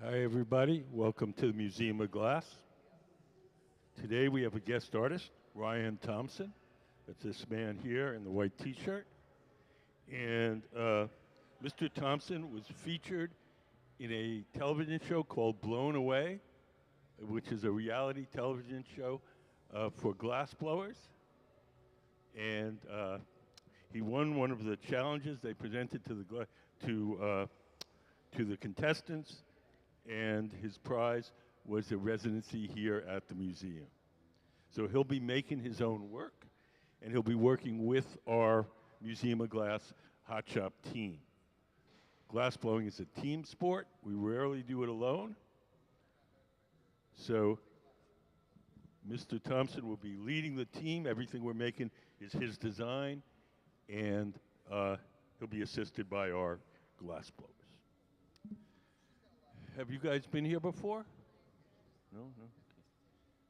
Speaker 1: Hi, everybody. Welcome to the Museum of Glass. Today we have a guest artist, Ryan Thompson. That's this man here in the white T-shirt. And Mr. Thompson was featured in a television show called Blown Away, which is a reality television show for glass blowers. And he won one of the challenges they presented to the contestants, and his prize was a residency here at the museum. So he'll be making his own work, and he'll be working with our Museum of Glass Hot Shop team. Glass blowing is a team sport. We rarely do it alone. So Mr. Thompson will be leading the team. Everything we're making is his design, and he'll be assisted by our glass blowers. Have you guys been here before? No?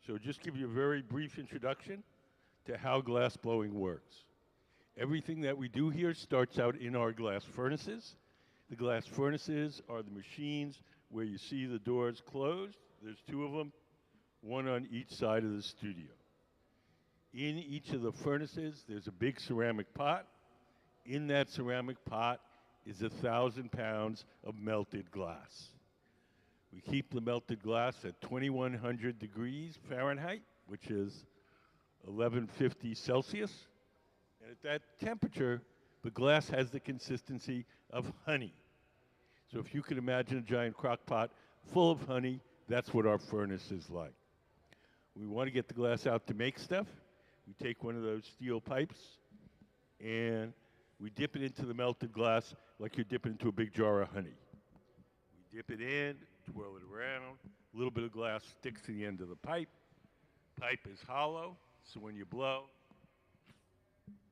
Speaker 1: So just give you a very brief introduction to how glass blowing works. Everything that we do here starts out in our glass furnaces. The glass furnaces are the machines where you see the doors closed. There's two of them, one on each side of the studio. In each of the furnaces, there's a big ceramic pot. In that ceramic pot is 1,000 pounds of melted glass. We keep the melted glass at 2,100 degrees Fahrenheit, which is 1150 Celsius. And at that temperature, the glass has the consistency of honey. So if you could imagine a giant crock pot full of honey, that's what our furnace is like. We want to get the glass out to make stuff. We take one of those steel pipes and we dip it into the melted glass like you're dipping into a big jar of honey. We dip it in, twirl it around. A little bit of glass sticks to the end of the pipe. Pipe is hollow, so when you blow,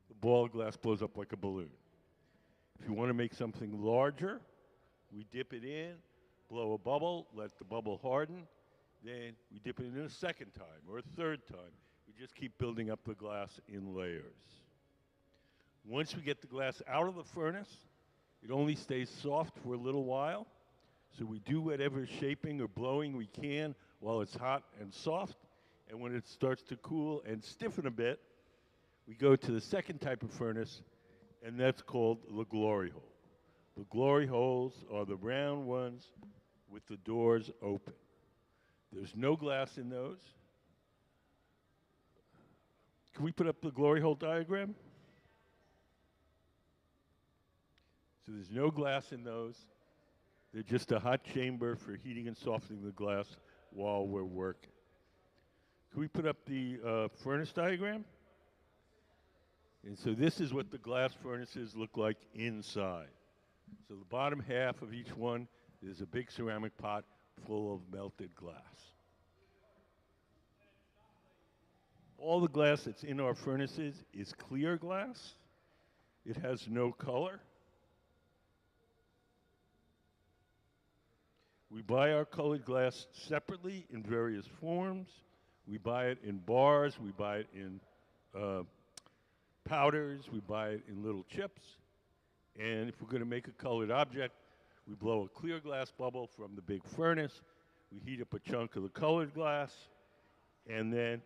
Speaker 1: the ball of glass blows up like a balloon. If you want to make something larger, we dip it in, blow a bubble, let the bubble harden, then we dip it in a second time or a third time. We just keep building up the glass in layers. Once we get the glass out of the furnace, it only stays soft for a little while. So we do whatever shaping or blowing we can while it's hot and soft. And when it starts to cool and stiffen a bit, we go to the second type of furnace, and that's called the glory hole. The glory holes are the round ones with the doors open. There's no glass in those. Can we put up the glory hole diagram? So there's no glass in those. They're just a hot chamber for heating and softening the glass while we're working. Can we put up the furnace diagram? And so this is what the glass furnaces look like inside. So the bottom half of each one is a big ceramic pot full of melted glass. All the glass that's in our furnaces is clear glass. It has no color. We buy our colored glass separately in various forms. We buy it in bars, we buy it in powders, we buy it in little chips. And if we're going to make a colored object, we blow a clear glass bubble from the big furnace, we heat up a chunk of the colored glass, and then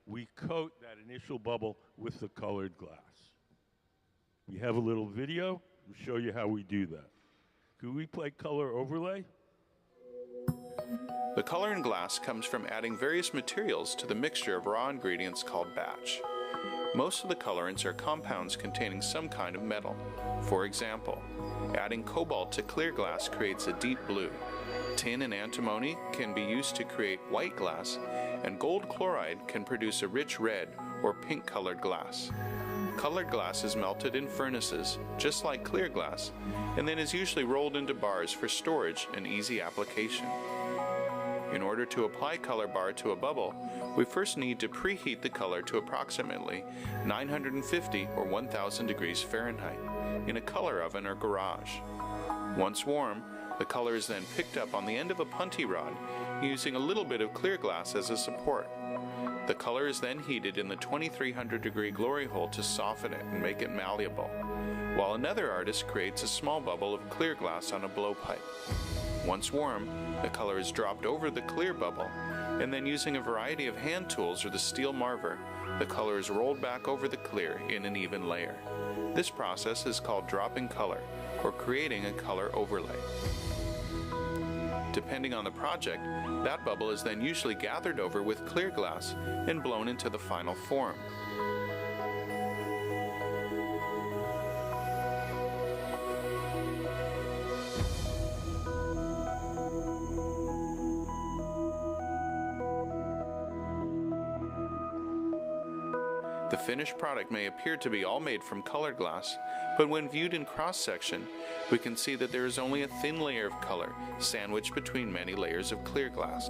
Speaker 1: we coat that initial bubble with the colored glass. We have a little video to show you how we do that. Could we play color overlay?
Speaker 7: The color in glass comes from adding various materials to the mixture of raw ingredients called batch. Most of the colorants are compounds containing some kind of metal. For example, adding cobalt to clear glass creates a deep blue. Tin and antimony can be used to create white glass, and gold chloride can produce a rich red or pink colored glass. Colored glass is melted in furnaces, just like clear glass, and then is usually rolled into bars for storage and easy application. In order to apply color bar to a bubble, we first need to preheat the color to approximately 950 or 1000 degrees Fahrenheit in a color oven or garage. Once warm, the color is then picked up on the end of a punty rod using a little bit of clear glass as a support. The color is then heated in the 2300 degree glory hole to soften it and make it malleable, while another artist creates a small bubble of clear glass on a blowpipe. Once warm, the color is dropped over the clear bubble, and then using a variety of hand tools or the steel marver, the color is rolled back over the clear in an even layer. This process is called dropping color, or creating a color overlay. Depending on the project, that bubble is then usually gathered over with clear glass and blown into the final form. The finished product may appear to be all made from colored glass, but when viewed in cross-section, we can see that there is only a thin layer of color sandwiched between many layers of clear glass.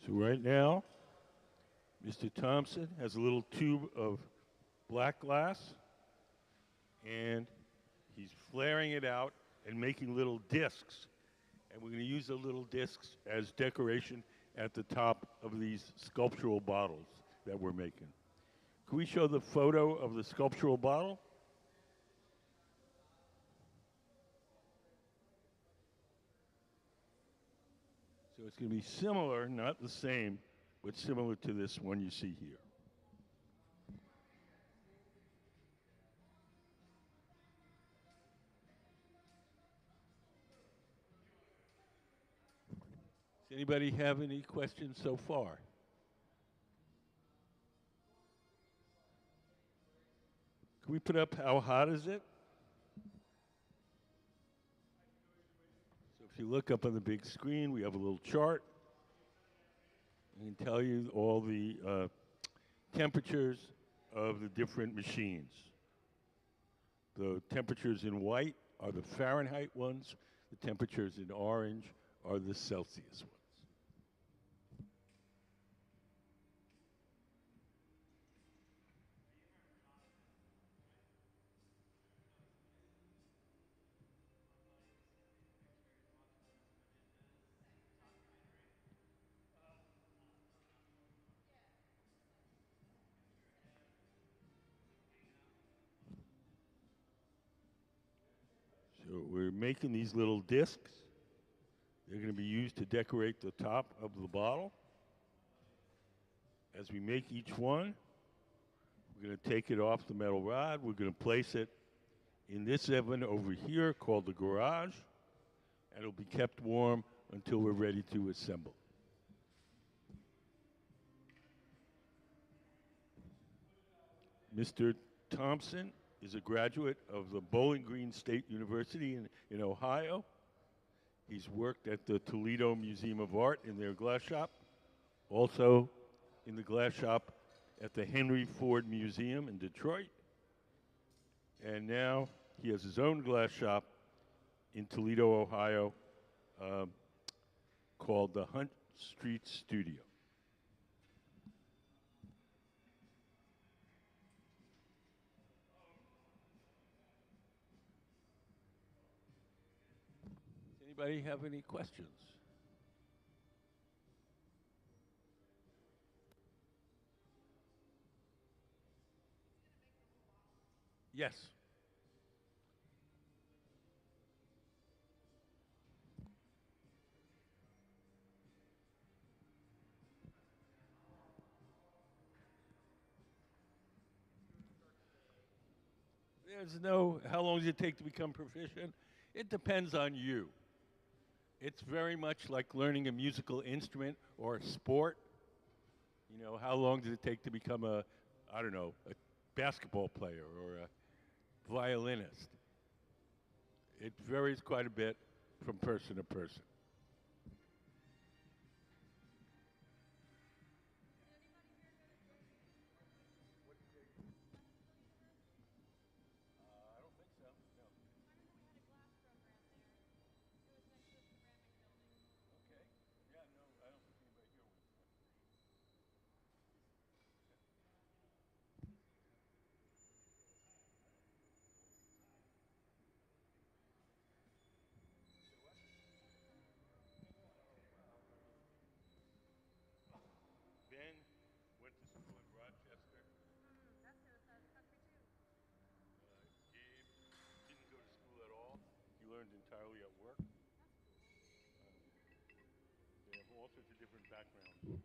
Speaker 1: So right now, Mr. Thompson has a little tube of black glass, and he's flaring it out and making little discs. And we're going to use the little discs as decoration at the top of these sculptural bottles that we're making. Can we show the photo of the sculptural bottle? So it's going to be similar, not the same, but similar to this one you see here. Does anybody have any questions so far? Can we put up how hot is it? So if you look up on the big screen, we have a little chart. We can tell you all the temperatures of the different machines. The temperatures in white are the Fahrenheit ones. The temperatures in orange are the Celsius ones. So we're making these little discs. They're going to be used to decorate the top of the bottle. As we make each one, we're going to take it off the metal rod. We're going to place it in this oven over here called the garage, and it'll be kept warm until we're ready to assemble. Mr. Thompson is a graduate of the Bowling Green State University in Ohio. He's worked at the Toledo Museum of Art in their glass shop, also in the glass shop at the Henry Ford Museum in Detroit. And now he has his own glass shop in Toledo, Ohio, called the Hunt Street Studio. Anybody have any questions? Yes. There's no, how long does it take to become proficient? It depends on you. It's very much like learning a musical instrument or a sport. You know, how long does it take to become a basketball player or a violinist? It varies quite a bit from person to person. I don't think so. No. Okay. Yeah, no, I don't think anybody here wants one. entirely at work. They have all sorts of different backgrounds.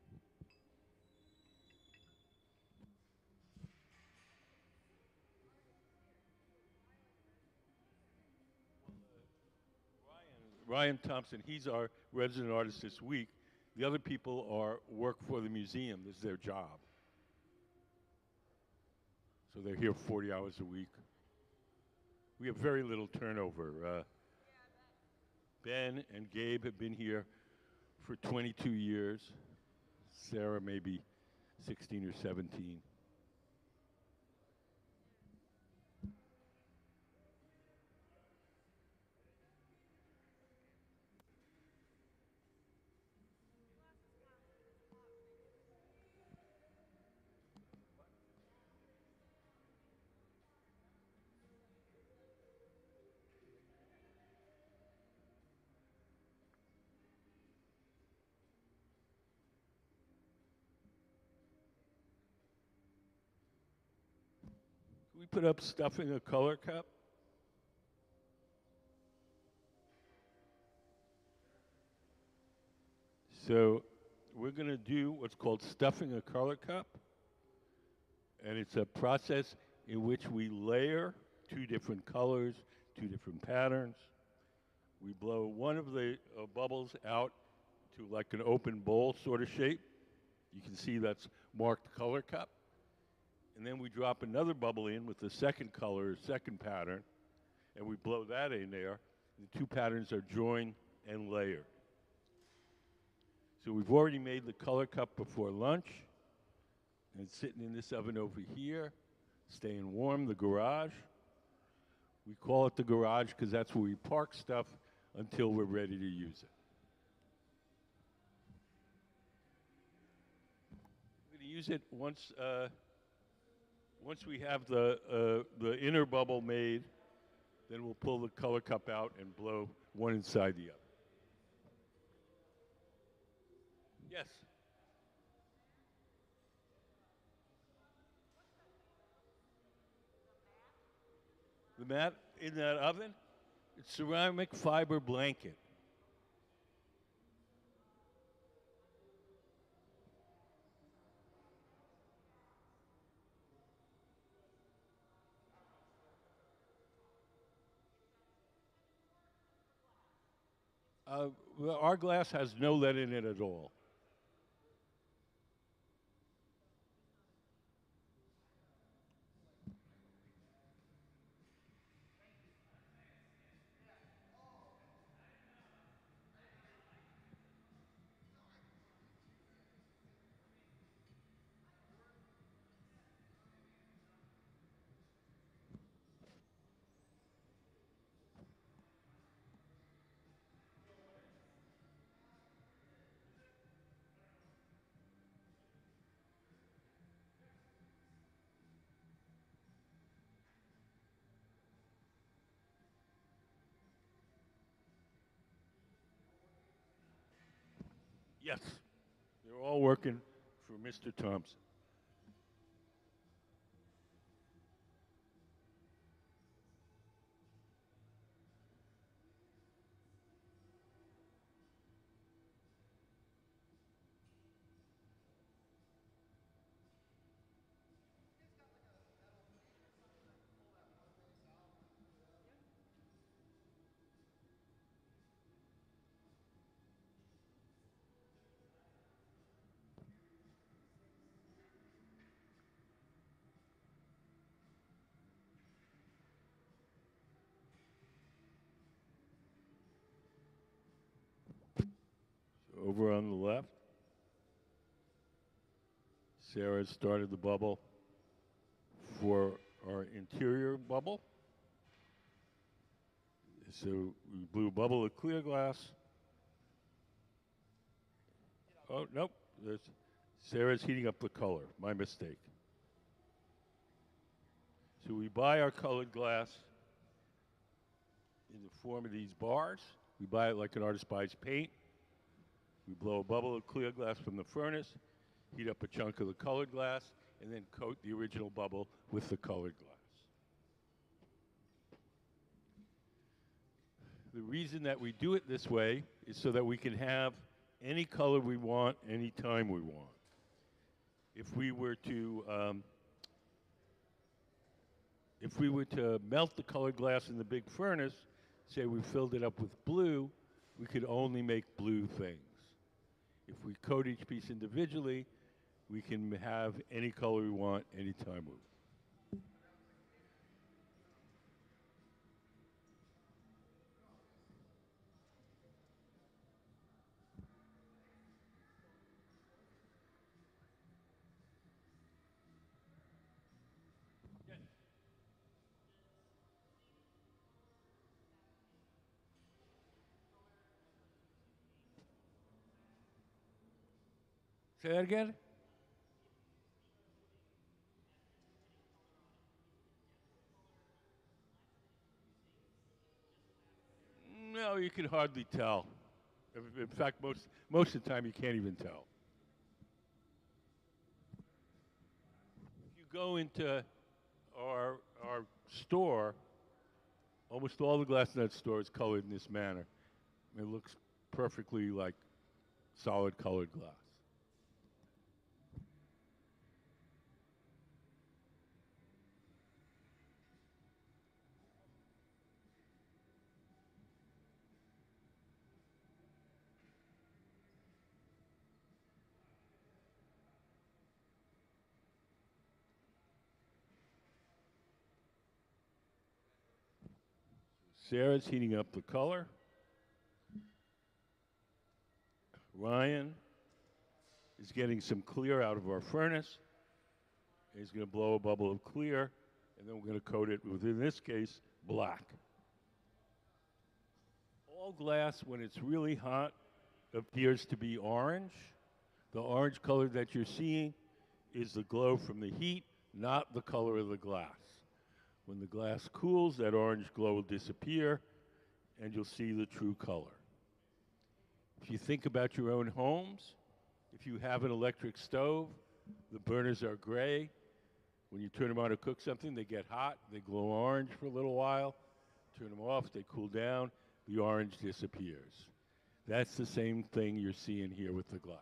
Speaker 1: Ryan Thompson, he's our resident artist this week. The other people are work for the museum. This is their job. So they're here 40 hours a week. We have very little turnover. Ben and Gabe have been here for 22 years. Sarah maybe 16 or 17. Can we put up stuffing a color cup? So we're going to do what's called stuffing a color cup. And it's a process in which we layer two different colors, two different patterns. We blow one of the bubbles out to like an open bowl sort of shape. You can see that's marked color cup. And then we drop another bubble in with the second color, second pattern, and we blow that in there. The two patterns are joined and layered. So we've already made the color cup before lunch. And it's sitting in this oven over here, staying warm, the garage. We call it the garage because that's where we park stuff until we're ready to use it. We're going to use it once we have the inner bubble made, then we'll pull the color cup out and blow one inside the other. Yes? The mat in that oven, it's ceramic fiber blanket. Well, our glass has no lead in it at all. Yes, they're all working for Mr. Thompson. So over on the left, Sarah started the bubble for our interior bubble. So we blew a bubble of clear glass. Oh, nope. Sarah's heating up the color. My mistake. So we buy our colored glass in the form of these bars. We buy it like an artist buys paint. We blow a bubble of clear glass from the furnace, heat up a chunk of the colored glass, and then coat the original bubble with the colored glass. The reason that we do it this way is so that we can have any color we want, anytime we want. If we were to melt the colored glass in the big furnace, say we filled it up with blue, we could only make blue things. If we coat each piece individually, we can have any color we want, anytime we want. Say that again? No, you can hardly tell. In fact, most of the time you can't even tell. If you go into our store, almost all the glass in that store is colored in this manner. It looks perfectly like solid colored glass. Sarah's heating up the color. Ryan is getting some clear out of our furnace. He's going to blow a bubble of clear, and then we're going to coat it with, in this case, black. All glass, when it's really hot, appears to be orange. The orange color that you're seeing is the glow from the heat, not the color of the glass. When the glass cools, that orange glow will disappear, and you'll see the true color. If you think about your own homes, if you have an electric stove, the burners are gray. When you turn them on to cook something, they get hot, they glow orange for a little while. Turn them off, they cool down, the orange disappears. That's the same thing you're seeing here with the glass.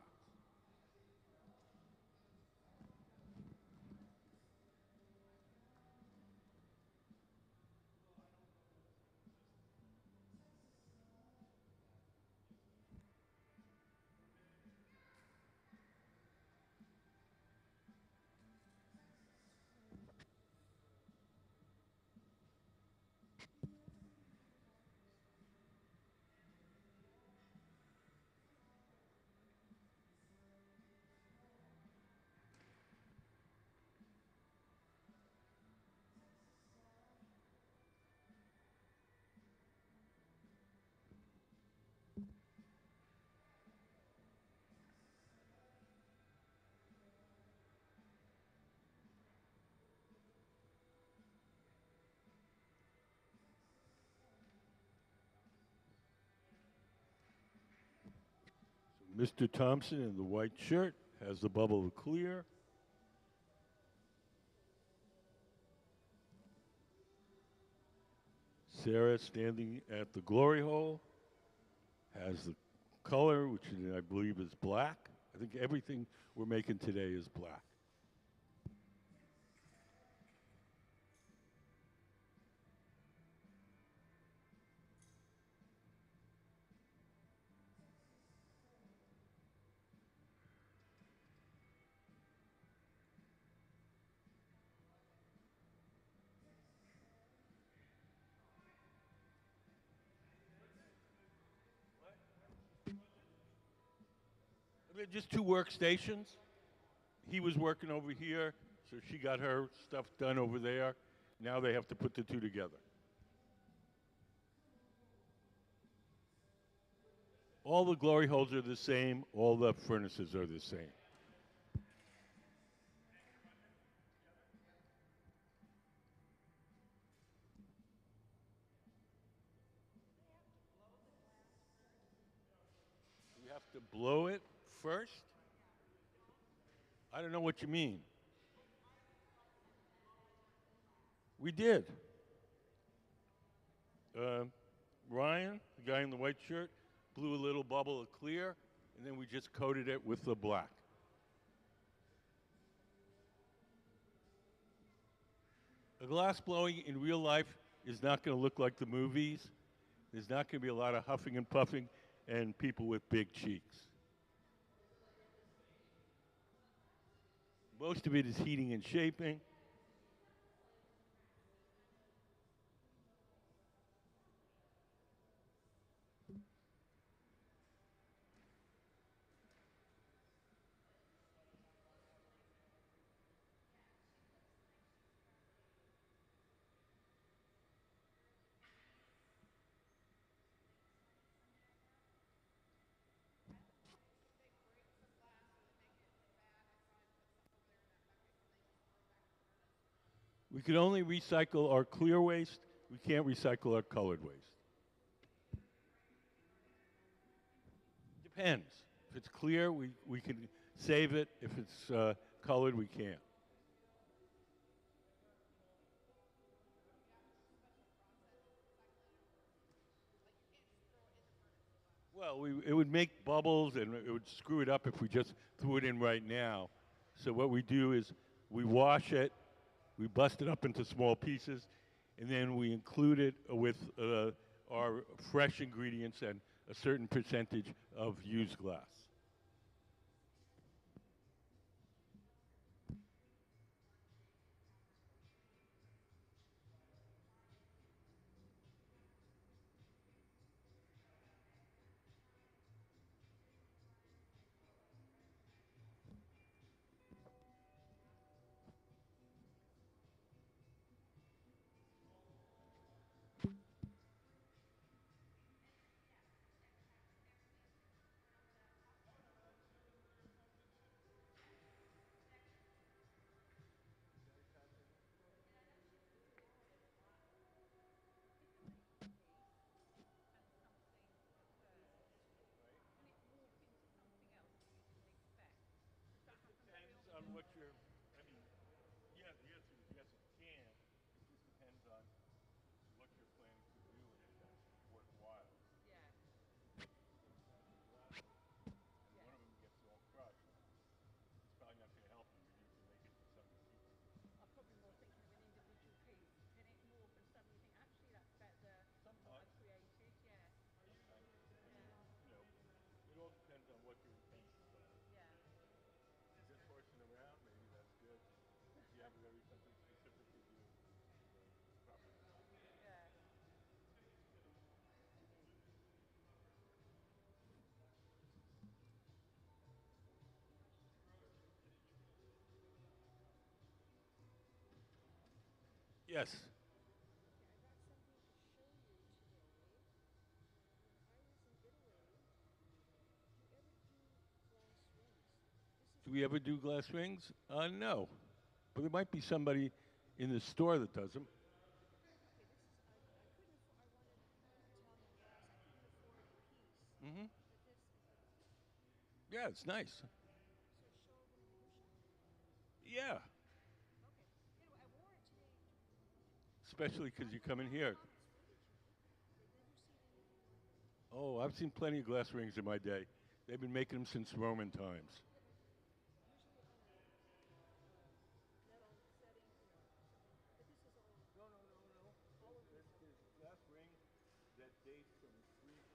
Speaker 1: Mr. Thompson in the white shirt has the bubble of clear. Sarah standing at the glory hole has the color, which I believe is black. I think everything we're making today is black. They're just two workstations. He was working over here, so she got her stuff done over there. Now they have to put the two together. All the glory holes are the same. All the furnaces are the same. You have to blow it first? I don't know what you mean. We did. Ryan, the guy in the white shirt, blew a little bubble of clear, and then we just coated it with the black. A glass blowing in real life is not going to look like the movies. There's not going to be a lot of huffing and puffing and people with big cheeks. Most of it is heating and shaping. We can only recycle our clear waste. We can't recycle our colored waste. Depends. If it's clear, we can save it. If it's colored, we can't. Well, it would make bubbles and it would screw it up if we just threw it in right now. So what we do is we wash it, we bust it up into small pieces, and then we include it with our fresh ingredients and a certain percentage of used glass. Depends on what you're, I mean, yeah, the answer is yes, it can. It just depends on what you're planning to do and if that's worthwhile. And one of them gets all crushed. It's probably not going to help you. You need to make it into something cheaper. Sometimes. Sometimes. I mean, it all depends on what your intentions are. Just horsing around, maybe that's good. If you have really something specific to do, probably not. Yes. Do we ever do glass rings? No. But there might be somebody in the store that does them. Mm-hmm. Yeah, it's nice. Yeah. Especially because you come in here. Oh, I've seen plenty of glass rings in my day. They've been making them since Roman times. No, no, no, no. There's glass rings that date from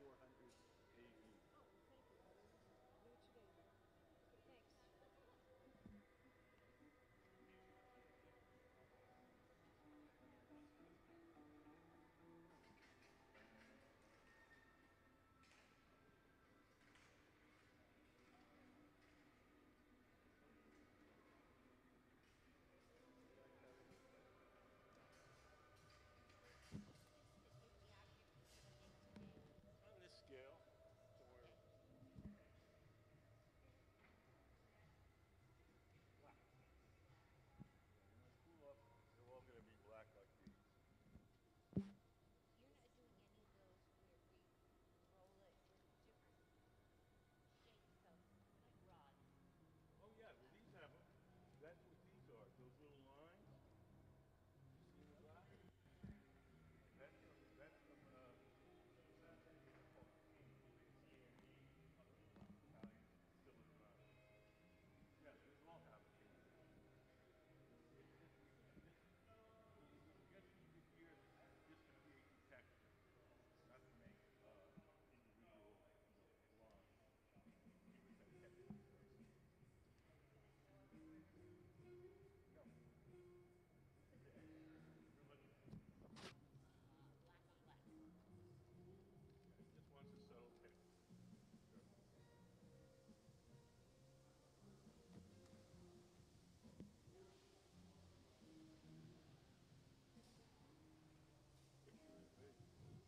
Speaker 1: 400 AD.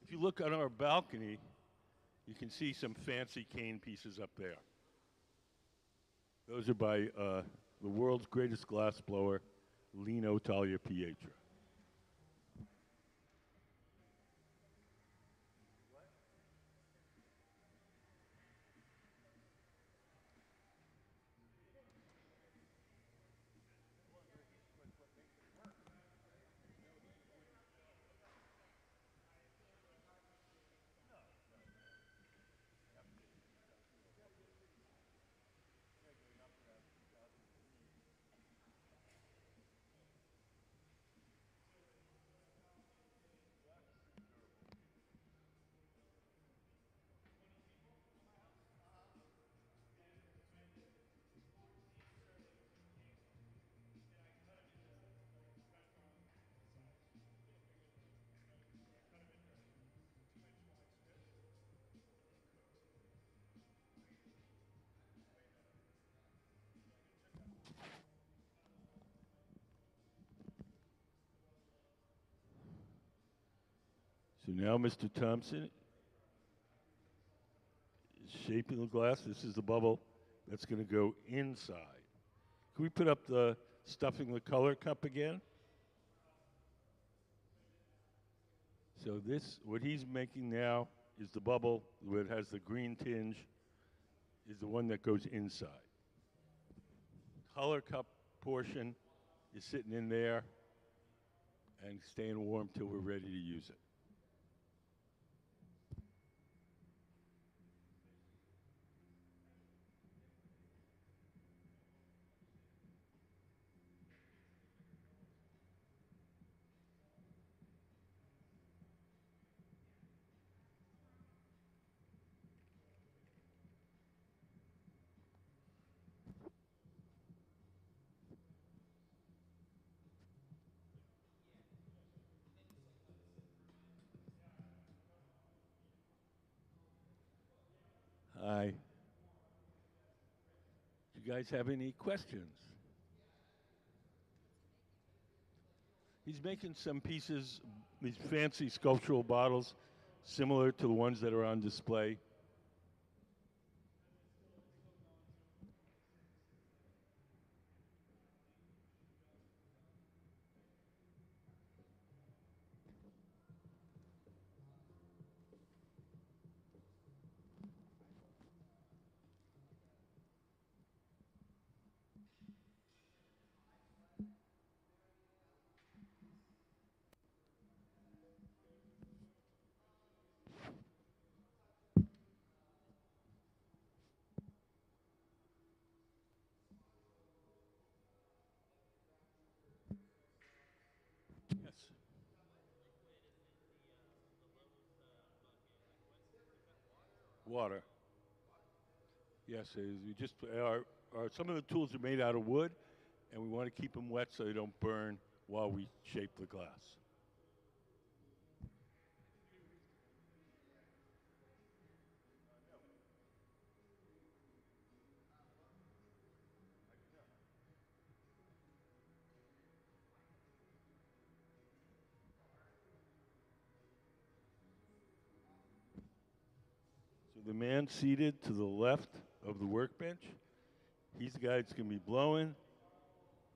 Speaker 1: If you look on our balcony, you can see some fancy cane pieces up there. Those are by the world's greatest glass blower, Lino Tagliapietra. So now Mr. Thompson is shaping the glass. This is the bubble that's going to go inside. Can we put up the stuffing the color cup again? So this, what he's making now is the bubble where it has the green tinge, is the one that goes inside. Color cup portion is sitting in there and staying warm till we're ready to use it. Hi. You guys have any questions? He's making some pieces, these fancy sculptural bottles, similar to the ones that are on display. Yes. Water. Yes, we just some of the tools are made out of wood, and we want to keep them wet so they don't burn while we shape the glass. So the man seated to the left of the workbench, he's the guy that's going to be blowing.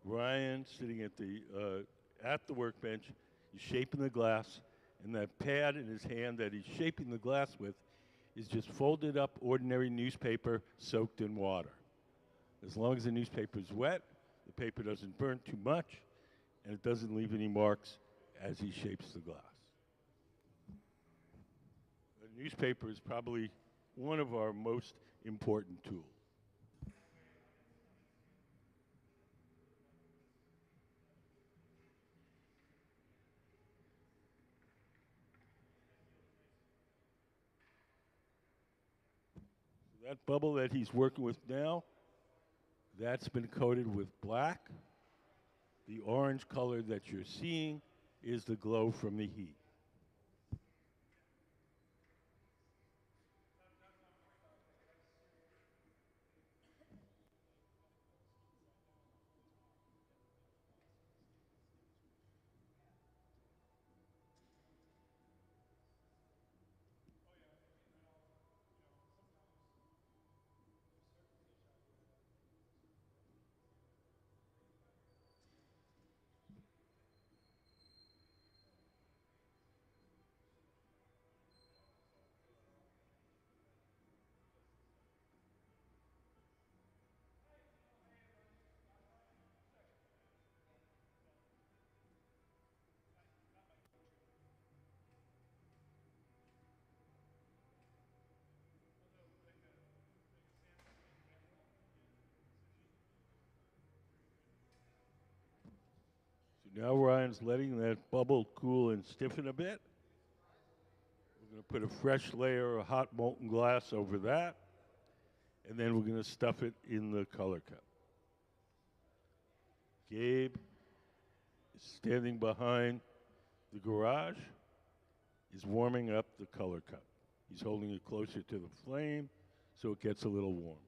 Speaker 1: Ryan sitting at the workbench, he's shaping the glass, and that pad in his hand that he's shaping the glass with is just folded up ordinary newspaper soaked in water. As long as the newspaper is wet, the paper doesn't burn too much, and it doesn't leave any marks as he shapes the glass. The newspaper is probably one of our most important tools. So that bubble that he's working with now, that's been coated with black. The orange color that you're seeing is the glow from the heat. Now Ryan's letting that bubble cool and stiffen a bit. We're going to put a fresh layer of hot molten glass over that, and then we're going to stuff it in the color cup. Gabe is standing behind the garage, is warming up the color cup. He's holding it closer to the flame so it gets a little warmer.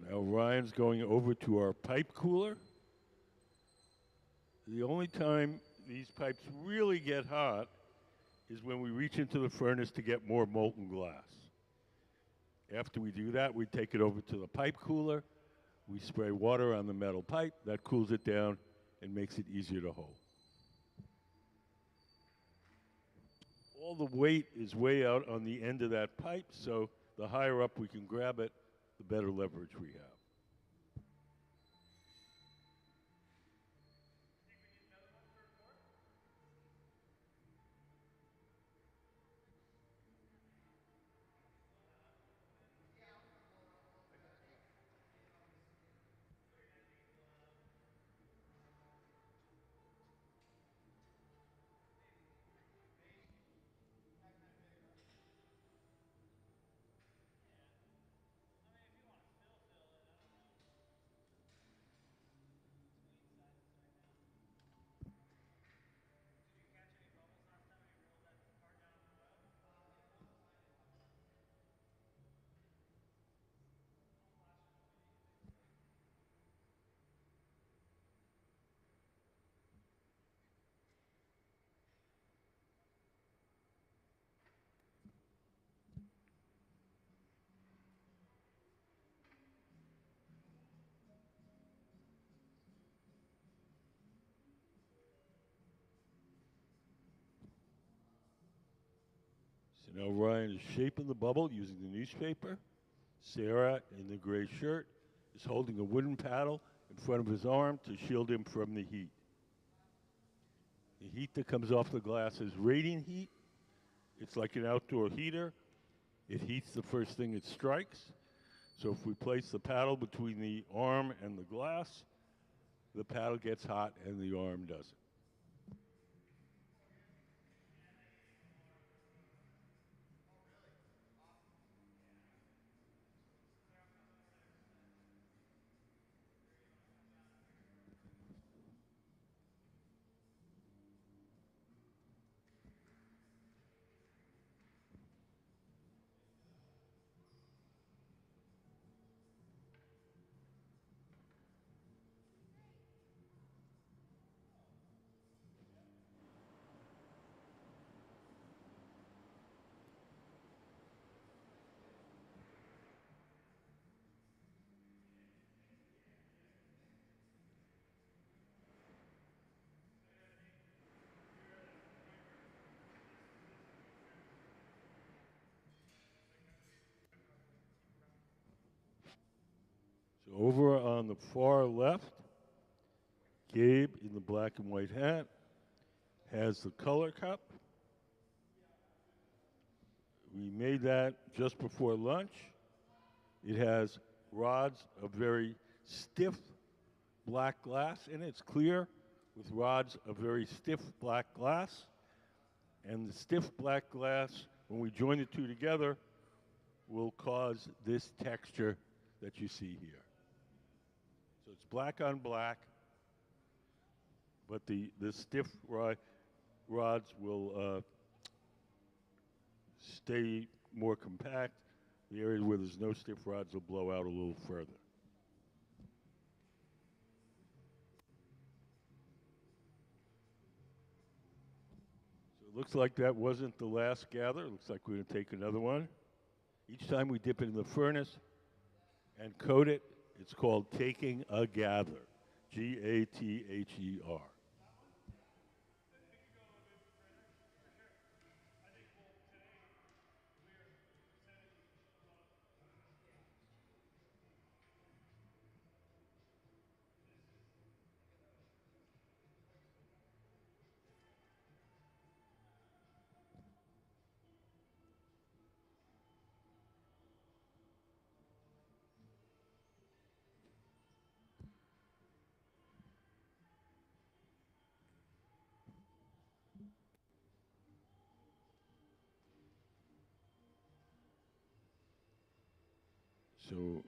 Speaker 1: Now Ryan's going over to our pipe cooler. The only time these pipes really get hot is when we reach into the furnace to get more molten glass. After we do that, we take it over to the pipe cooler. We spray water on the metal pipe. That cools it down and makes it easier to hold. All the weight is way out on the end of that pipe, so the higher up we can grab it, the better leverage we have. So now Ryan is shaping the bubble using the newspaper. Sarah, in the gray shirt, is holding a wooden paddle in front of his arm to shield him from the heat. The heat that comes off the glass is radiant heat. It's like an outdoor heater. It heats the first thing it strikes. So if we place the paddle between the arm and the glass, the paddle gets hot and the arm doesn't. So over on the far left, Gabe in the black and white hat has the color cup. We made that just before lunch. It has rods of very stiff black glass in it. It's clear with rods of very stiff black glass. And the stiff black glass, when we join the two together, will cause this texture that you see here. So it's black on black, but the stiff rods will stay more compact. The areas where there's no stiff rods will blow out a little further. So it looks like that wasn't the last gather. It looks like we're going to take another one. Each time we dip it in the furnace and coat it, it's called taking a gather. G-A-T-H-E-R. So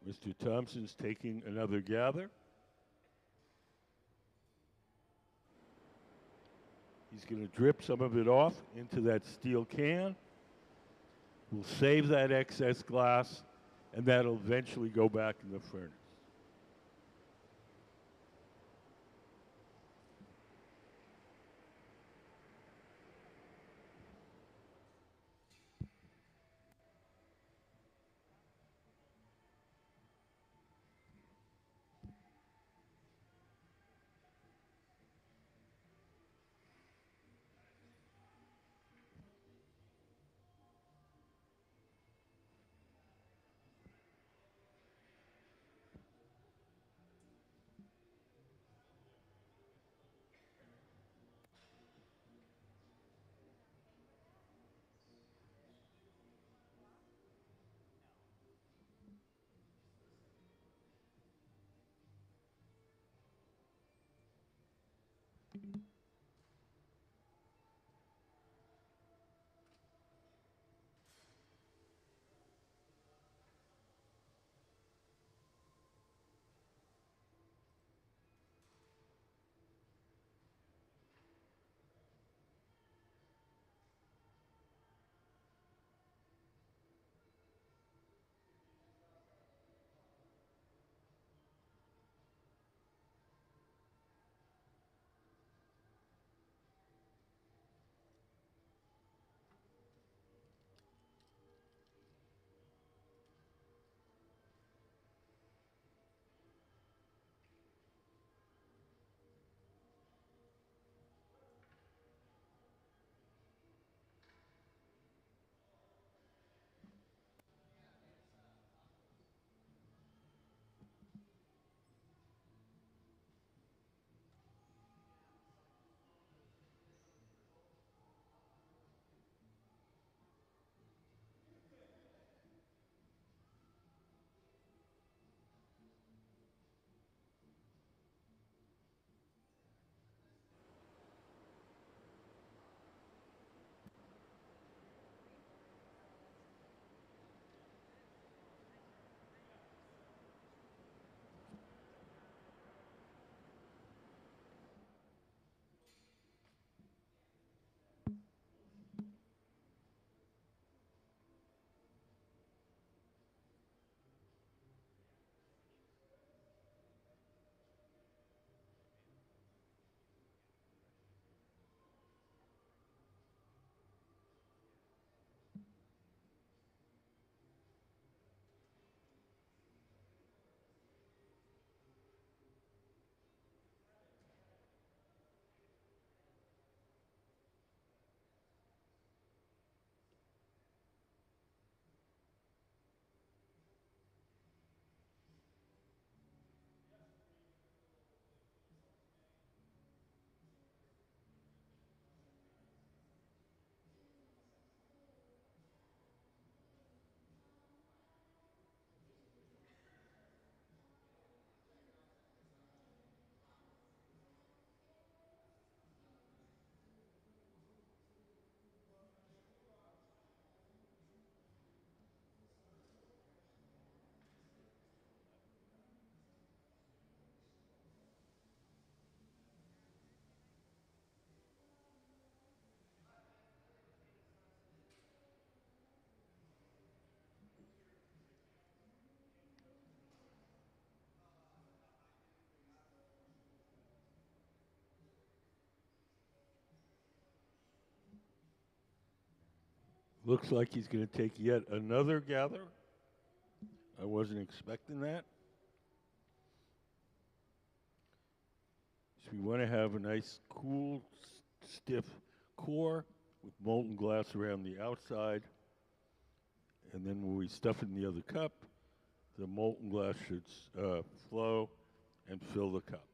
Speaker 1: Mr. Thompson's taking another gather. He's going to drip some of it off into that steel can. We'll save that excess glass, and that'll eventually go back in the furnace. Looks like he's going to take yet another gather. I wasn't expecting that. So we want to have a nice, cool, stiff core with molten glass around the outside. And then when we stuff it in the other cup, the molten glass should flow and fill the cup.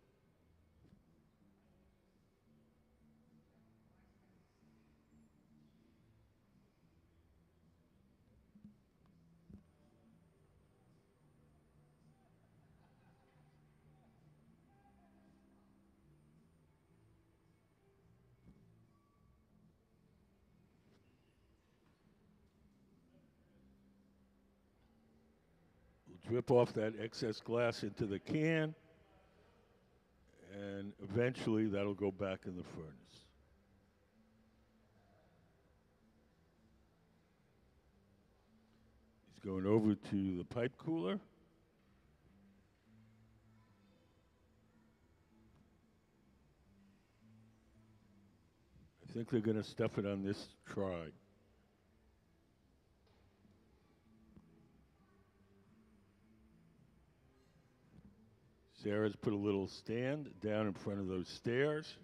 Speaker 1: drip off that excess glass into the can, and eventually that'll go back in the furnace. He's going over to the pipe cooler. I think they're going to stuff it on this try. Sarah's put a little stand down in front of those stairs.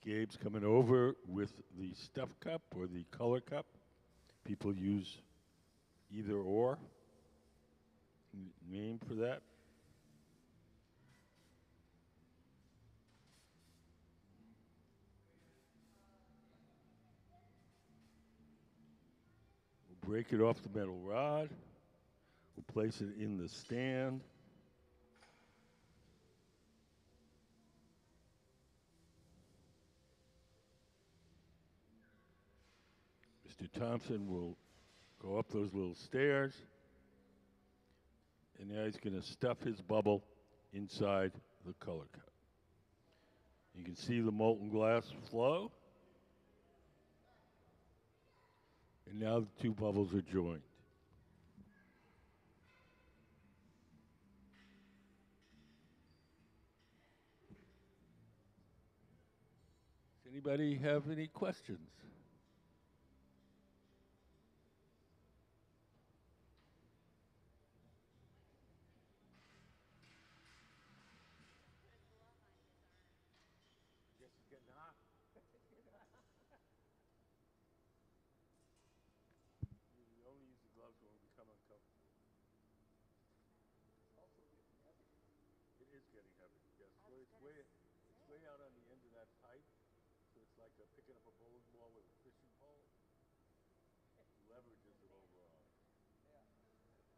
Speaker 1: Gabe's coming over with the stuff cup or the color cup. People use either or name for that. We'll break it off the metal rod. We'll place it in the stand. Mr. Thompson will go up those little stairs, and now he's going to stuff his bubble inside the color cup. You can see the molten glass flow, and now the two bubbles are joined. Does anybody have any questions? We only use the gloves when we become uncomfortable. It is getting heavy, yes. Well, it's way out on the end of that pipe, so it's like picking up a bowling ball with a fishing pole. Leverages it over on.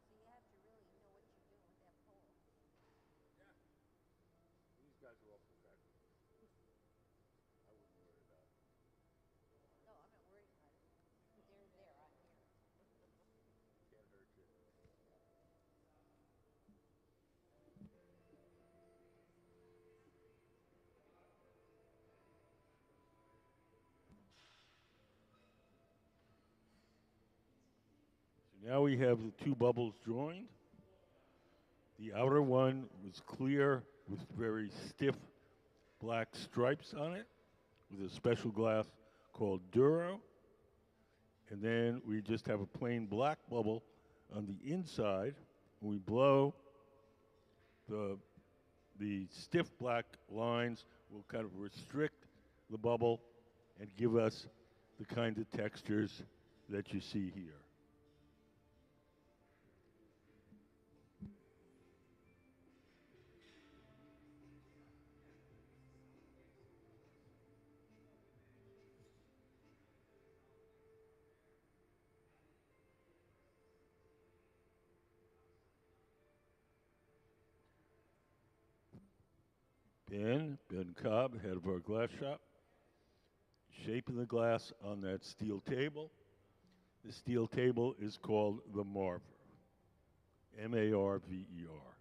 Speaker 9: So you have to really know what you're doing with that pole.
Speaker 1: Yeah. These guys are all professionals. I wouldn't worry about it.
Speaker 9: No, I'm not worried about it. They're there, I'm here.
Speaker 1: Can't hurt you. So now we have the two bubbles joined. The outer one was clear with very stiff black stripes on it with a special glass called Duro. And then we just have a plain black bubble on the inside. When we blow, the stiff black lines will kind of restrict the bubble and give us the kind of textures that you see here. Ben Cobb, head of our glass shop, shaping the glass on that steel table. The steel table is called the Marver, M-A-R-V-E-R.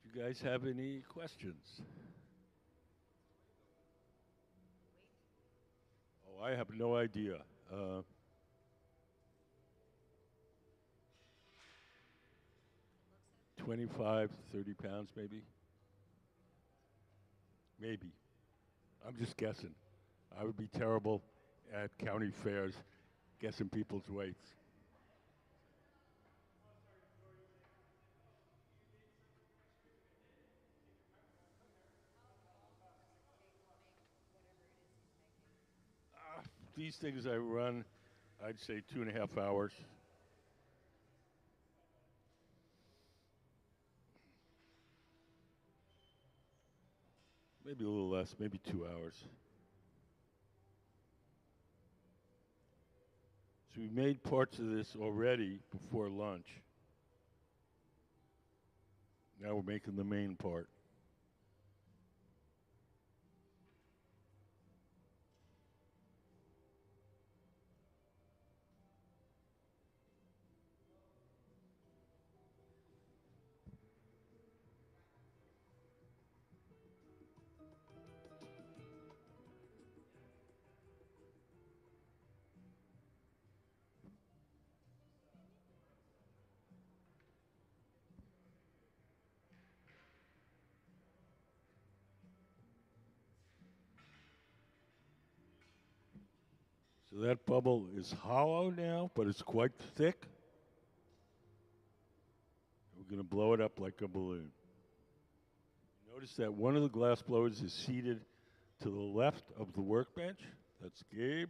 Speaker 1: Do you guys have any questions? Oh, I have no idea. 25, 30 pounds maybe. Maybe. I'm just guessing. I would be terrible at county fairs guessing people's weights. These things I run, I'd say 2.5 hours. Maybe a little less, maybe 2 hours. So we made parts of this already before lunch. Now we're making the main part. So that bubble is hollow now, but it's quite thick. We're going to blow it up like a balloon. Notice that one of the glass blowers is seated to the left of the workbench. That's Gabe.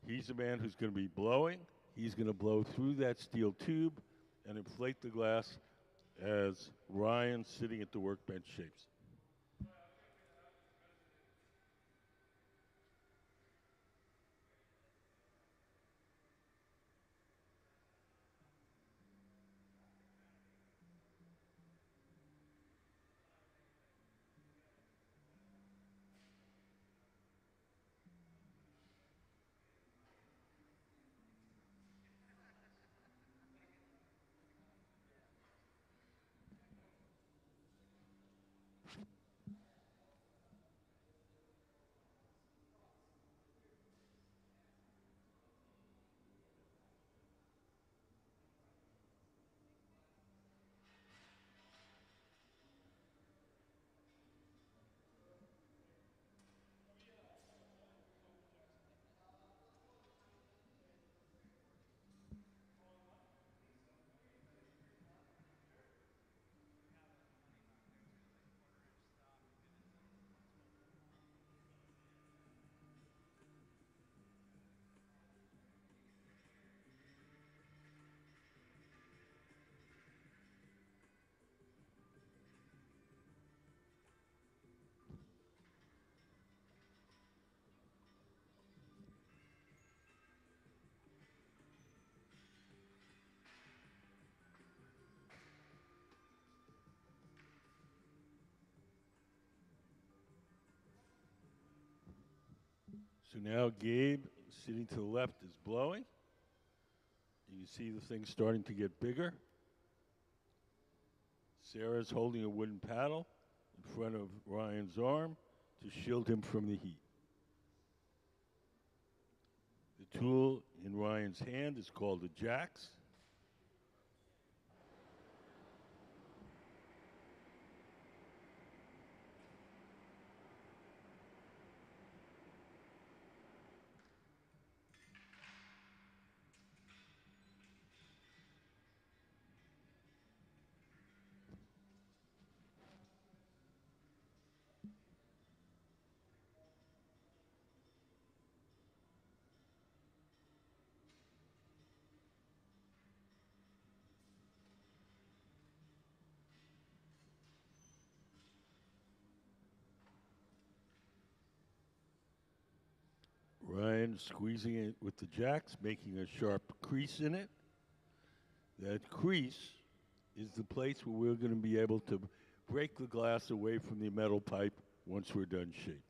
Speaker 1: He's the man who's going to be blowing. He's going to blow through that steel tube and inflate the glass as Ryan, sitting at the workbench, shapes. So now Gabe, sitting to the left, is blowing. You see the thing starting to get bigger. Sarah's holding a wooden paddle in front of Ryan's arm to shield him from the heat. The tool in Ryan's hand is called a jax. Ryan squeezing it with the jacks, making a sharp crease in it. That crease is the place where we're going to be able to break the glass away from the metal pipe once we're done shaping.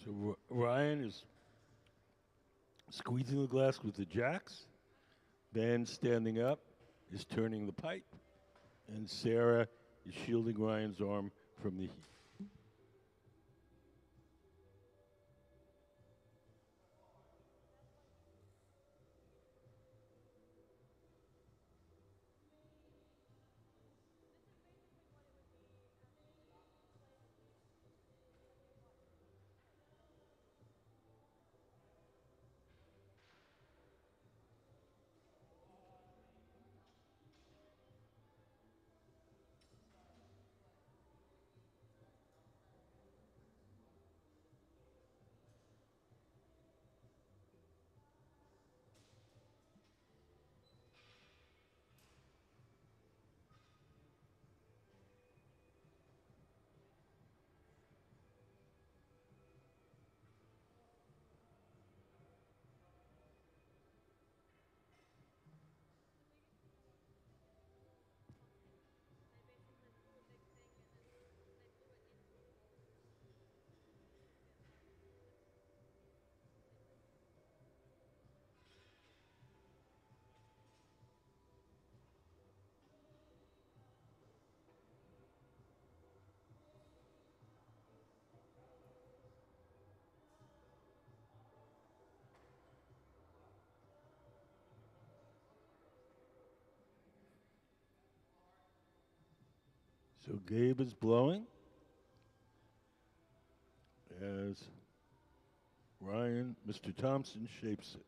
Speaker 1: So Ryan is squeezing the glass with the jacks. Ben, standing up, is turning the pipe. And Sarah is shielding Ryan's arm from the heat. So Gabe is blowing as Ryan, Mr. Thompson, shapes it.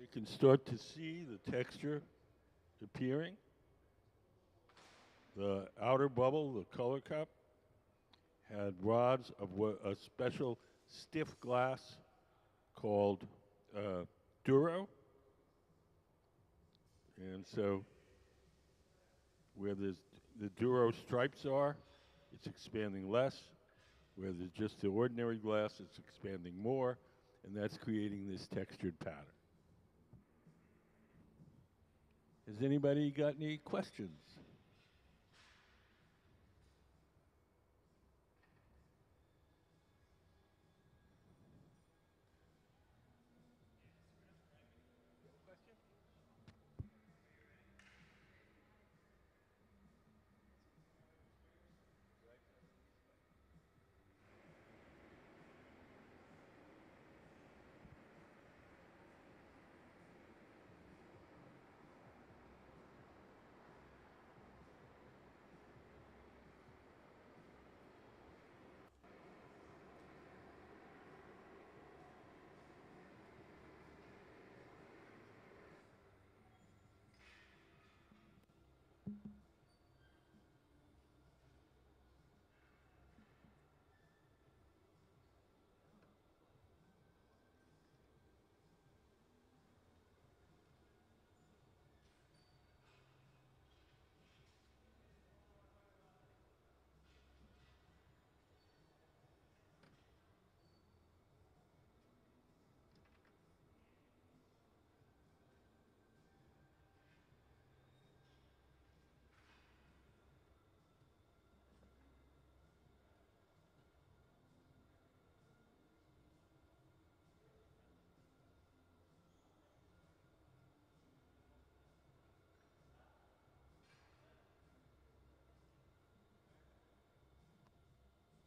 Speaker 1: You can start to see the texture appearing. The outer bubble, the color cup, had rods of a special stiff glass called Duro. And so where the Duro stripes are, it's expanding less. Where there's just the ordinary glass, it's expanding more. And that's creating this textured pattern. Has anybody got any questions?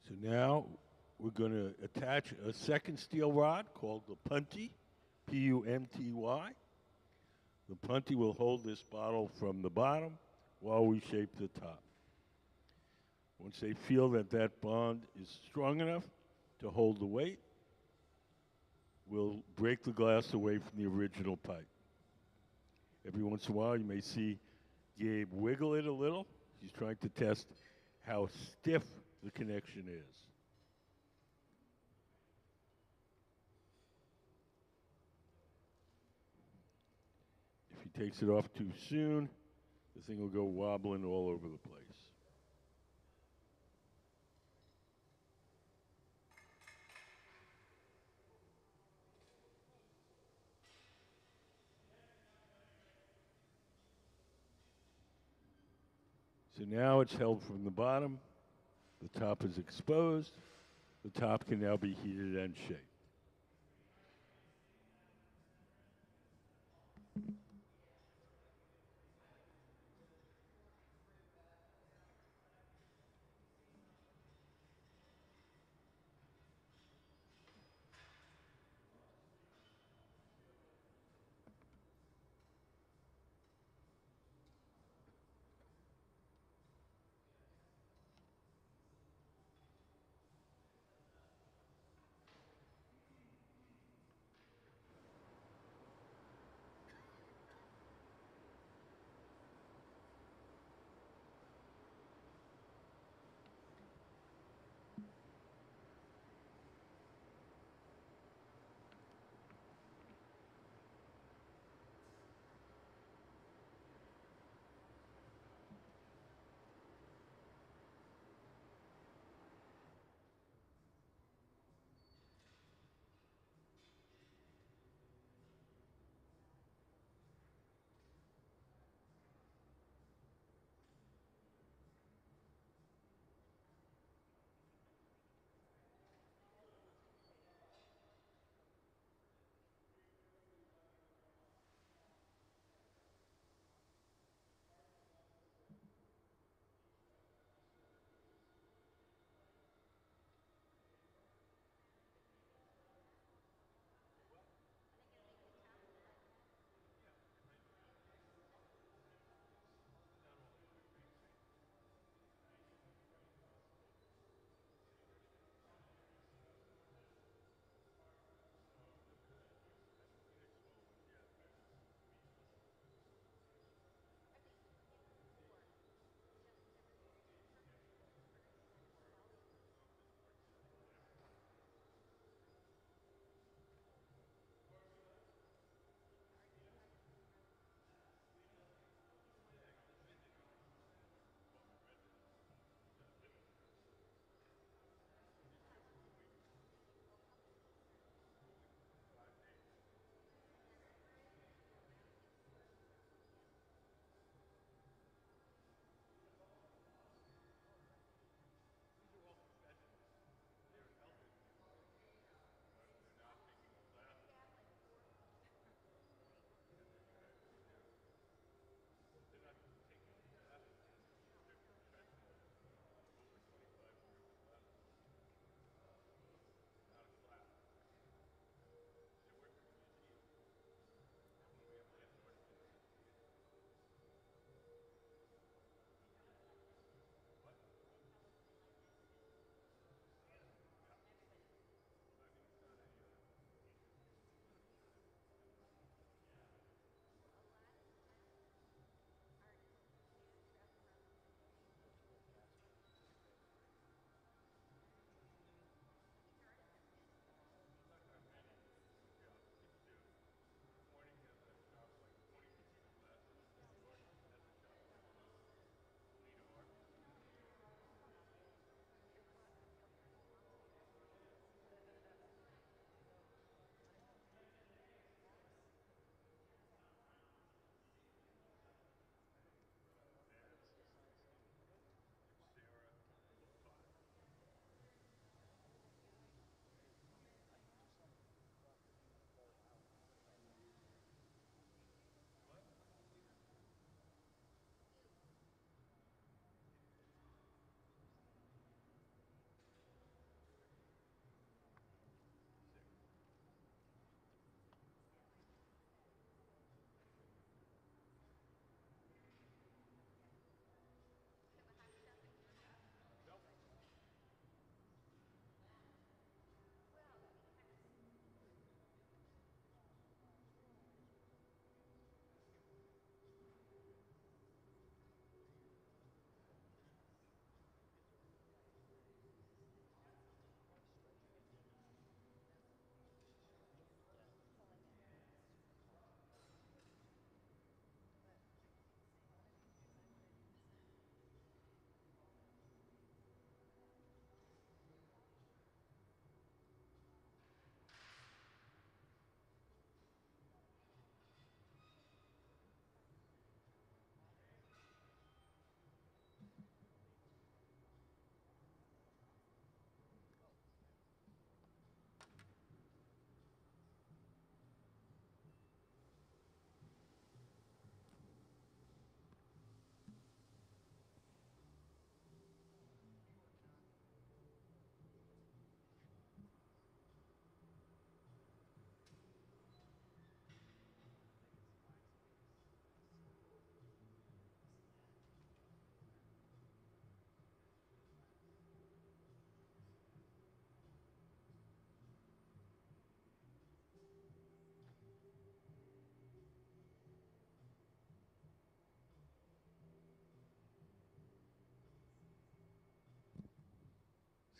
Speaker 1: So now we're going to attach a second steel rod called the punty, P-U-N-T-Y. The punty will hold this bottle from the bottom while we shape the top. Once they feel that that bond is strong enough to hold the weight, we'll break the glass away from the original pipe. Every once in a while, you may see Gabe wiggle it a little. He's trying to test how stiff the connection is. If he takes it off too soon, the thing will go wobbling all over the place. So now it's held from the bottom. The top is exposed. The top can now be heated and shaped.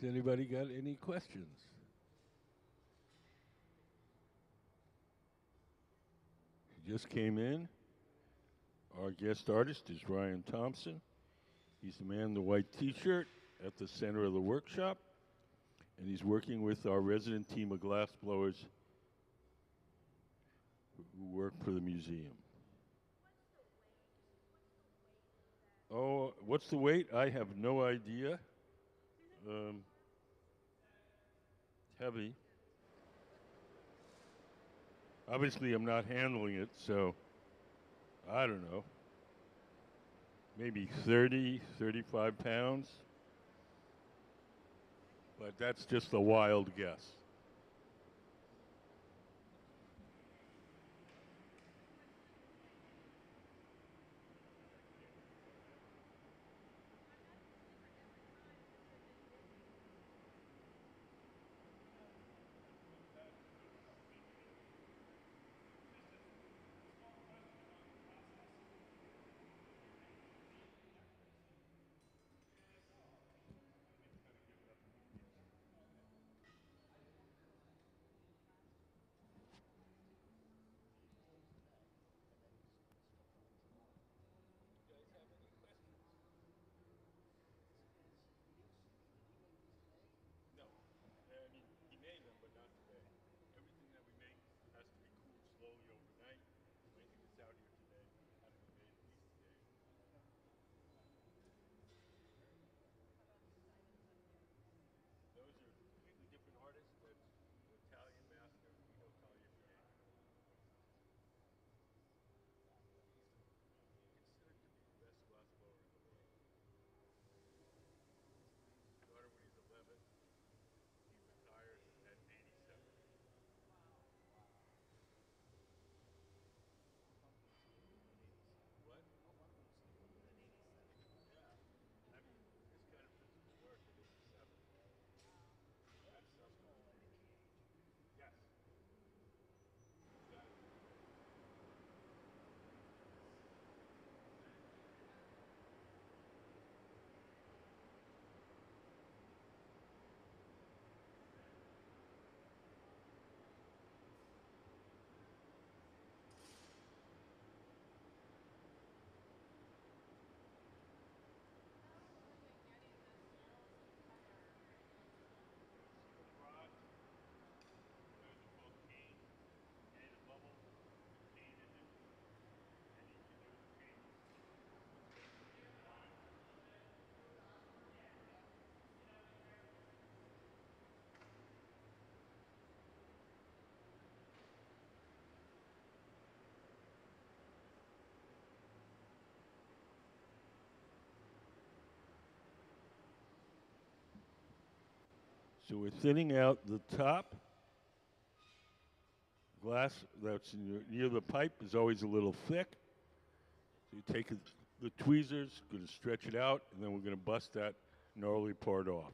Speaker 1: Has anybody got any questions? He just came in. Our guest artist is Ryan Thompson. He's the man in the white t-shirt at the center of the workshop, and he's working with our resident team of glass blowers who work for the museum. Oh, what's the weight? I have no idea. Heavy. Obviously, I'm not handling it, so I don't know. Maybe 30, 35 pounds. But that's just a wild guess. No. I mean, he made them, but not today. Everything that we make has to be cooled slowly overnight. Anything that's out here today has to be made at least today. Those are completely different artists. That's an Italian master, Vino Tagliafieri. Considered to be the best glass blower in the world. Started when he's 11. He retired at 87. What? Yeah. I mean, this kind of physical work at 87. That's something. Yes. Got it. So we're thinning out the top. Glass that's near the pipe is always a little thick. So you take the tweezers, going to stretch it out, and then we're going to bust that gnarly part off.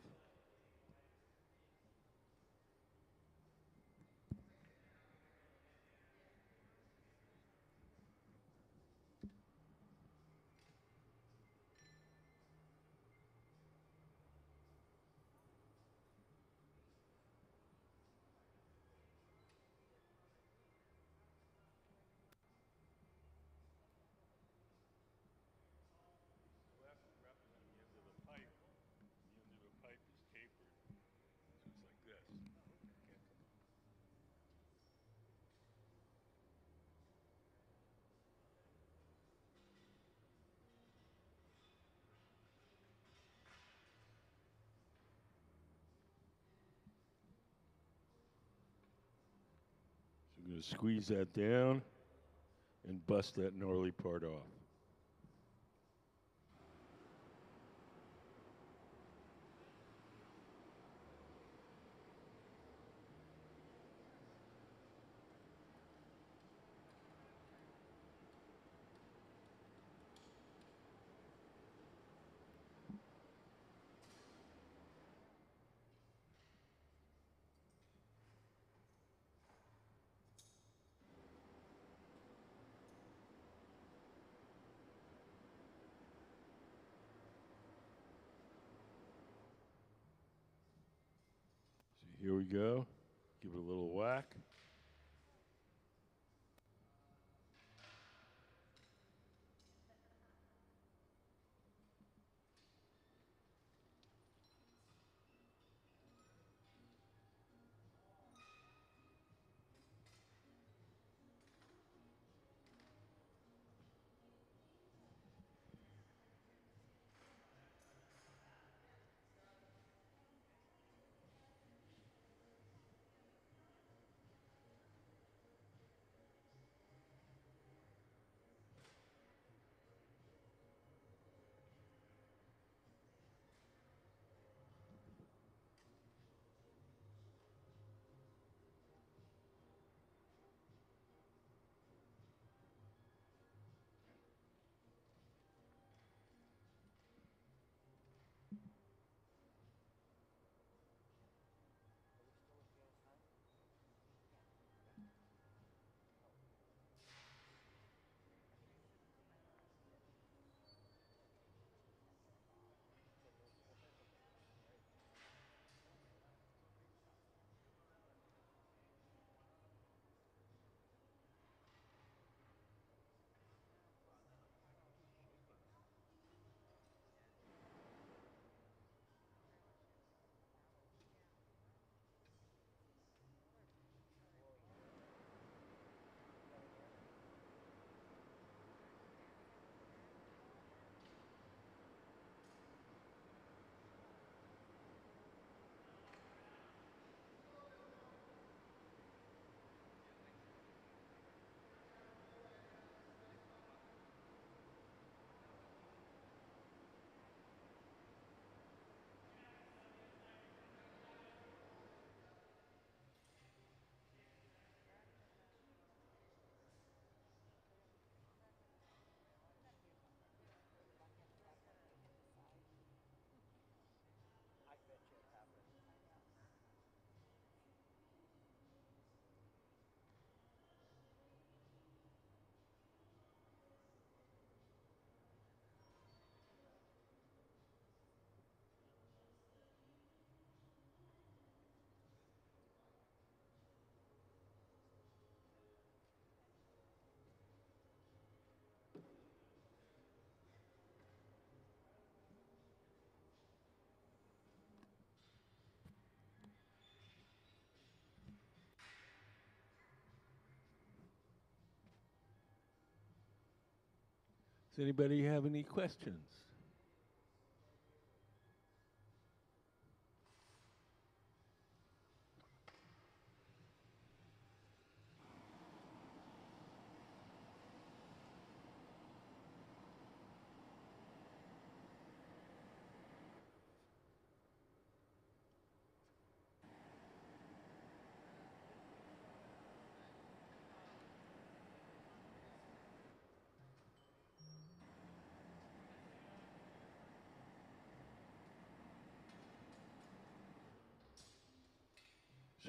Speaker 1: Glass is wrapped around the end of the pipe. The end of the pipe is tapered, so it's like this. Can't come off. So we're going to squeeze that down and bust that gnarly part off. Here we go. Give it a little whack. Does anybody have any questions?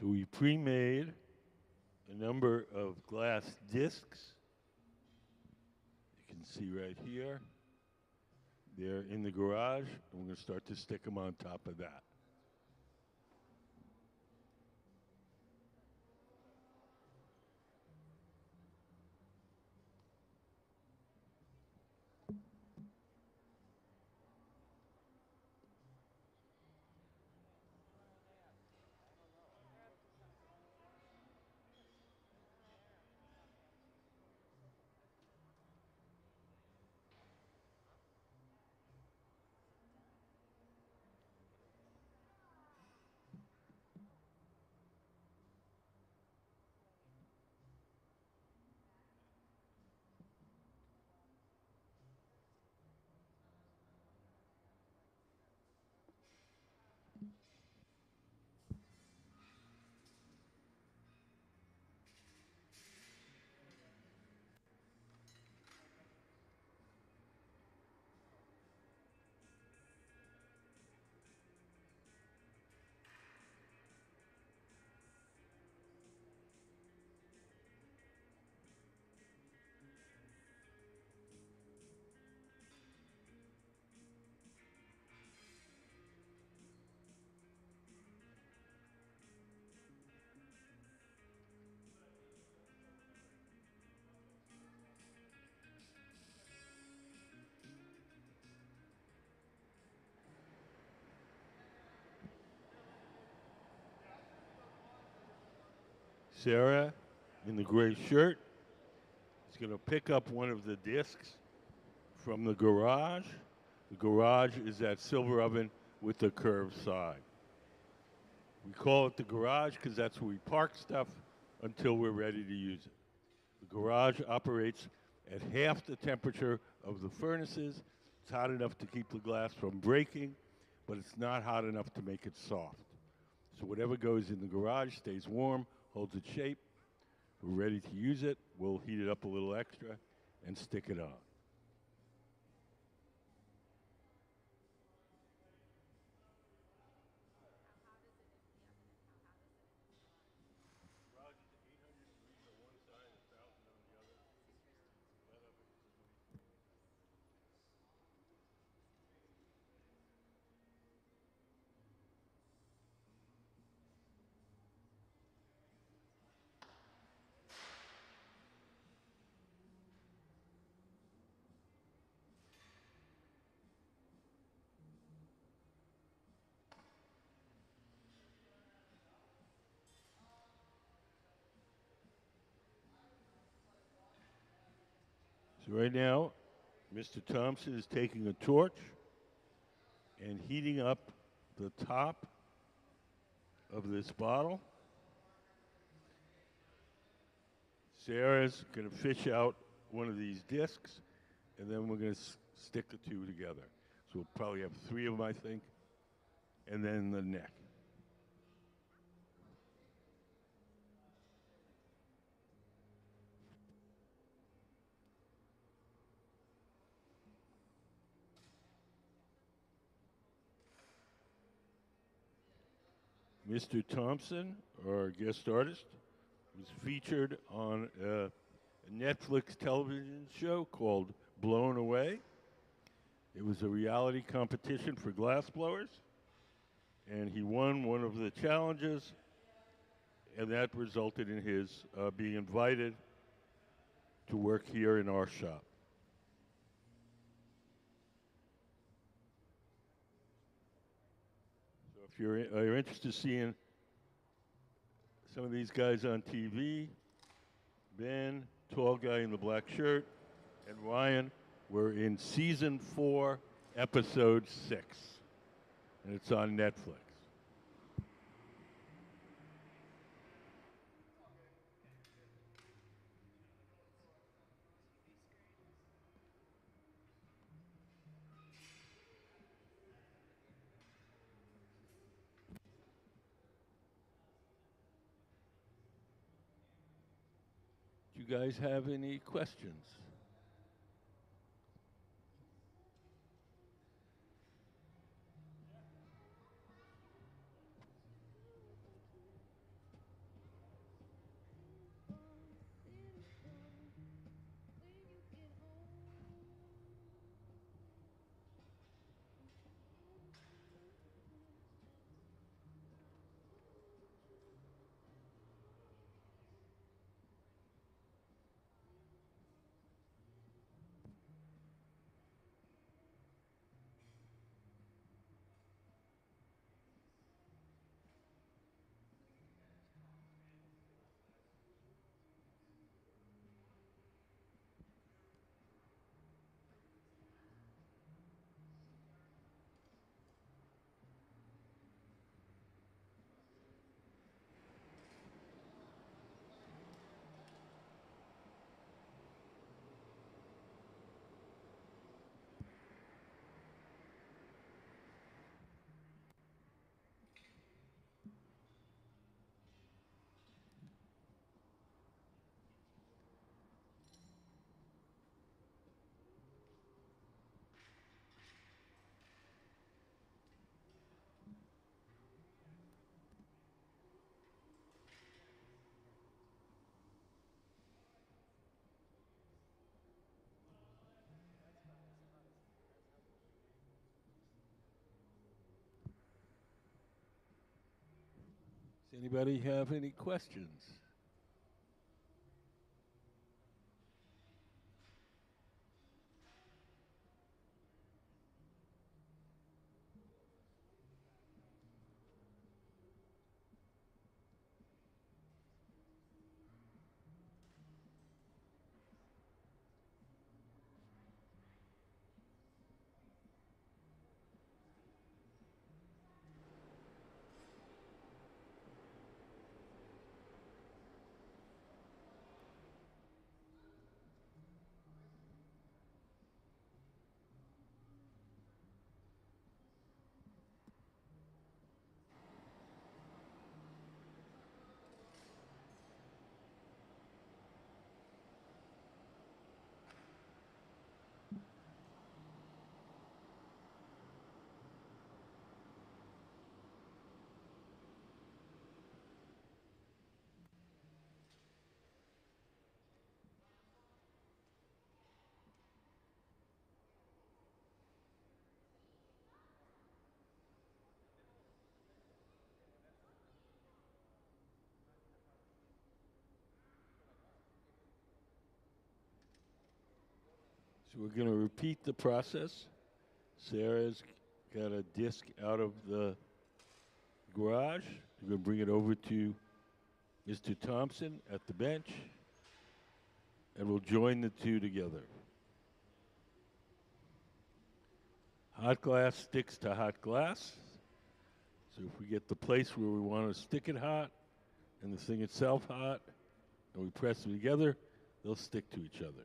Speaker 1: So we pre-made a number of glass discs. You can see right here. They're in the garage, and we're going to start to stick them on top of that. Sarah, in the gray shirt, is going to pick up one of the discs from the garage. The garage is that silver oven with the curved side. We call it the garage because that's where we park stuff until we're ready to use it. The garage operates at half the temperature of the furnaces. It's hot enough to keep the glass from breaking, but it's not hot enough to make it soft. So whatever goes in the garage stays warm, holds its shape. We're ready to use it. We'll heat it up a little extra and stick it on. So right now, Mr. Thompson is taking a torch and heating up the top of this bottle. Sarah's going to fish out one of these discs, and then we're going to stick the two together. So we'll probably have three of them, I think, and then the neck. Mr. Thompson, our guest artist, was featured on a Netflix television show called Blown Away. It was a reality competition for glass blowers, and he won one of the challenges, and that resulted in his being invited to work here in our shop. So if you're interested in seeing some of these guys on TV, Ben, tall guy in the black shirt, and Ryan, we're in season 4, episode 6, and it's on Netflix. Do you guys have any questions? Does anybody have any questions? So we're going to repeat the process. Sarah's got a disc out of the garage. We're going to bring it over to Mr. Thompson at the bench, and we'll join the two together. Hot glass sticks to hot glass. So if we get the place where we want to stick it hot and the thing itself hot, and we press them together, they'll stick to each other.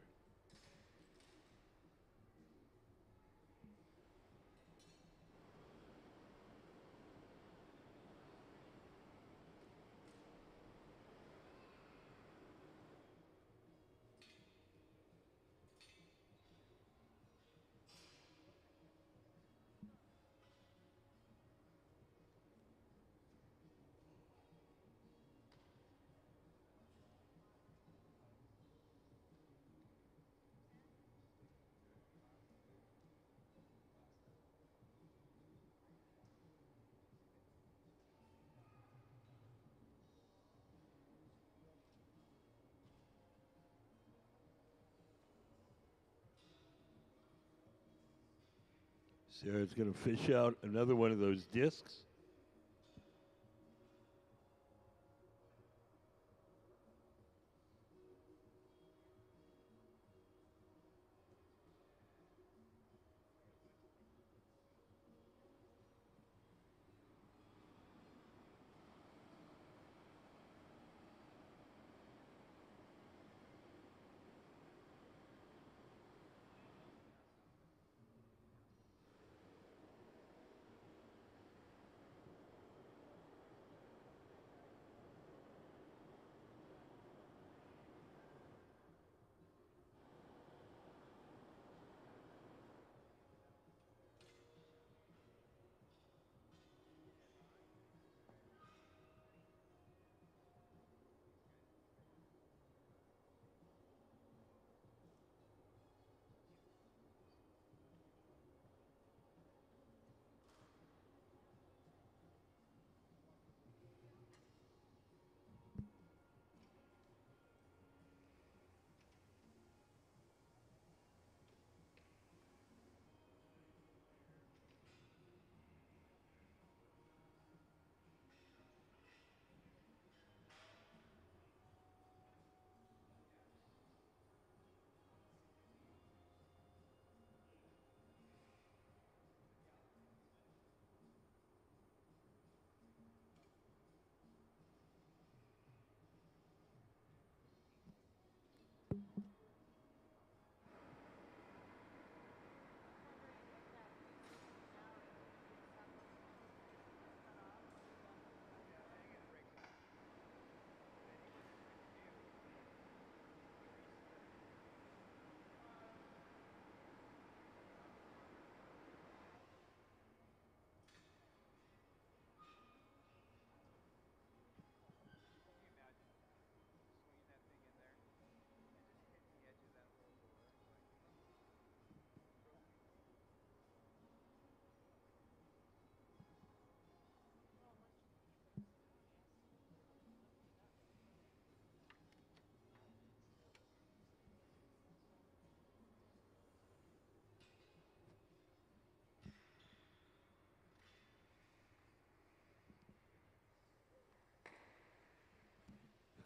Speaker 1: Sarah's going to fish out another one of those discs.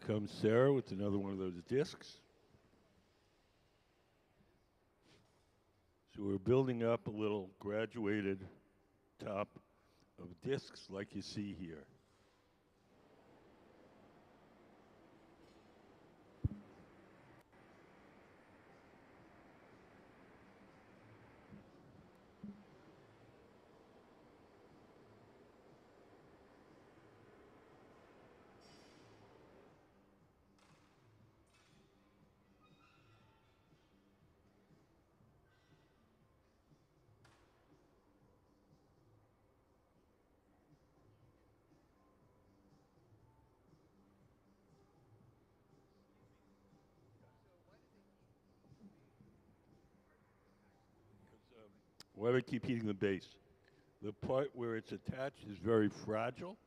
Speaker 1: Comes Sarah with another one of those discs. So we're building up a little graduated top of discs like you see here. Why do I keep heating the base? The part where it's attached is very fragile.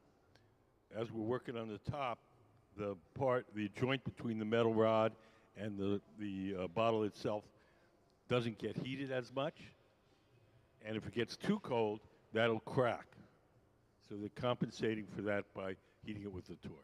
Speaker 1: As we're working on the top, the joint between the metal rod and the bottle itself doesn't get heated as much. And if it gets too cold, that'll crack. So they're compensating for that by heating it with the torch.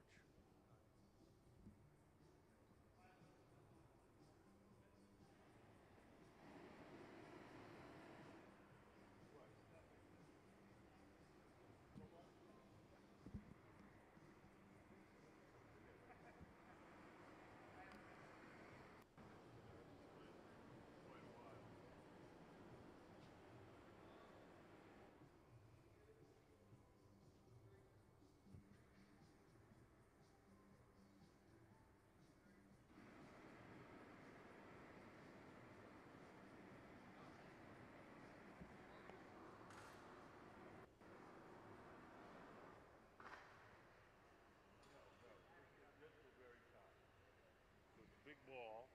Speaker 1: Big ball.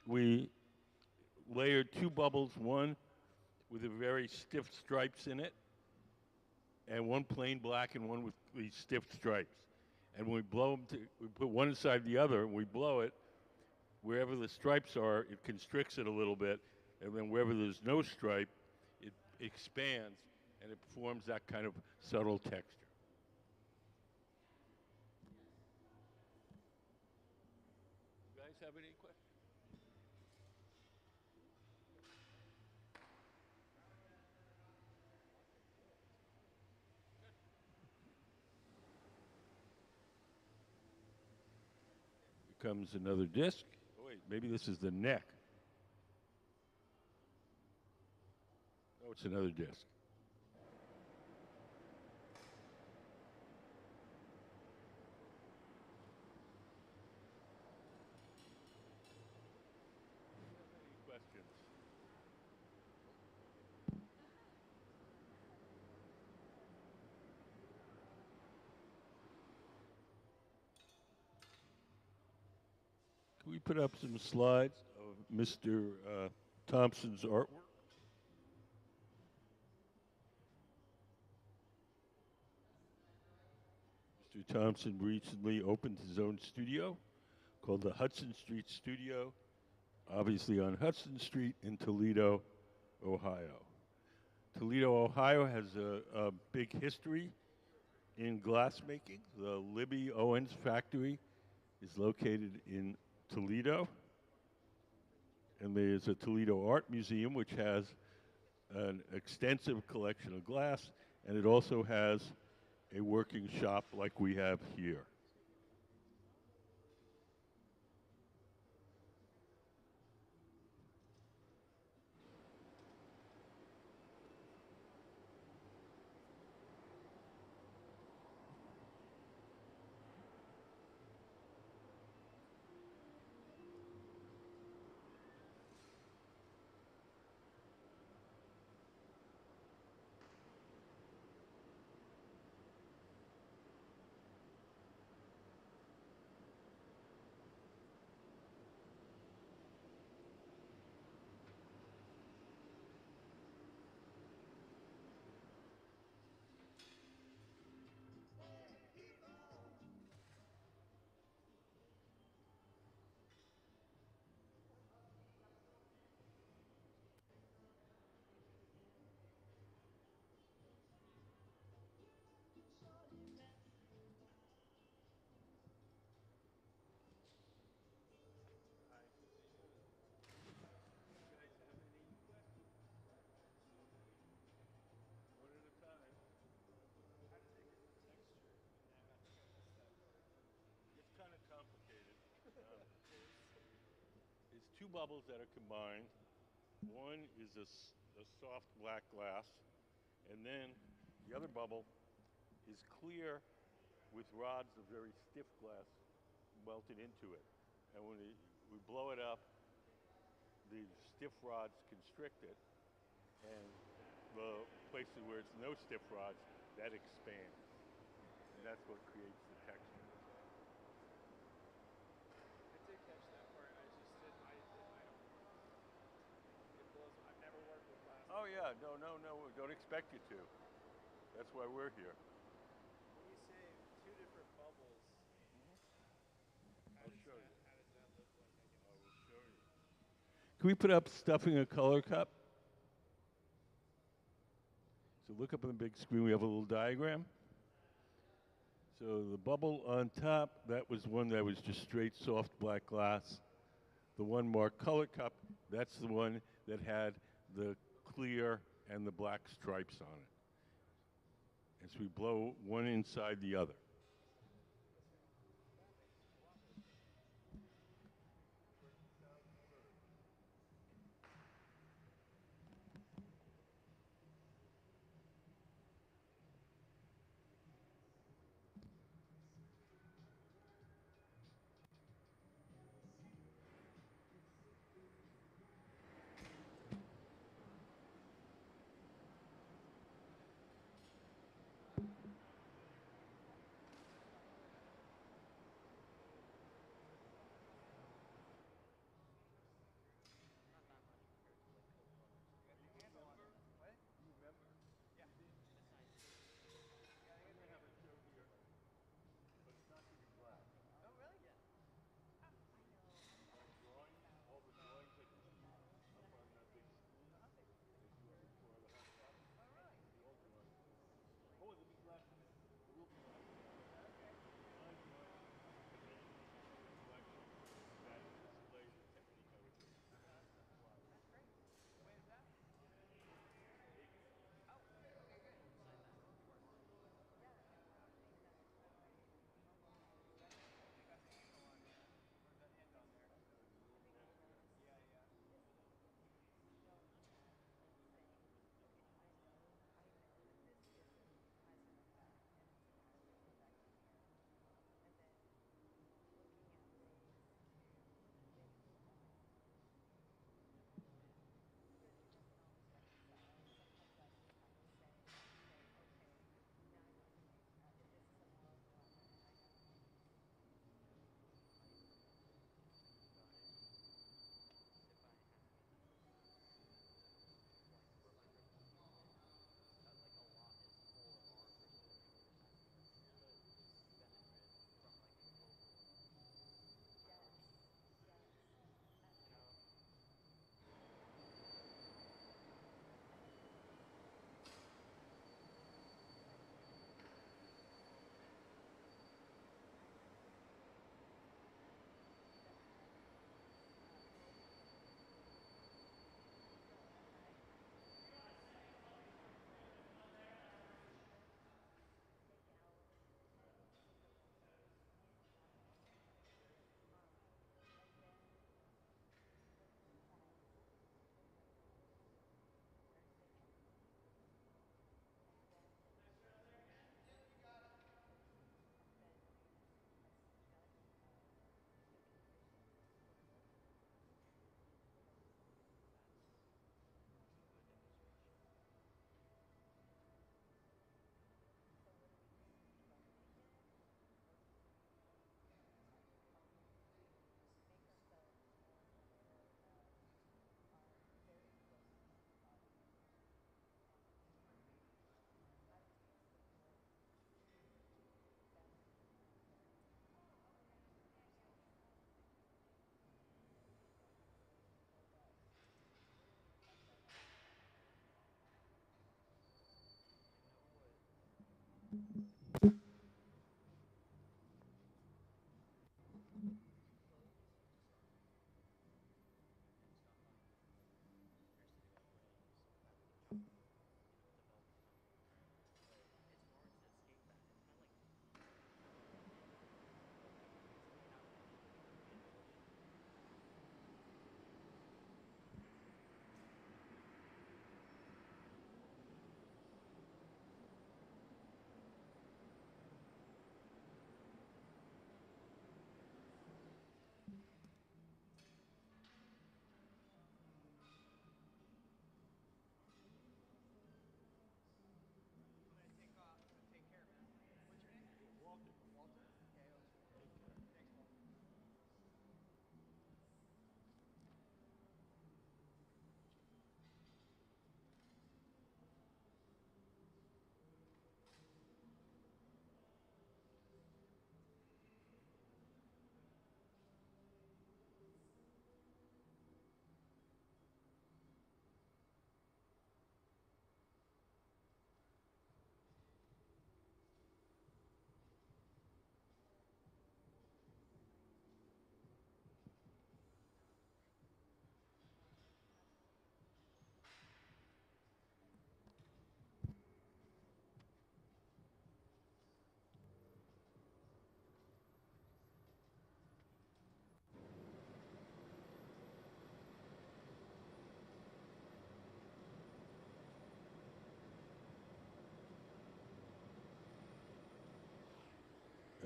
Speaker 1: We layered two bubbles, one with a very stiff stripes in it, and one plain black and one with these stiff stripes. And when we blow them, we put one inside the other, and we blow it. Wherever the stripes are, it constricts it a little bit, and then wherever there's no stripe, it expands, and it forms that kind of subtle texture. You guys have any questions? Here comes another disc. Oh, wait, maybe this is the neck. Oh, it's another disc. Any questions? Can we put up some slides of Mr. Thompson's artwork? Mr. Thompson recently opened his own studio called the Hudson Street Studio, obviously on Hudson Street in Toledo, Ohio. Toledo, Ohio has a big history in glassmaking. The Libby Owens factory is located in Toledo. And there's a Toledo Art Museum, which has an extensive collection of glass, and it also has a working shop like we have here. It's kind of complicated. It's two bubbles that are combined. One is a soft black glass, and then the other bubble is clear with rods of very stiff glass melted into it. And when we blow it up, the stiff rods constrict it, and the places where it's no stiff rods, that expands. And that's what creates the texture.
Speaker 2: I did catch that part. I just didn't. It blows. I've never worked with glass.
Speaker 1: Oh yeah, no, we don't expect you to. That's why we're here.
Speaker 2: When you say two different bubbles,
Speaker 1: I'll show you.
Speaker 2: how does that look like? I guess.
Speaker 1: I will show you. Can we put up stuffing a color cup? So look up on the big screen, we have a little diagram. So the bubble on top, that was one that was just straight soft black glass. The one marked color cup, that's the one that had the clear and the black stripes on it. As we blow one inside the other.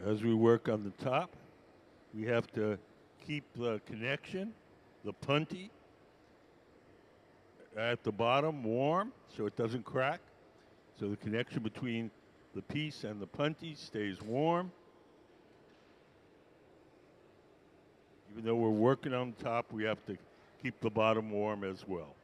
Speaker 1: As we work on the top, we have to keep the connection, the punty, at the bottom warm so it doesn't crack. So the connection between the piece and the punty stays warm. Even though we're working on top, we have to keep the bottom warm as well.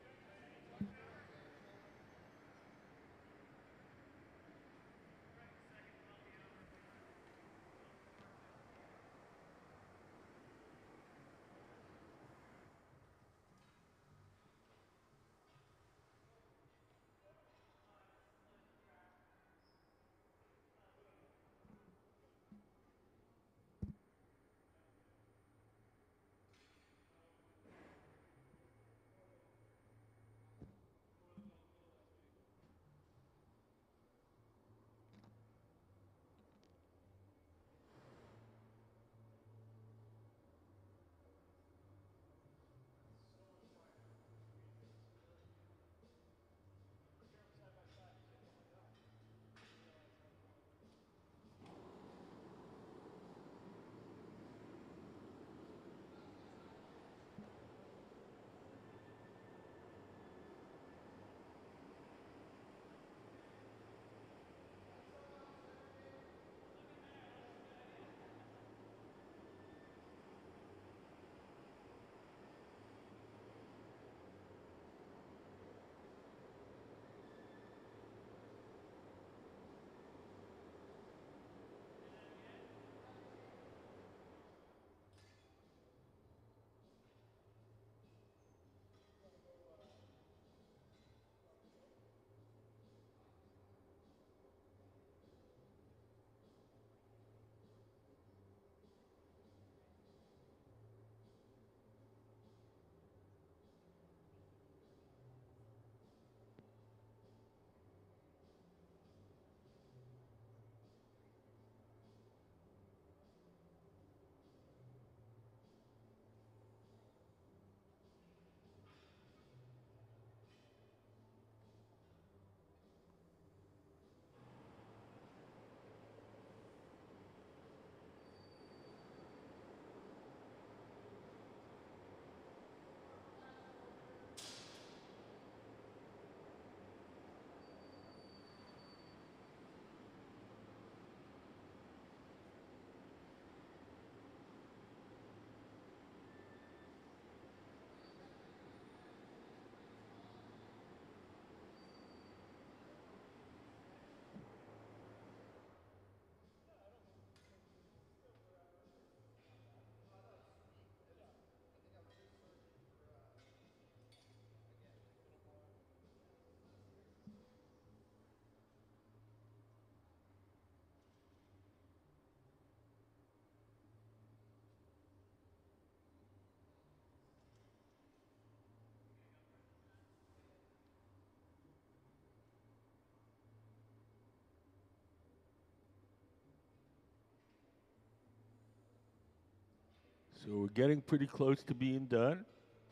Speaker 1: So we're getting pretty close to being done.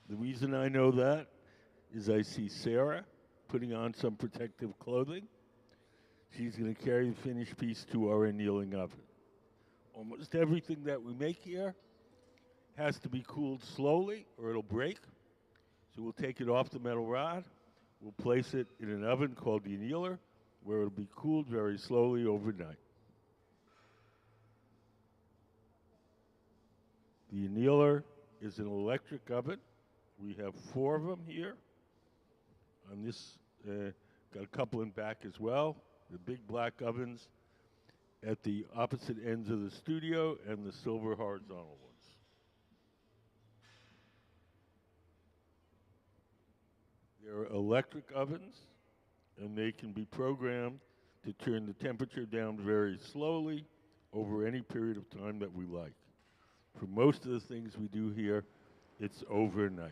Speaker 1: The reason I know that is I see Sarah putting on some protective clothing. She's going to carry the finished piece to our annealing oven. Almost everything that we make here has to be cooled slowly or it'll break. So we'll take it off the metal rod. We'll place it in an oven called the annealer where it'll be cooled very slowly overnight. The annealer is an electric oven. We have 4 of them here. On this, got a couple in back as well. The big black ovens at the opposite ends of the studio and the silver horizontal ones. They're electric ovens, and they can be programmed to turn the temperature down very slowly over any period of time that we like. For most of the things we do here, it's overnight.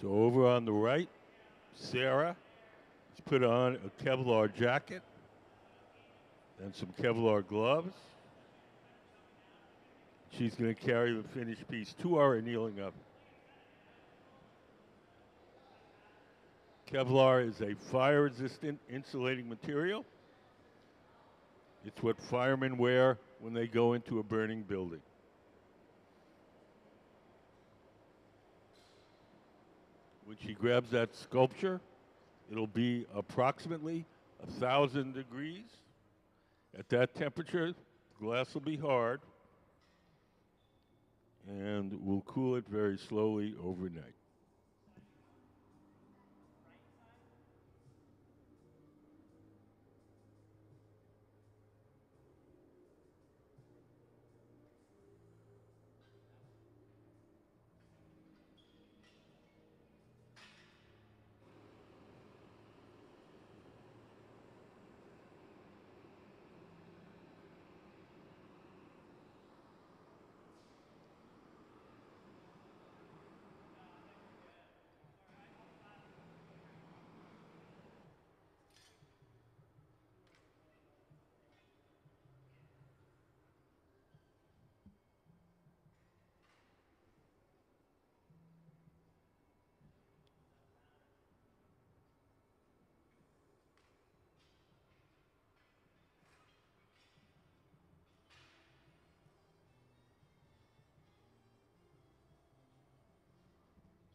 Speaker 1: So over on the right, Sarah has put on a Kevlar jacket and some Kevlar gloves. She's going to carry the finished piece to our annealing oven. Kevlar is a fire-resistant insulating material. It's what firemen wear when they go into a burning building. When she grabs that sculpture, it'll be approximately 1,000 degrees. At that temperature, the glass will be hard, and we'll cool it very slowly overnight.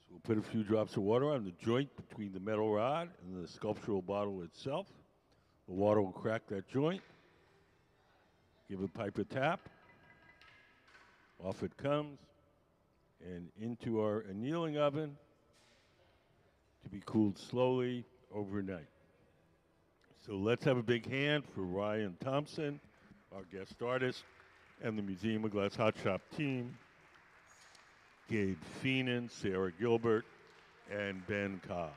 Speaker 1: So we'll put a few drops of water on the joint between the metal rod and the sculptural bottle itself. The water will crack that joint. Give a pipe a tap. Off it comes and into our annealing oven to be cooled slowly overnight. So let's have a big hand for Ryan Thompson, our guest artist, and the Museum of Glass Hot Shop team, Gabe Feenan, Sarah Gilbert, and Ben Cobb.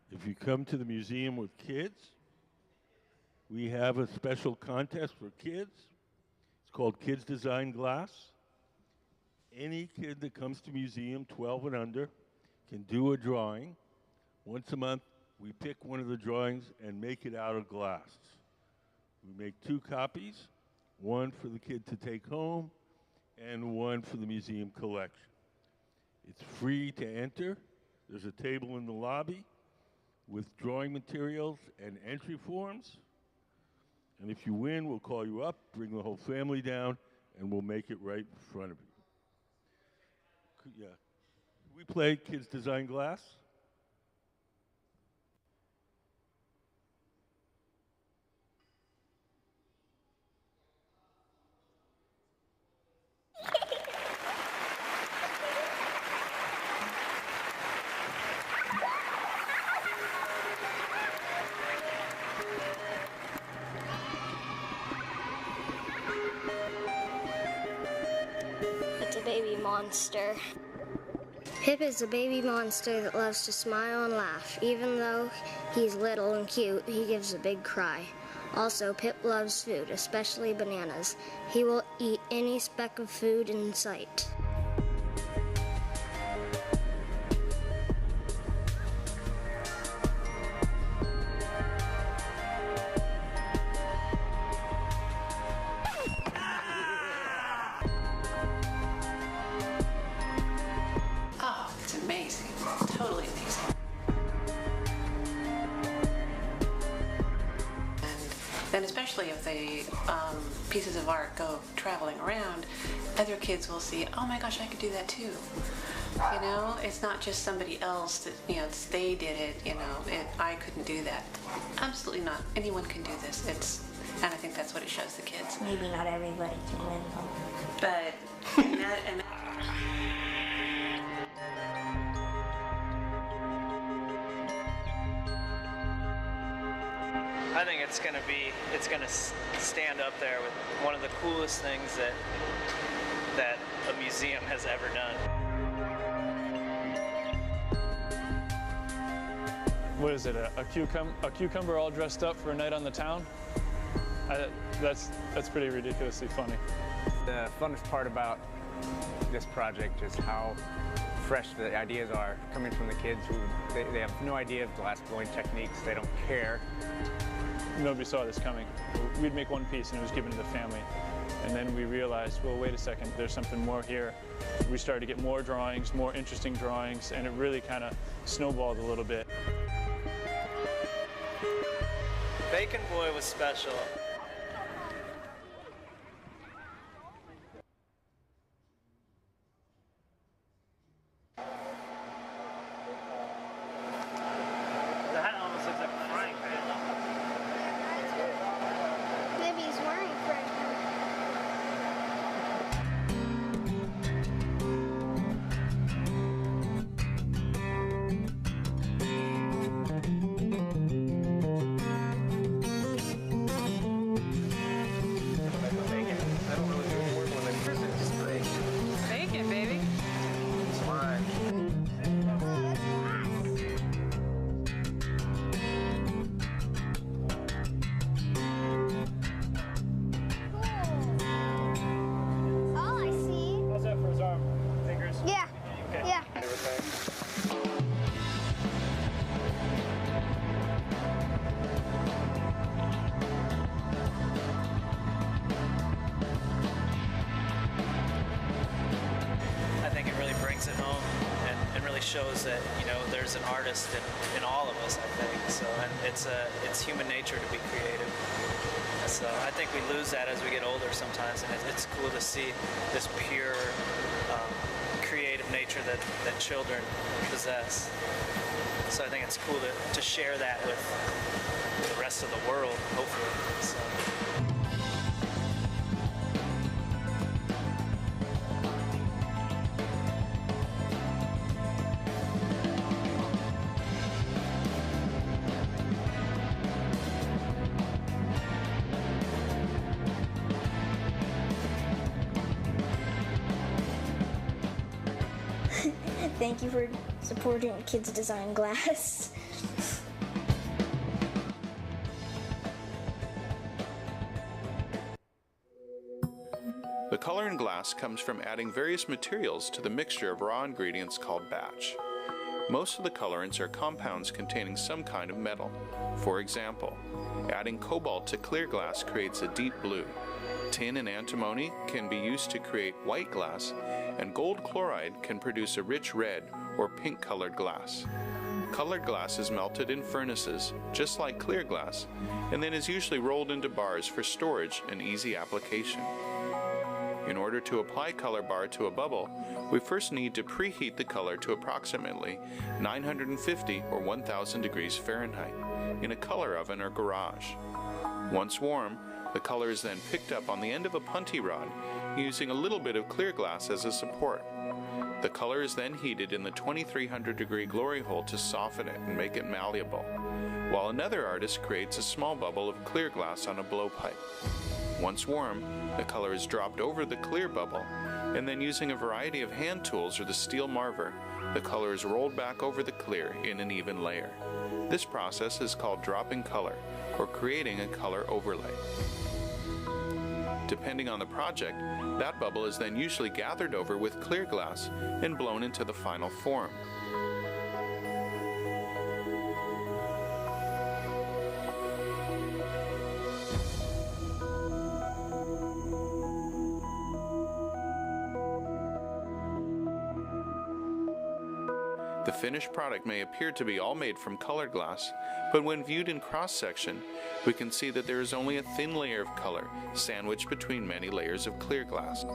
Speaker 1: If you come to the museum with kids, we have a special contest for kids. It's called Kids Design Glass. Any kid that comes to museum, 12 and under, can do a drawing. Once a month, we pick one of the drawings and make it out of glass. We make 2 copies, one for the kid to take home and one for the museum collection. It's free to enter. There's a table in the lobby with drawing materials and entry forms. And if you win, we'll call you up, bring the whole family down, and we'll make it right in front of you. Yeah. We play Kids Design Glass.
Speaker 11: It's a baby monster. Pip is a baby monster that loves to smile and laugh. Even though he's little and cute, he gives a big cry. Also, Pip loves food, especially bananas. He will eat any speck of food in sight.
Speaker 12: Oh, it's amazing. Totally amazing. then especially if the pieces of art go traveling around, other kids will see, oh my gosh, I could do that too. You know, it's not just somebody else that, you know, it's they did it, you know, I couldn't do that. Absolutely not. Anyone can do this. And I think that's what it shows the kids.
Speaker 11: Maybe not everybody can win,
Speaker 12: but
Speaker 2: I think it's gonna stand up there with one of the coolest things that a museum has ever done.
Speaker 13: What is it, a cucumber all dressed up for a night on the town? That's pretty ridiculously funny.
Speaker 14: The funnest part about this project is how fresh the ideas are coming from the kids who they have no idea of glass blowing techniques. They don't care.
Speaker 13: Nobody saw this coming. We'd make one piece and it was given to the family. And then we realized, well, wait a second, there's something more here. We started to get more drawings, more interesting drawings, and it really kind of snowballed a little bit.
Speaker 2: Bacon Boy was special. The hat almost looks like a frying pan.
Speaker 5: Maybe he's wearing a frying pan.
Speaker 12: Bacon, baby.
Speaker 5: All I see.
Speaker 2: How's that for his arm? Fingers?
Speaker 5: Yeah.
Speaker 2: Okay.
Speaker 5: Yeah.
Speaker 2: I think it really brings it home and really shows that, you know, there's an artist in all of us, I think. So, and it's human nature to be creative. So I think we lose that as we get older sometimes, and it's cool to see this pure creative nature that children possess. So I think it's cool to share that with the rest of the world, hopefully. So.
Speaker 11: Thank you for supporting Kids Design Glass.
Speaker 7: The color in glass comes from adding various materials to the mixture of raw ingredients called batch. Most of the colorants are compounds containing some kind of metal. For example, adding cobalt to clear glass creates a deep blue. Tin and antimony can be used to create white glass, and gold chloride can produce a rich red or pink colored glass. Colored glass is melted in furnaces, just like clear glass, and then is usually rolled into bars for storage and easy application. In order to apply color bar to a bubble, we first need to preheat the color to approximately 950 or 1000 degrees Fahrenheit in a color oven or garage. Once warm, the color is then picked up on the end of a punty rod using a little bit of clear glass as a support. The color is then heated in the 2300 degree glory hole to soften it and make it malleable, while another artist creates a small bubble of clear glass on a blowpipe. Once warm, the color is dropped over the clear bubble, and then using a variety of hand tools or the steel marver, the color is rolled back over the clear in an even layer. This process is called dropping color, or creating a color overlay. Depending on the project, that bubble is then usually gathered over with clear glass and blown into the final form. The finished product may appear to be all made from colored glass, but when viewed in cross-section, we can see that there is only a thin layer of color sandwiched between many layers of clear glass.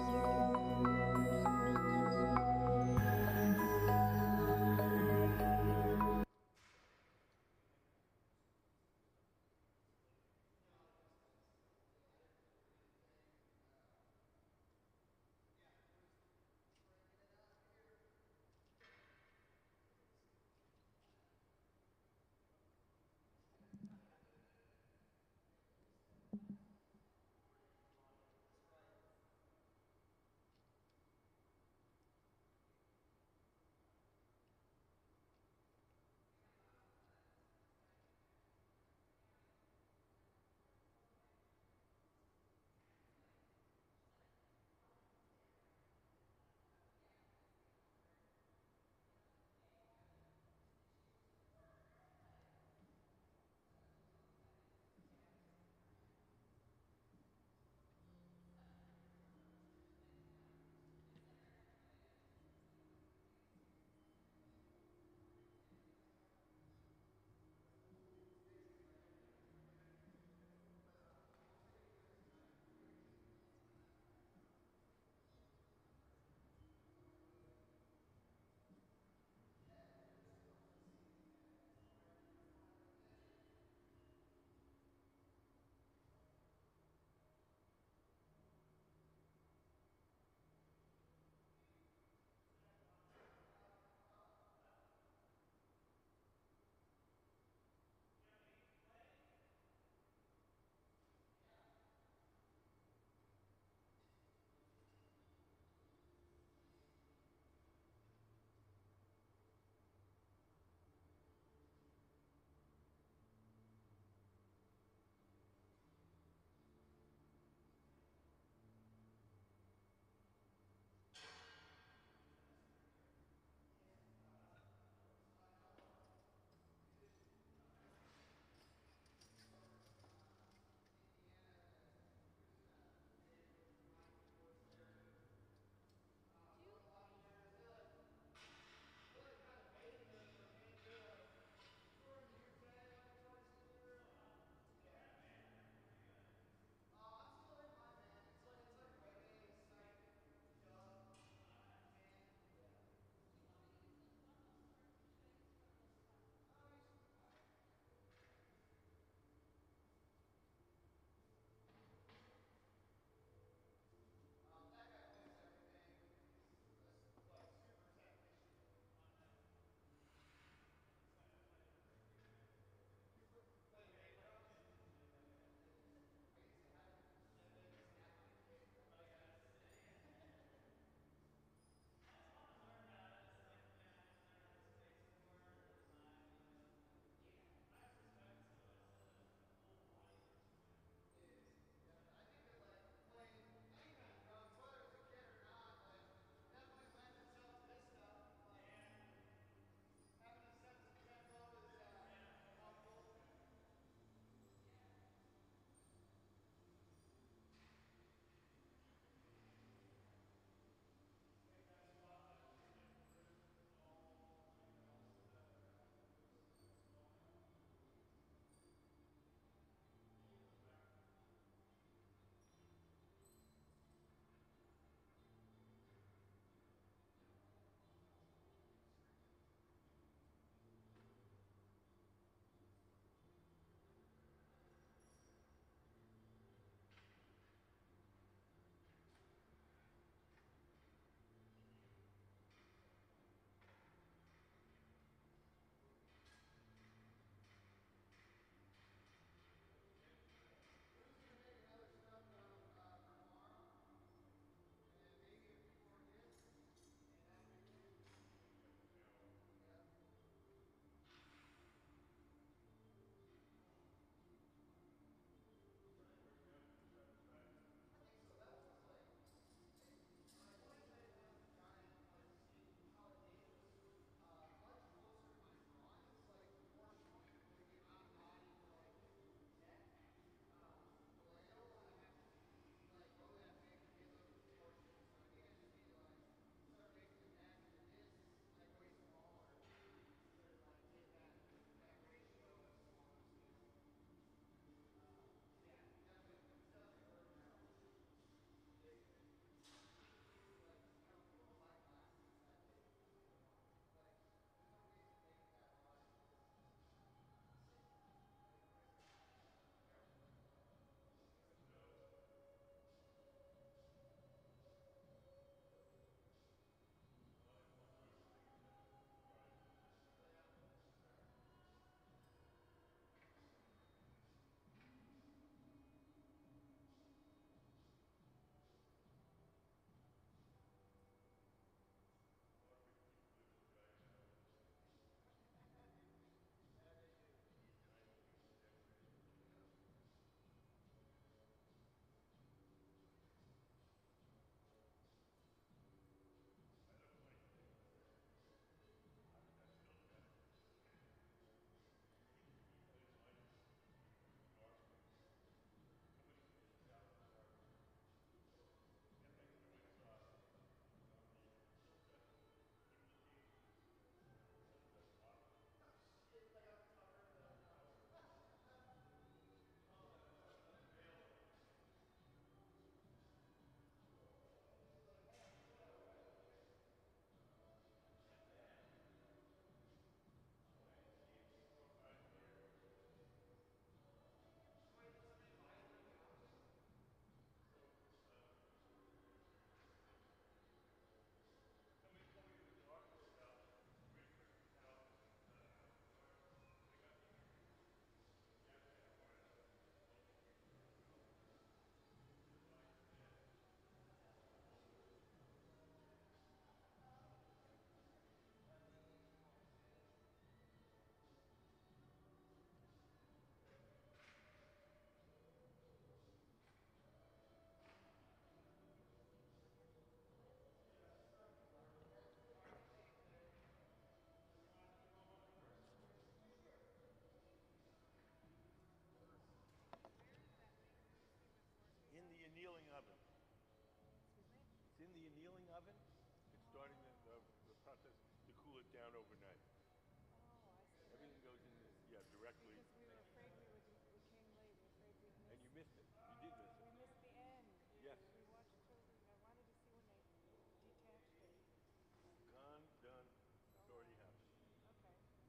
Speaker 1: missed it. You did miss it.
Speaker 9: We missed the end.
Speaker 1: Yes.
Speaker 9: We watched till I wanted to see when they detached it.
Speaker 1: Gone, done. It's
Speaker 9: Oh,
Speaker 1: already
Speaker 9: wow.
Speaker 1: happened.
Speaker 9: Okay.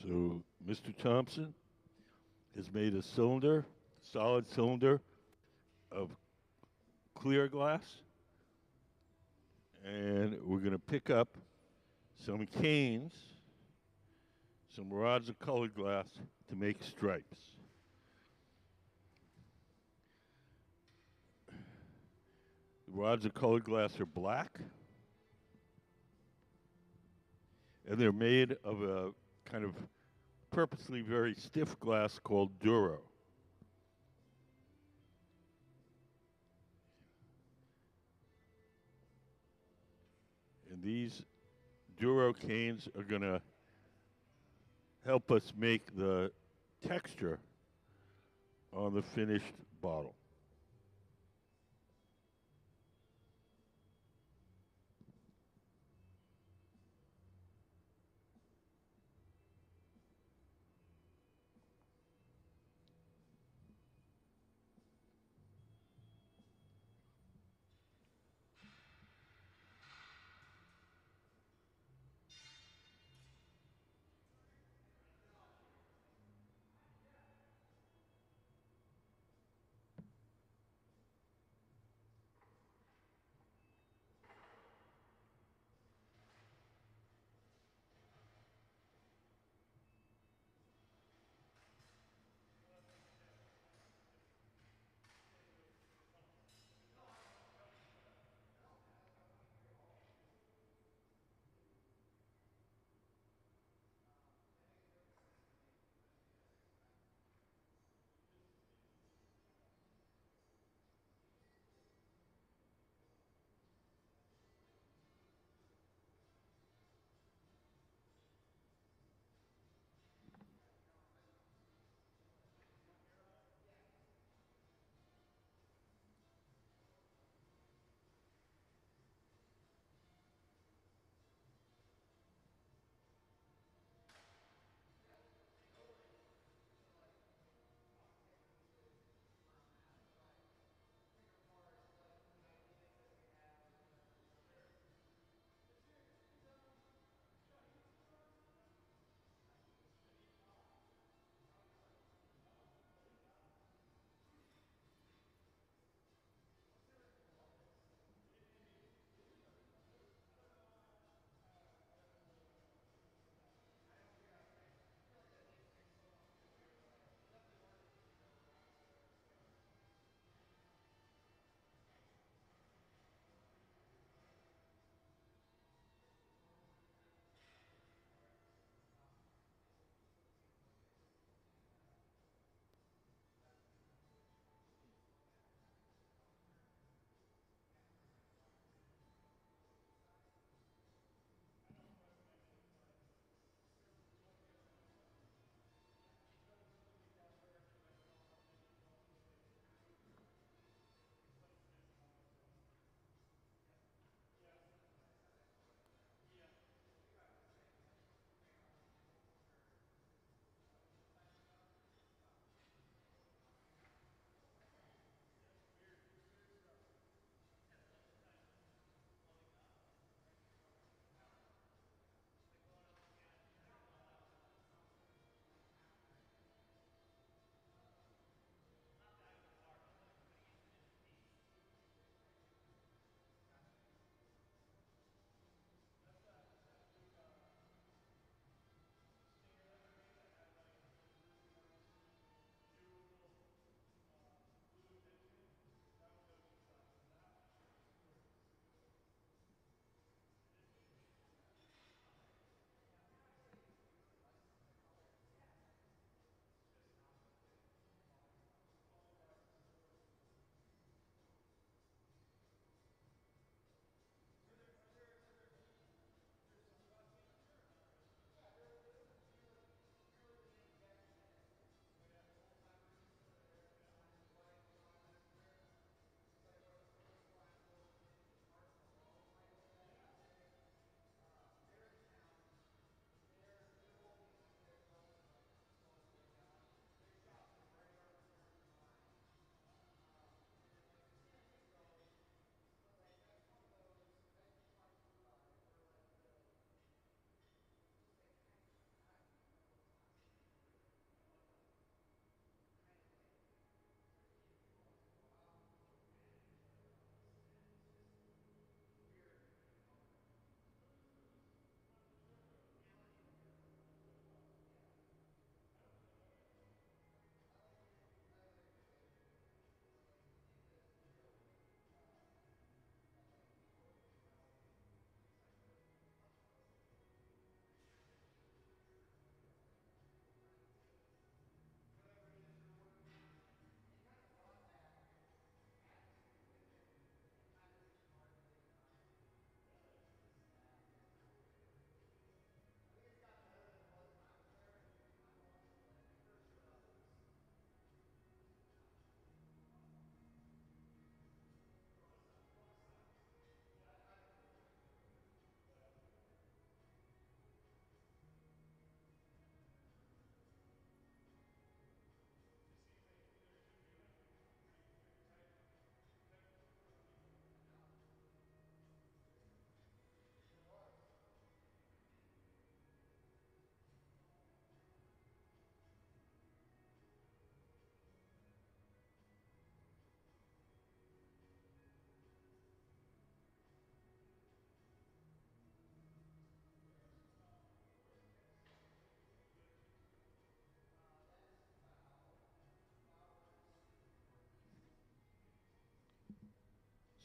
Speaker 1: So Mr. Thompson has made a cylinder, solid cylinder of clear glass, and we're going to pick up some canes, some rods of colored glass to make stripes. The rods of colored glass are black, and they're made of a kind of purposely very stiff glass called Duro. And these Duro canes are going to help us make the texture on the finished bottle.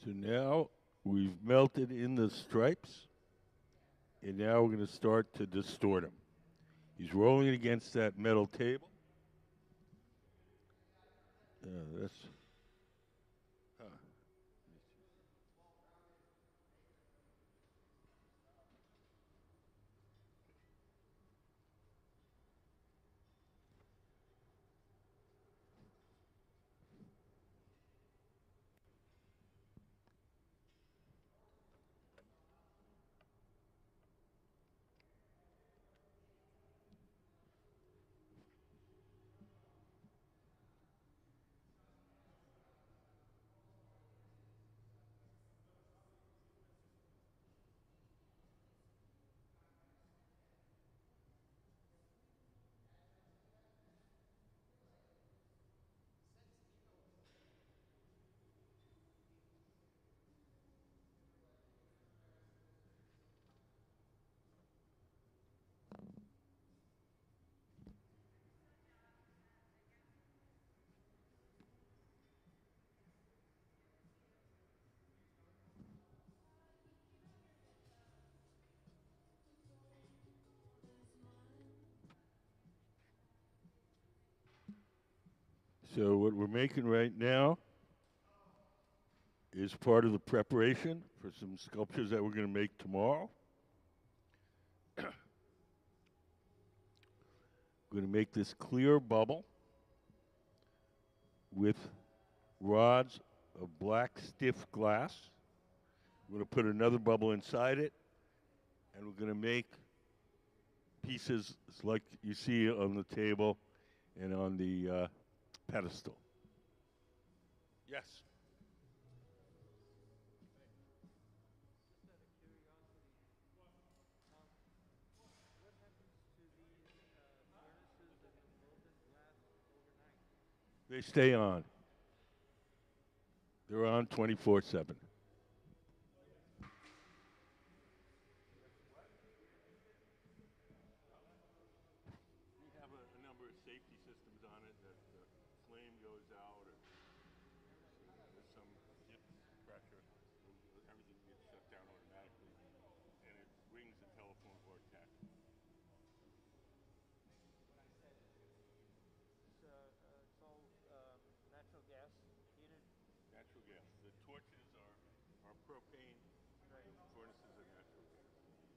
Speaker 1: So now we've melted in the stripes, and now we're going to start to distort him. He's rolling it against that metal table. That's. Huh. So what we're making right now is part of the preparation for some sculptures that we're going to make tomorrow. We're going to make this clear bubble with rods of black stiff glass. We're going to put another bubble inside it, and we're going to make pieces like you see on the table and on the pedestal. Yes. They stay on. They're on 24/7. We have a number of safety systems on it that the flame goes out, or there's some dip pressure. Everything gets shut down automatically, and it rings the telephone vortex.
Speaker 13: It's all natural gas heated.
Speaker 1: Natural gas. The torches are propane.
Speaker 13: Right.
Speaker 1: The furnaces are natural gas.
Speaker 13: Thank you.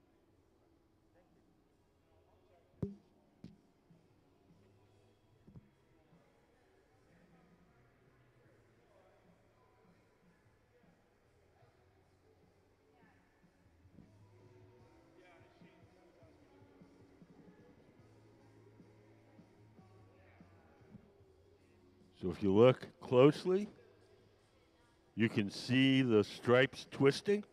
Speaker 1: So if you look closely, you can see the stripes twisting.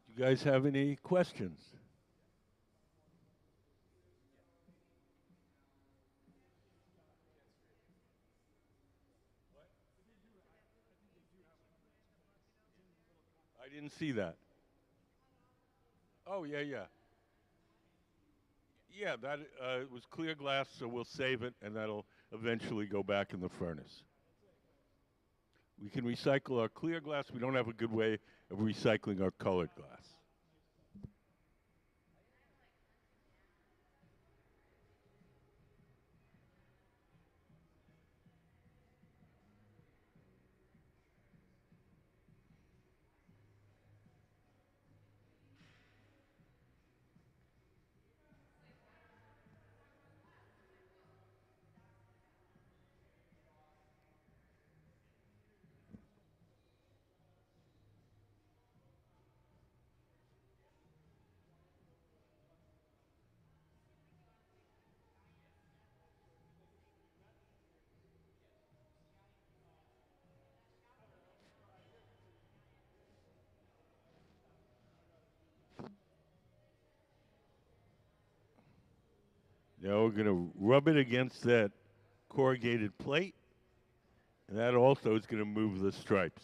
Speaker 1: You guys have any questions? I didn't see that. Oh, yeah, yeah. Yeah, that was clear glass, so we'll save it, and that'll eventually go back in the furnace. We can recycle our clear glass. We don't have a good way of recycling our colored glass. Now we're going to rub it against that corrugated plate, and that also is going to move the stripes.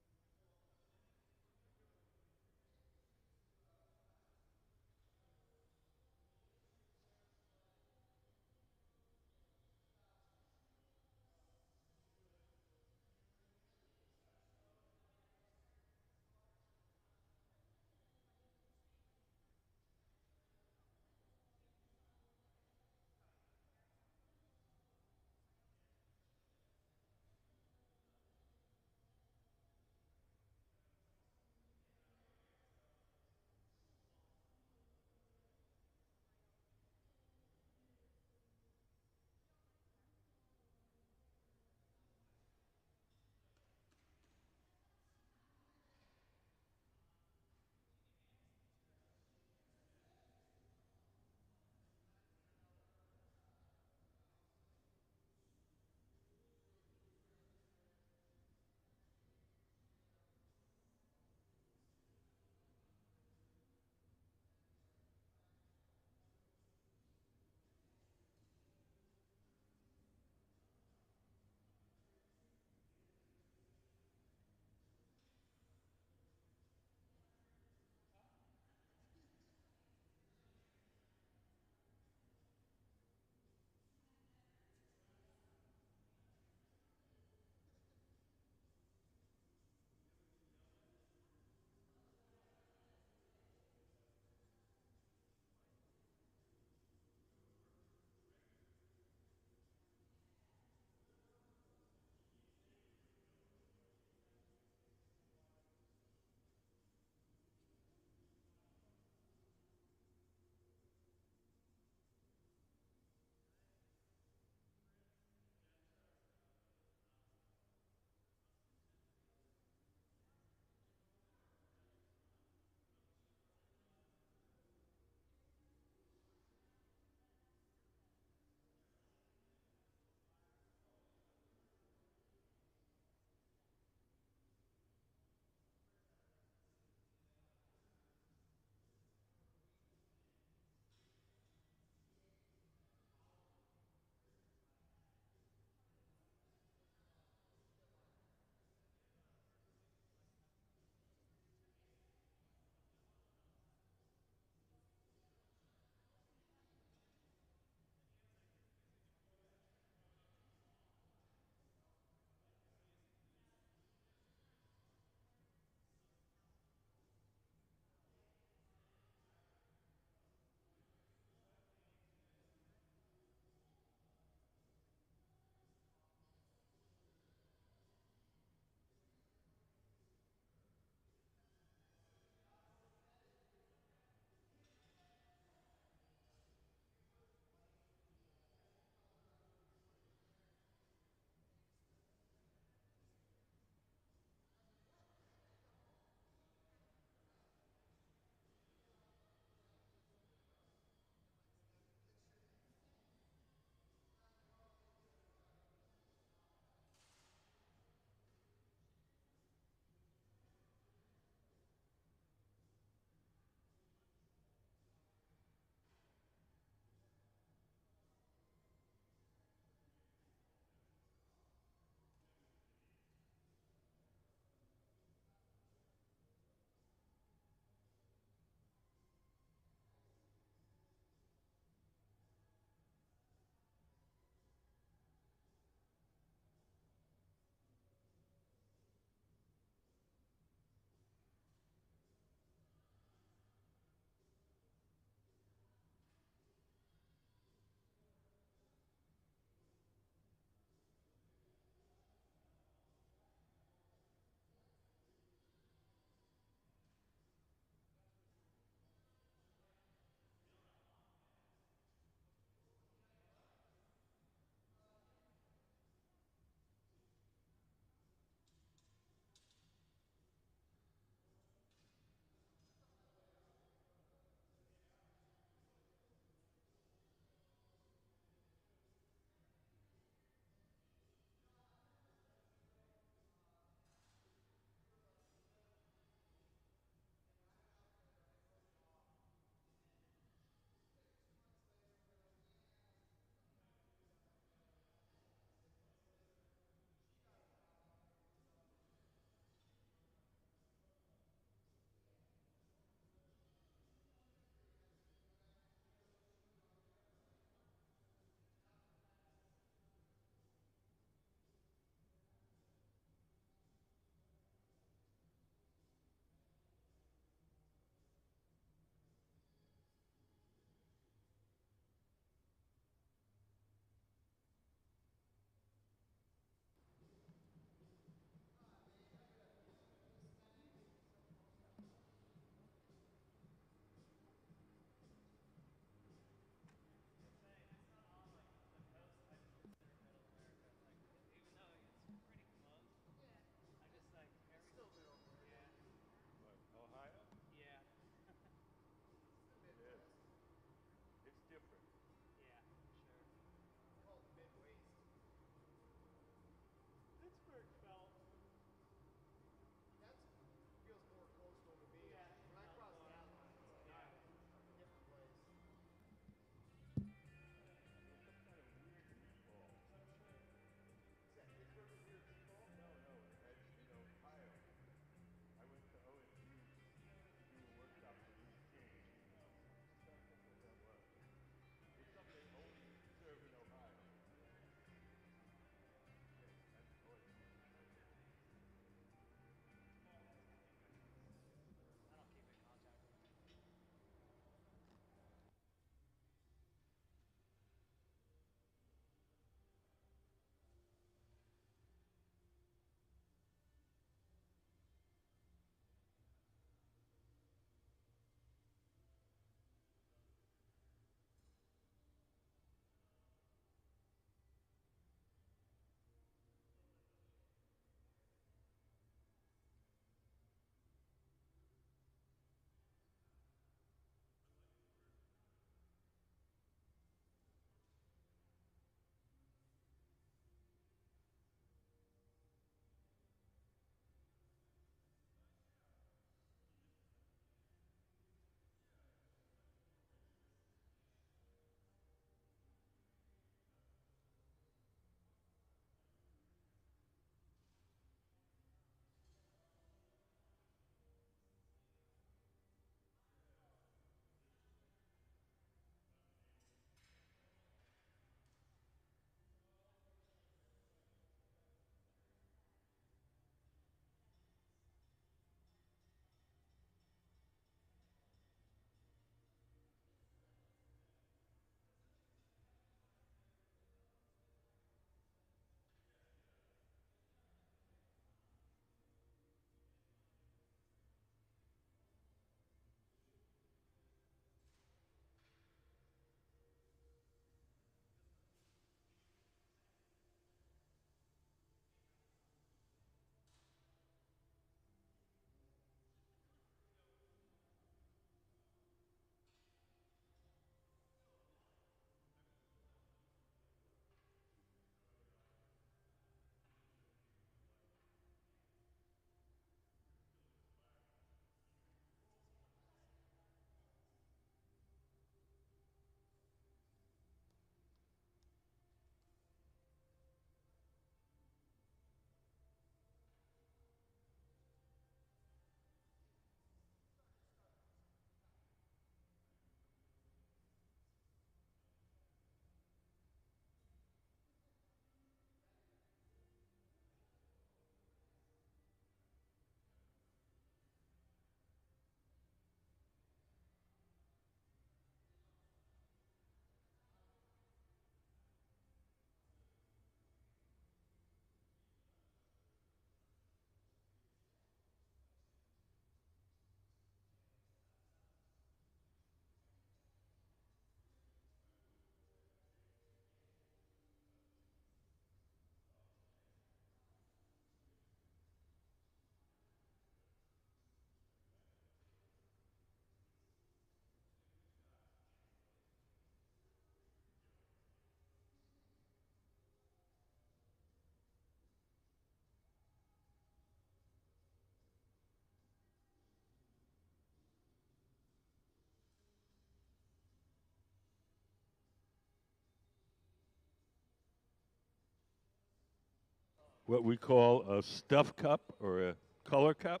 Speaker 1: what we call a stuff cup or a color cup.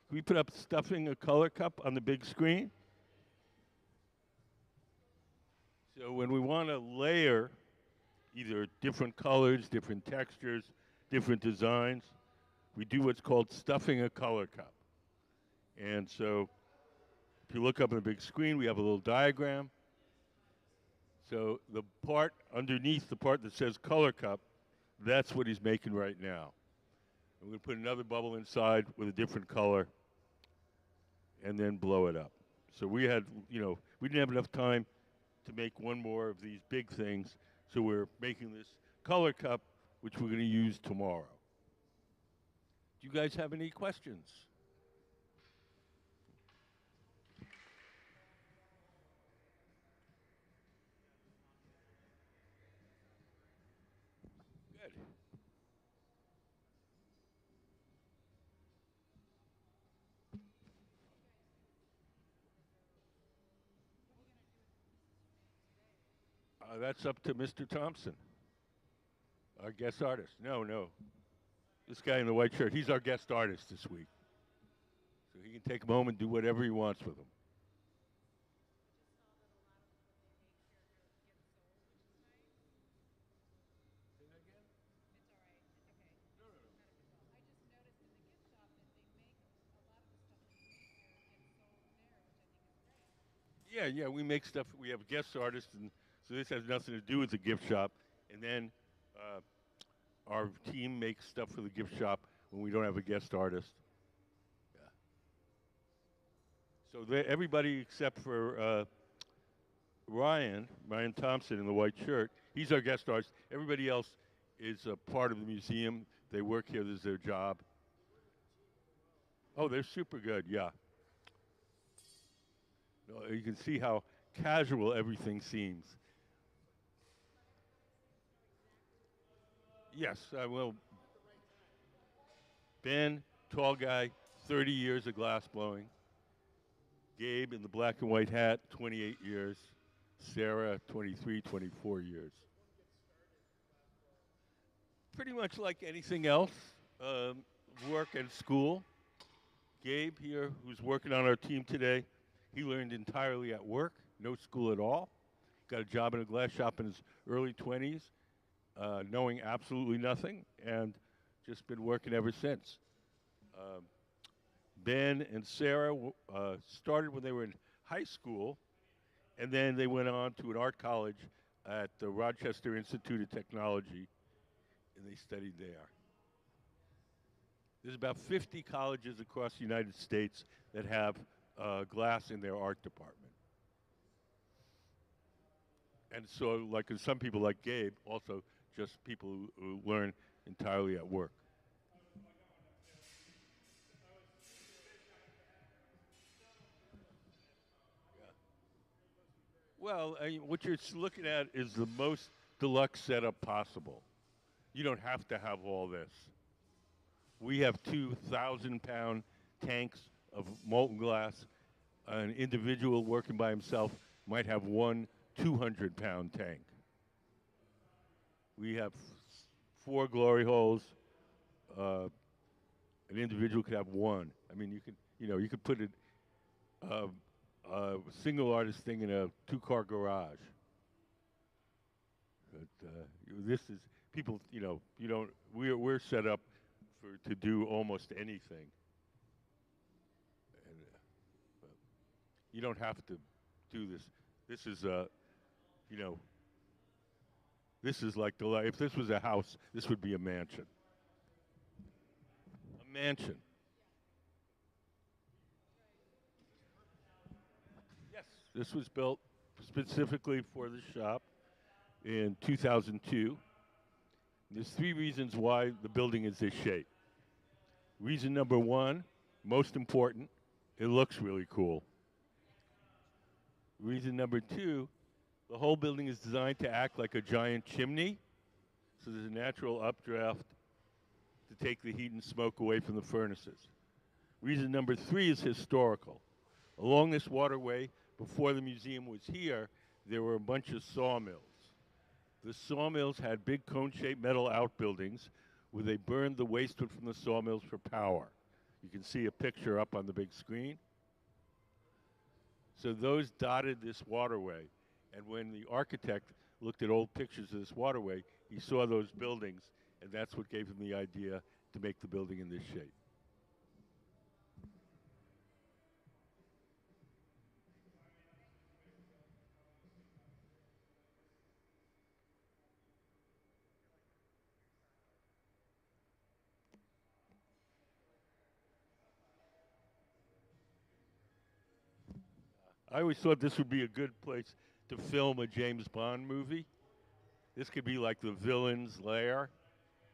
Speaker 1: Can we put up stuffing a color cup on the big screen? So when we want to layer either different colors, different textures, different designs, we do what's called stuffing a color cup. And so if you look up on the big screen, we have a little diagram. So the part underneath, the part that says color cup, that's what he's making right now. I'm going to put another bubble inside with a different color and then blow it up. So we had, we didn't have enough time to make one more of these big things, so we're making this color cup, which we're going to use tomorrow. Do you guys have any questions? Good. That's up to Mr. Thompson, our guest artist. No. This guy in the white shirt, he's our guest artist this week. So he can take a moment and do whatever he wants with them. Yeah, we make stuff. We have guest artists, and so this has nothing to do with the gift shop. And then our team makes stuff for the gift shop when we don't have a guest artist. Yeah. So everybody except for Ryan Thompson in the white shirt, he's our guest artist. Everybody else is a part of the museum. They work here. This is their job. Oh, they're super good, yeah. You can see how casual everything seems. Yes, I will. Ben, tall guy, 30 years of glass blowing. Gabe in the black and white hat, 28 years. Sarah, 23, 24 years. Pretty much like anything else, work and school. Gabe here, who's working on our team today, he learned entirely at work, no school at all. Got a job in a glass shop in his early 20s, knowing absolutely nothing, and just been working ever since. Ben and Sarah started when they were in high school, and then they went on to an art college at the Rochester Institute of Technology, and they studied there. There's about 50 colleges across the United States that have glass in their art department. And so, like some people like Gabe, also just people who learn entirely at work. Yeah. Well, what you're looking at is the most deluxe setup possible. You don't have to have all this. We have 2,000-pound tanks of molten glass. An individual working by himself might have one 200-pound tank. We have 4 glory holes. An individual could have one. I mean, you could put a single artist thing in a 2-car garage. But this is people. We're set up to do almost anything. And, you don't have to do this. This is this is like the life. If this was a house, this would be a mansion. A mansion. Yes, this was built specifically for the shop in 2002. There's 3 reasons why the building is this shape. Reason number 1, most important, it looks really cool. Reason number 2, the whole building is designed to act like a giant chimney, so there's a natural updraft to take the heat and smoke away from the furnaces. Reason number 3 is historical. Along this waterway, before the museum was here, there were a bunch of sawmills. The sawmills had big cone-shaped metal outbuildings where they burned the wastewood from the sawmills for power. You can see a picture up on the big screen. So those dotted this waterway. And when the architect looked at old pictures of this waterway, he saw those buildings, and that's what gave him the idea to make the building in this shape. I always thought this would be a good place to film a James Bond movie. This could be like the villain's lair.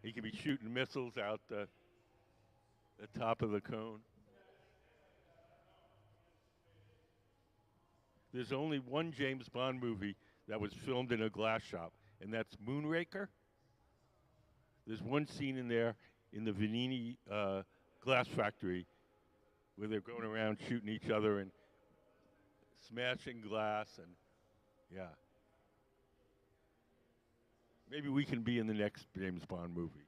Speaker 1: He could be shooting missiles out the top of the cone. There's only one James Bond movie that was filmed in a glass shop, and that's Moonraker. There's one scene in there in the Vanini glass factory where they're going around shooting each other and smashing glass, and yeah. Maybe we can be in the next James Bond movie.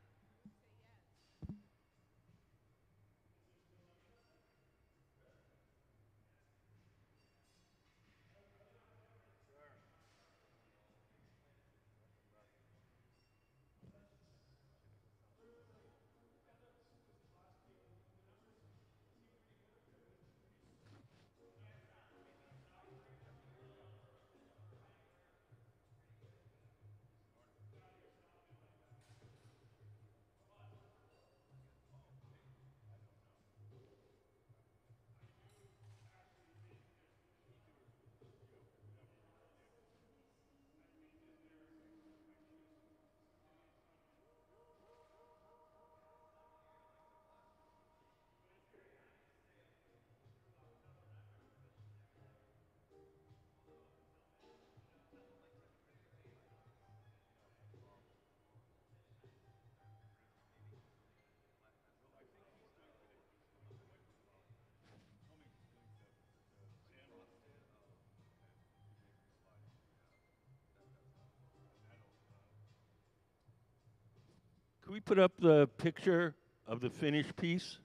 Speaker 1: Can we put up the picture of the finished piece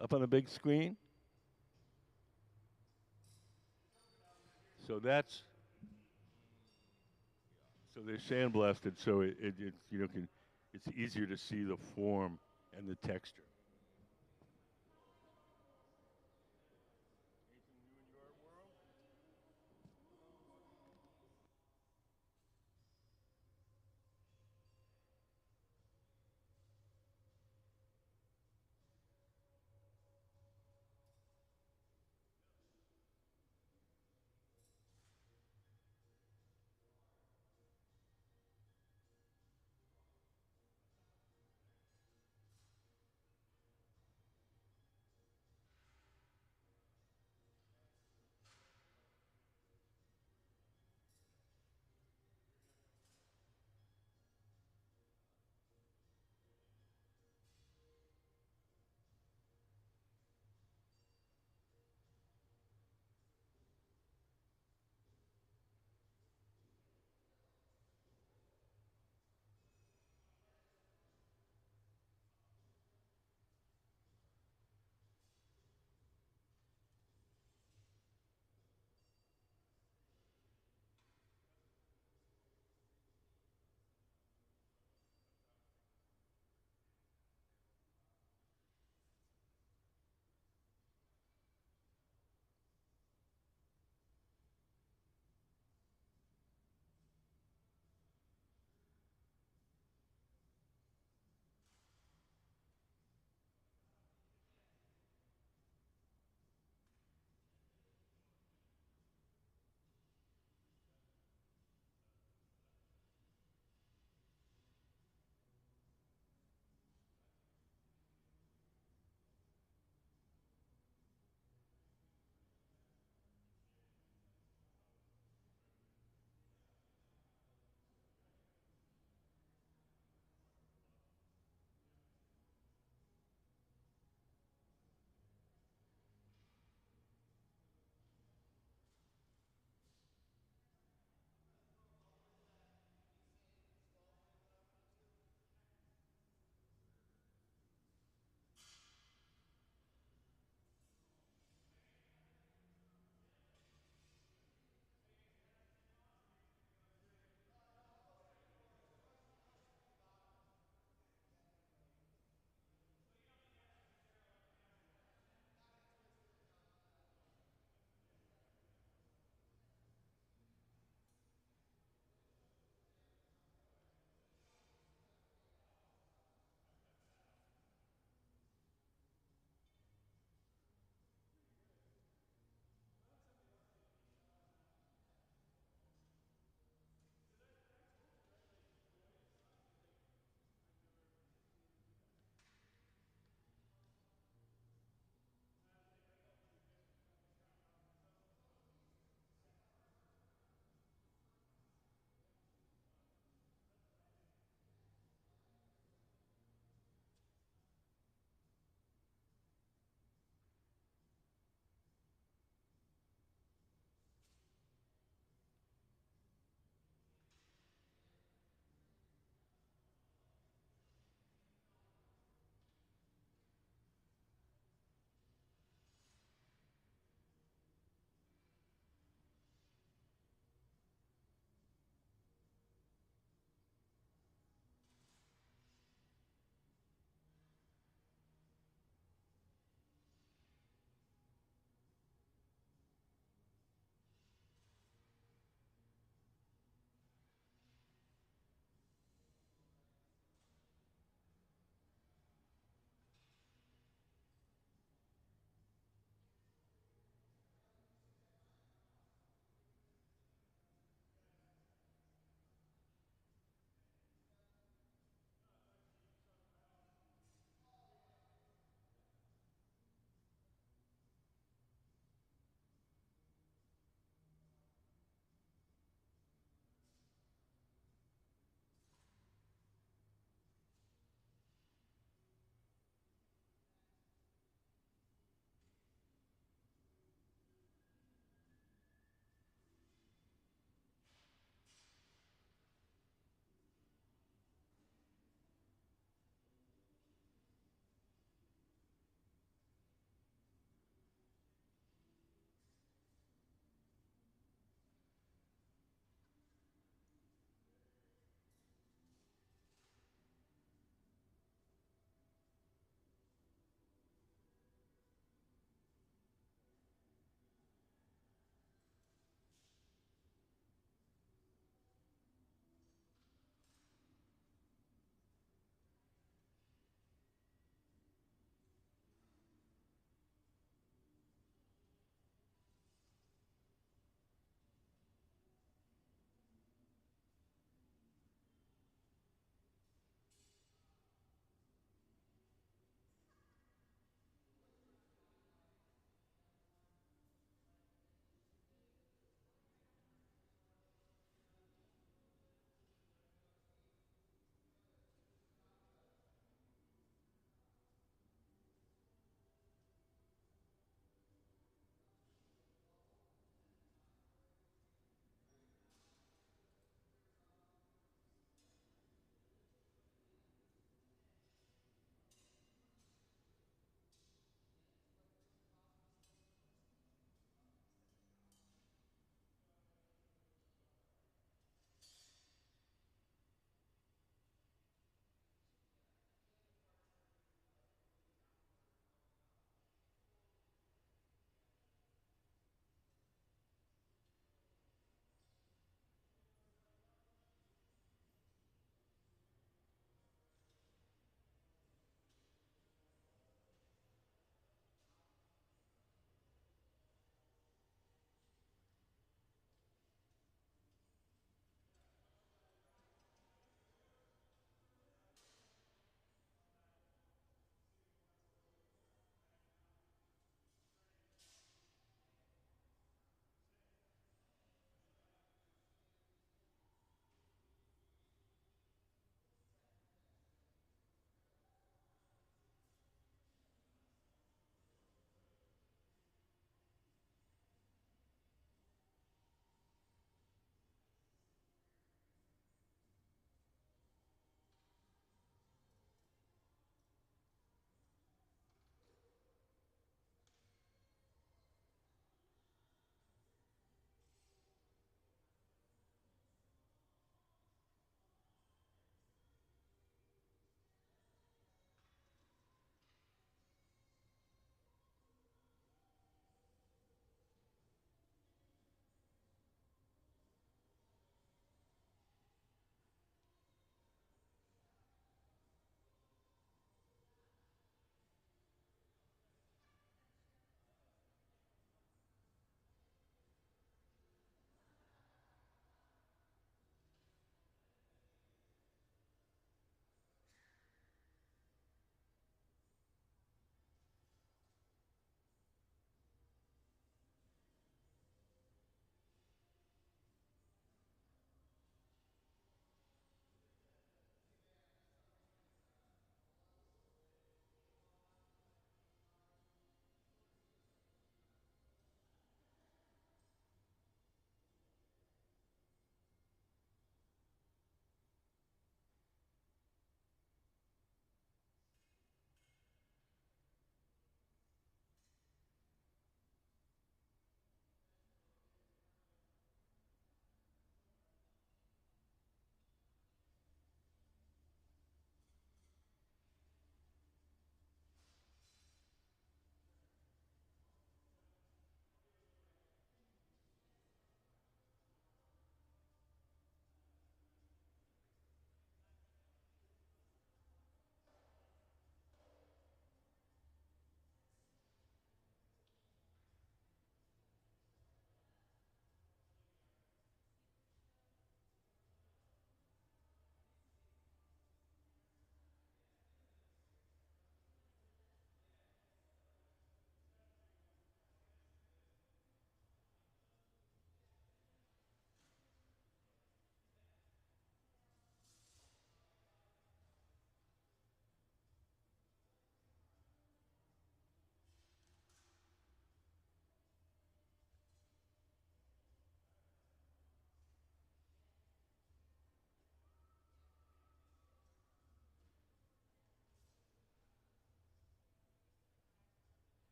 Speaker 1: up on the big screen? So that's, so they're sandblasted, so it's easier to see the form and the texture.